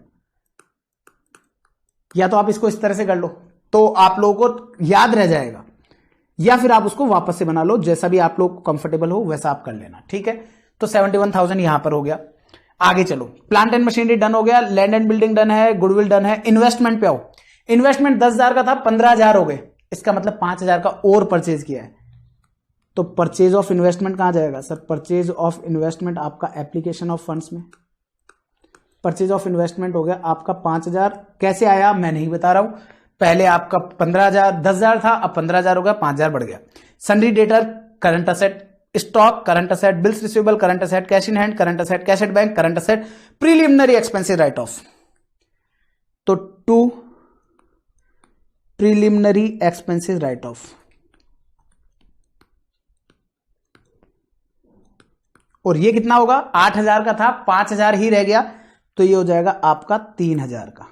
या तो आप इसको इस तरह से कर लो तो आप लोगों को याद रह जाएगा, या फिर आप उसको वापस से बना लो, जैसा भी आप लोग कंफर्टेबल हो वैसा आप कर लेना, ठीक है। तो 71,000 यहां पर हो गया। आगे चलो, प्लांट एंड मशीनरी डन हो गया, लैंड एंड बिल्डिंग डन है, गुडविल डन है। इन्वेस्टमेंट पे आओ। इन्वेस्टमेंट 10,000 का था, 15,000 हो गए, इसका मतलब 5,000 का और परचेज किया है। तो परचेज ऑफ इन्वेस्टमेंट कहां जाएगा सर? परचेज ऑफ इन्वेस्टमेंट आपका एप्लीकेशन ऑफ फंड्स में। परचेज ऑफ इन्वेस्टमेंट हो गया आपका 5,000। कैसे आया मैं नहीं बता रहा हूं, पहले आपका 15,000 10,000 था, अब 15,000 हो गया, 5,000 बढ़ गया। Sundry debtor current asset, stock current asset, bills receivable current asset, cash in hand current asset, cash at bank current asset, preliminary expensive right of. तो 2 प्रीलिमिनरी एक्सपेंसिव राइट ऑफ, और ये कितना होगा? 8,000 का था, 5,000 ही रह गया, तो ये हो जाएगा आपका 3,000 का।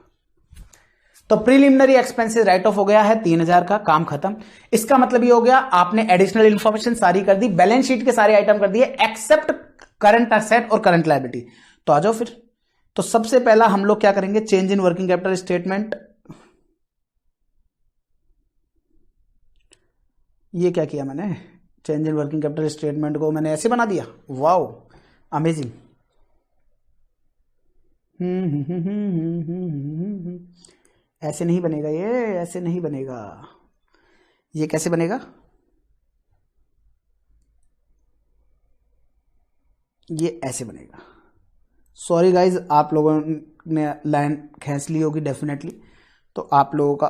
तो प्रीलिमिनरी एक्सपेंसेस राइट ऑफ हो गया है 3,000 का, काम खत्म। इसका मतलब ये हो गया आपने एडिशनल इंफॉर्मेशन सारी कर दी, बैलेंस शीट के सारे आइटम कर दिए एक्सेप्ट करंट असेट और करंट लायबिलिटी। तो आ जाओ फिर। तो सबसे पहला हम लोग क्या करेंगे? Change in working capital statement. ये क्या किया मैंने? Change in working capital statement को मैंने ऐसे बना दिया। Wow, amazing. ऐसे नहीं बनेगा ये, ऐसे नहीं बनेगा। ये कैसे बनेगा? ये ऐसे बनेगा। सॉरी गाइज, आप लोगों ने लाइन खींच ली होगी डेफिनेटली, तो आप लोगों का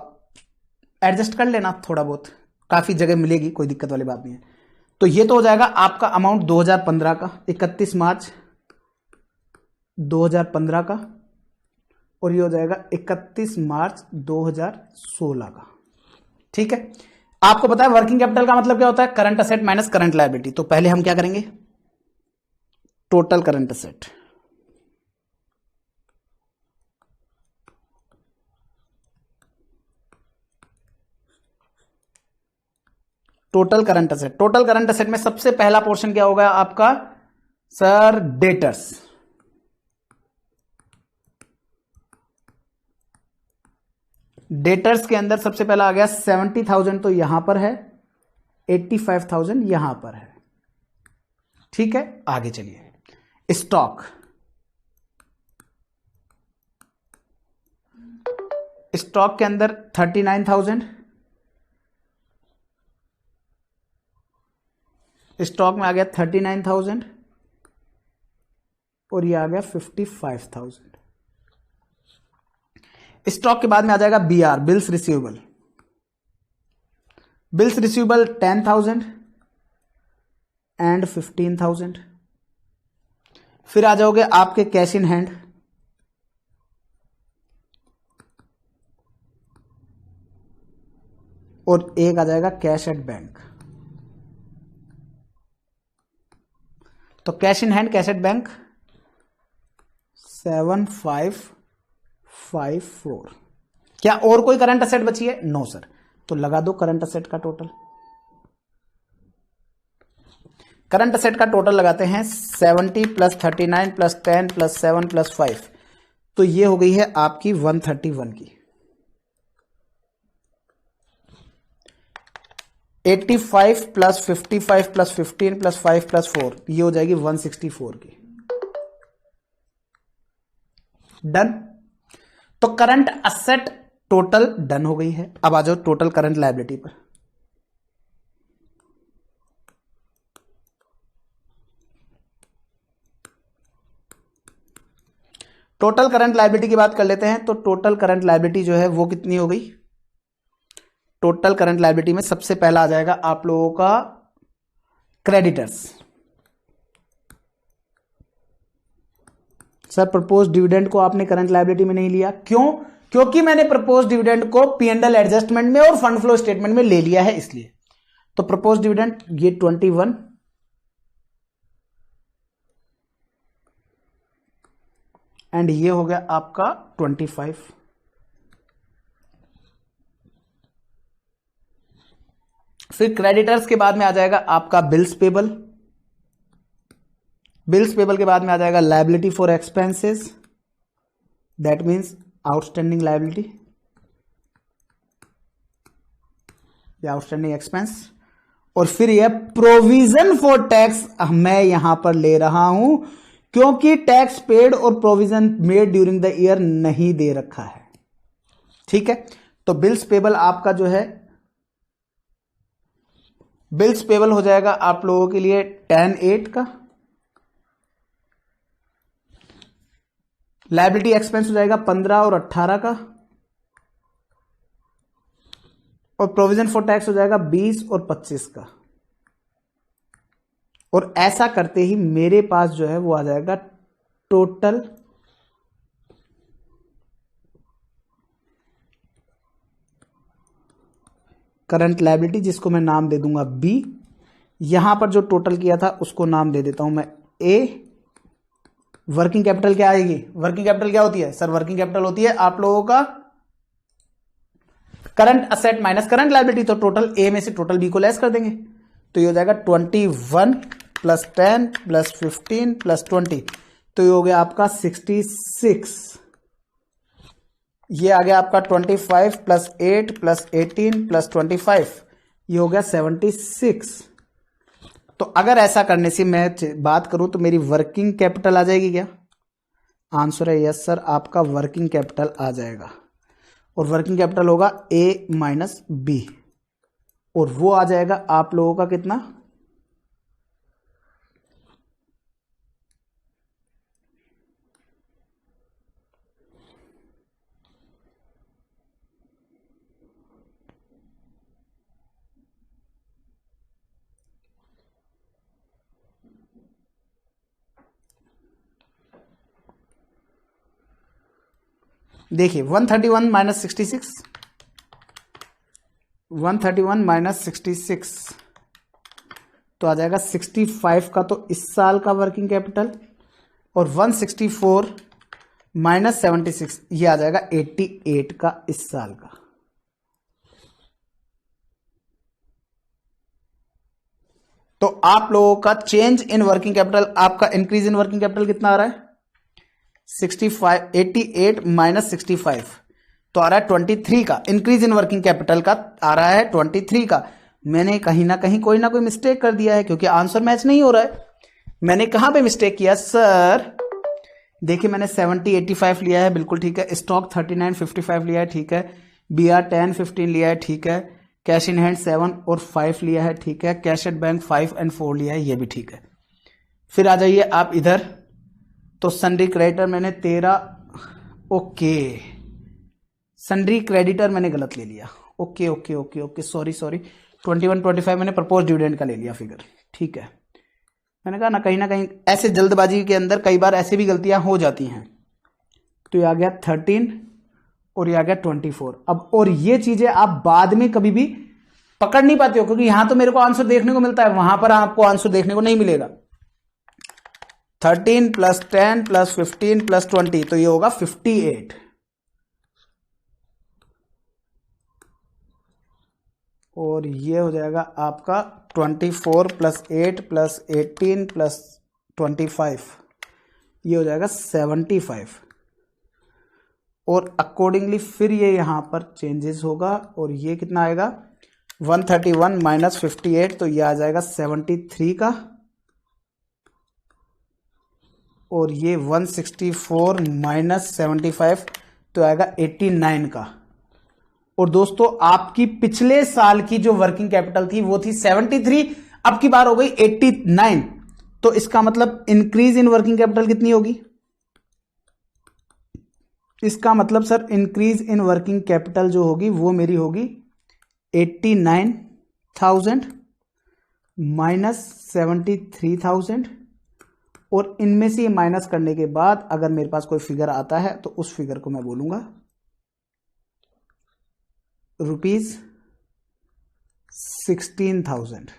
एडजस्ट कर लेना थोड़ा बहुत, काफी जगह मिलेगी, कोई दिक्कत वाली बात नहीं है। तो ये तो हो जाएगा आपका अमाउंट 2015 का, 31 मार्च 2015 का, और ये हो जाएगा 31 मार्च 2016 का, ठीक है। आपको पता है वर्किंग कैपिटल का मतलब क्या होता है? Current asset minus current liability. तो पहले हम क्या करेंगे? Total current asset, total current asset. Total current asset में सबसे पहला पोर्शन क्या होगा आपका सर? डेटर्स। डेटर्स के अंदर सबसे पहला आ गया 70,000, तो यहां पर है, 85,000 यहां पर है, ठीक है। आगे चलिए, स्टॉक। स्टॉक के अंदर 39,000, स्टॉक में आ गया 39,000, और ये आ गया 55,000। स्टॉक के बाद में आ जाएगा BR, bills receivable. Bills receivable 10,000 and 15,000। फिर आ जाओगे आपके कैश इन हैंड, और एक आ जाएगा कैश एट बैंक। तो cash in hand, cash at bank 7,554। क्या और कोई करंट असेट बची है? No sir. तो लगा दो करंट असेट का टोटल। करंट असेट का टोटल लगाते हैं 70 प्लस 39 प्लस 10 प्लस 7 प्लस 5, तो ये हो गई है आपकी 131 की। 85 प्लस 55 प्लस 15 प्लस 5 प्लस 4, ये हो जाएगी 164 की। डन। तो करंट असेट टोटल डन हो गई है। अब आ जाओ टोटल करंट लायबिलिटी पर। टोटल करंट लायबिलिटी की बात कर लेते हैं। तो टोटल करंट लायबिलिटी जो है वो कितनी हो गई? टोटल करंट लायबिलिटी में सबसे पहला आ जाएगा आप लोगों का क्रेडिटर्स। सर प्रपोज डिविडेंड को आपने करंट लायबिलिटी में नहीं लिया, क्यों? क्योंकि मैंने प्रपोज डिविडेंड को P&L एडजस्टमेंट में और फंड फ्लो स्टेटमेंट में ले लिया है, इसलिए। तो प्रपोज डिविडेंड ये 21 एंड ये हो गया आपका 25। फिर क्रेडिटर्स के बाद में आ जाएगा आपका बिल्स पेबल। बिल्स पेबल के बाद में आ जाएगा liability for expenses, that means outstanding liability या आउटस्टैंडिंग एक्सपेंस। और फिर यह प्रोविजन फॉर टैक्स मैं यहां पर ले रहा हूं क्योंकि टैक्स पेड और provision made during the year नहीं दे रखा है। ठीक है, तो बिल्स पेबल आपका जो है, बिल्स पेबल हो जाएगा आप लोगों के लिए 10/8 का, लायबिलिटी एक्सपेंस हो जाएगा 15 और 18 का, और प्रोविजन फॉर टैक्स हो जाएगा 20 और 25 का। और ऐसा करते ही मेरे पास जो है वो आ जाएगा टोटल करंट लायबिलिटी, जिसको मैं नाम दे दूंगा बी। यहां पर जो टोटल किया था उसको नाम दे देता हूं मैं ए। वर्किंग कैपिटल क्या आएगी? वर्किंग कैपिटल क्या होती है सर? वर्किंग कैपिटल होती है आप लोगों का current asset minus current liability. तो टोटल ए में से टोटल बी को लेस कर देंगे, तो ये हो जाएगा 21 प्लस 10 प्लस 15 प्लस 20, तो ये हो गया आपका 66। ये आ गया आपका 25 प्लस 8 प्लस 18 प्लस 25, ये हो गया 76। तो अगर ऐसा करने से मैं बात करूं तो मेरी वर्किंग कैपिटल आ जाएगी क्या? आंसर है यस सर, आपका वर्किंग कैपिटल आ जाएगा। और वर्किंग कैपिटल होगा ए माइनस बी, और वो आ जाएगा आप लोगों का कितना? देखिए 131 माइनस 66, 131 माइनस 66 तो आ जाएगा 65 का, तो इस साल का वर्किंग कैपिटल, और 164 माइनस 76 ये आ जाएगा 88 का इस साल का। तो आप लोगों का चेंज इन वर्किंग कैपिटल, आपका इंक्रीज इन वर्किंग कैपिटल कितना आ रहा है? 88 माइनस 65 तो आ रहा है 23 का। इंक्रीज इन वर्किंग कैपिटल का आ रहा है 23 का। मैंने कहीं ना कहीं कोई ना कोई मिस्टेक कर दिया है क्योंकि आंसर मैच नहीं हो रहा है। मैंने कहां पे मिस्टेक किया सर? देखिए मैंने 70 85 लिया है, बिल्कुल ठीक है। स्टॉक 39 55 लिया है, ठीक है। BR 10 15 लिया है, ठीक है। कैश इन हैंड 7 और 5 लिया है, ठीक है। कैश एट बैंक 5 और 4 लिया है, ये भी ठीक है। फिर आ जाइए आप इधर, तो सन्ड्री क्रेडिटर मैंने 13, ओके, सन्ड्री क्रेडिटर मैंने गलत ले लिया, okay okay okay okay, sorry 21 25 मैंने प्रपोज डिविडेंड का ले लिया फिगर, ठीक है। मैंने कहा ना कहीं ऐसे जल्दबाजी के अंदर कई बार ऐसे भी गलतियां हो जाती हैं। तो ये आ गया 13 और ये आ गया 24। अब और ये चीजें आप बाद में कभी भी पकड़ नहीं पाते हो क्योंकि यहां तो मेरे को आंसर देखने को मिलता है, वहां पर आपको आंसर देखने को नहीं मिलेगा। 13 प्लस 10 प्लस 15 प्लस 20 तो ये होगा 58। और ये हो जाएगा आपका 24 प्लस 8 प्लस 18 प्लस 25, ये हो जाएगा 75। और अकॉर्डिंगली फिर ये यहां पर चेंजेस होगा और ये कितना आएगा 131 माइनस 58 तो ये आ जाएगा 73 का। और ये 164 माइनस 75 तो आएगा 89 का। और दोस्तों आपकी पिछले साल की जो वर्किंग कैपिटल थी वो थी 73, अब की बार हो गई 89। तो इसका मतलब इंक्रीज इन वर्किंग कैपिटल कितनी होगी? इसका मतलब sir increase in working capital जो होगी वो मेरी होगी 89,000 माइनस 73,000। और इनमें से माइनस करने के बाद अगर मेरे पास कोई फिगर आता है तो उस फिगर को मैं बोलूंगा ₹16,000।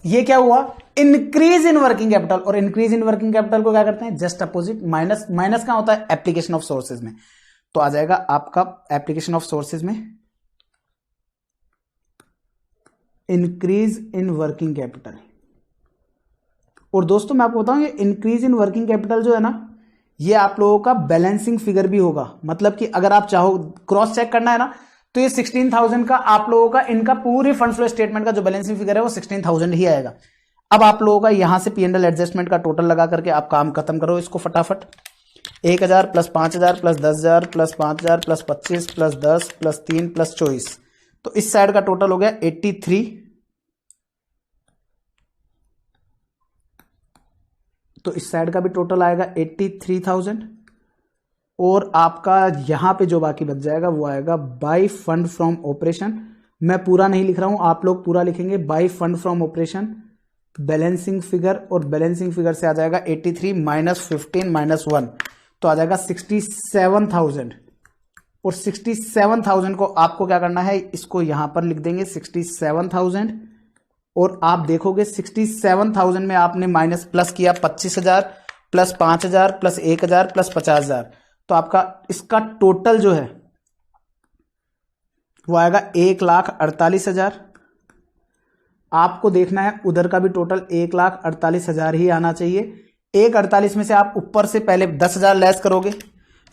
ये क्या हुआ? Increase in working capital. और इंक्रीज इन वर्किंग कैपिटल को क्या करते हैं? Just opposite, minus. माइनस कहां होता है? एप्लीकेशन ऑफ सोर्सेज में। तो आ जाएगा आपका एप्लीकेशन ऑफ सोर्सेज में इंक्रीज इन वर्किंग कैपिटल। और दोस्तों मैं आपको बताऊं ये इंक्रीज इन वर्किंग कैपिटल जो है ना, ये आप लोगों का बैलेंसिंग फिगर भी होगा। मतलब कि अगर आप चाहो क्रॉस चेक करना है ना, तो तो ये 16,000 का आप लोगों का इनका पूरी फंड फ्लो स्टेटमेंट का जो बैलेंसिंग फिगर है वो 16,000 ही आएगा। अब आप लोगों का यहां से P&L एडजस्टमेंट का टोटल लगा करके आप काम खत्म करो इसको फटाफट। 1,000 plus 5,000 plus 10,000 plus 5,000 plus 25 plus 10 plus 3 plus 24, तो इस साइड का टोटल हो गया 83। तो इस साइड का भी टोटल आएगा 83,000 और आपका यहां पे जो बाकी बच जाएगा वो आएगा बाय फंड फ्रॉम ऑपरेशन। मैं पूरा नहीं लिख रहा हूं, आप लोग पूरा लिखेंगे। By fund from operation balancing figure, और बैलेंसिंग फिगर से आ जाएगा 83 माइनस 15 माइनस 1, तो आ जाएगा 67,000। और 67,000 को आपको क्या करना है, इसको यहां पर लिख देंगे 67,000, और आप देखोगे 67,000 में आपने माइनस प्लस किया 25,000 प्लस 5,000 प्लस 1,000 प्लस 50,000, तो आपका इसका टोटल जो है वो आएगा 1,48,000। आपको देखना है उधर का भी टोटल 1,48,000 ही आना चाहिए। 1,48 में से आप ऊपर से पहले 10,000 लेस करोगे,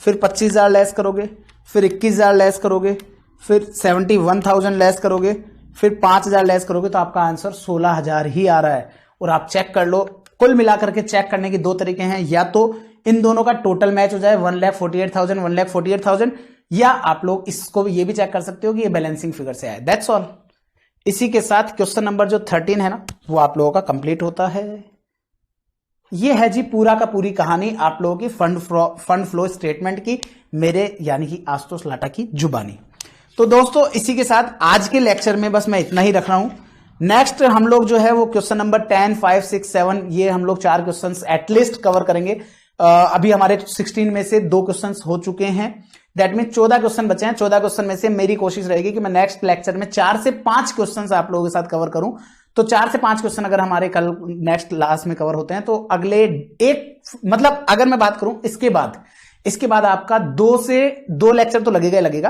फिर 25,000 लेस करोगे, फिर 21,000 लेस करोगे, फिर 71,000 लेस करोगे, फिर 5,000 लेस करोगे, तो आपका आंसर 16,000 ही आ रहा है। और आप चेक कर लो, कुल मिलाकर के चेक करने के दो तरीके हैं, या तो इन दोनों का टोटल मैच हो जाए 1,48,000 1,48,000, या आप लोग इसको ये भी चेक कर सकते हो कि ये बैलेंसिंग फिगर से आए। That's all. इसी के साथ क्वेश्चन नंबर जो 13 है ना वो आप लोगों का कंप्लीट होता है। ये है जी पूरा का पूरी कहानी आप लोगों की फंड फ्लो स्टेटमेंट की, मेरे यानी कि आशुतोष लाटा की जुबानी। तो दोस्तों इसी के साथ आज के लेक्चर में बस मैं इतना ही रख रहा हूं। नेक्स्ट हम लोग जो है वो क्वेश्चन नंबर 10, 5, 6, 7 ये हम लोग 4 क्वेश्चंस एटलीस्ट कवर करेंगे। अभी हमारे 16 में से 2 क्वेश्चंस हो चुके हैं, दैट मीन 14 क्वेश्चन बचे हैं। 14 क्वेश्चन में से मेरी कोशिश रहेगी कि मैं नेक्स्ट लेक्चर में 4 से 5 क्वेश्चंस आप लोगों के साथ कवर करूं। तो 4 से 5 क्वेश्चन अगर हमारे कल नेक्स्ट लास्ट में कवर होते हैं तो अगले एक मतलब अगर मैं बात करूं इसके बाद आपका 2 लेक्चर तो लगेगा ही लगेगा,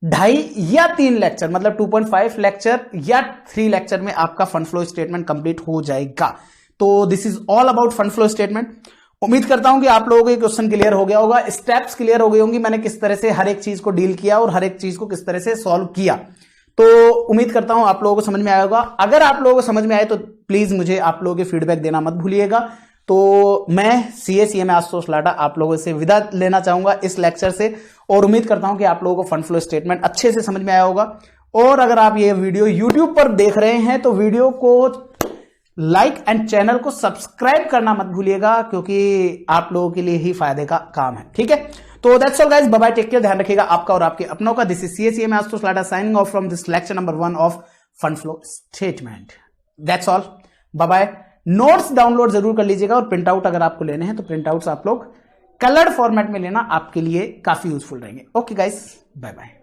2.5 या 3 लेक्चर मतलब 2.5 लेक्चर या 3 लेक्चर में आपका फंड फ्लो स्टेटमेंट कंप्लीट हो जाएगा। तो this is all about fund flow statement. उम्मीद करता हूं कि आप लोगों को ये क्वेश्चन क्लियर हो गया होगा, स्टेप्स क्लियर हो गई होंगी, मैंने किस तरह से हर एक चीज को डील किया और हर एक चीज को किस तरह से सॉल्व किया। तो उम्मीद करता हूं आप लोगों को समझ में आया होगा। अगर आप लोगों को समझ में आए तो प्लीज मुझे आप लोगों के फीडबैक देना मत भूलिएगा। तो मैं CA CMA आशुतोष लाटा आप लोगों से विदा लेना चाहूंगा इस लेक्चर से, और उम्मीद करता हूं कि आप लोगों को फंड फ्लो स्टेटमेंट अच्छे से समझ में आया होगा। और अगर आप ये वीडियो YouTube पर देख रहे हैं तो वीडियो को लाइक एंड चैनल को सब्सक्राइब करना मत भूलिएगा, क्योंकि आप लोगों के लिए ही फायदे का काम है। ठीक है, तो that's all guys, bye bye, take care, ध्यान रखिएगा आपका और आपके अपनों का। This is CA CMA Ashutosh Lata signing off from this lecture number 1 of fund flow statement. That's all, bye bye. Notes download जरूर कर लीजिएगा, और प्रिंट आउट अगर आपको लेने हैं तो प्रिंट आउट्स आप लोग कलर्ड फॉर्मेट में लेना, आपके लिए काफी यूजफुल रहेंगे। Okay guys, bye bye.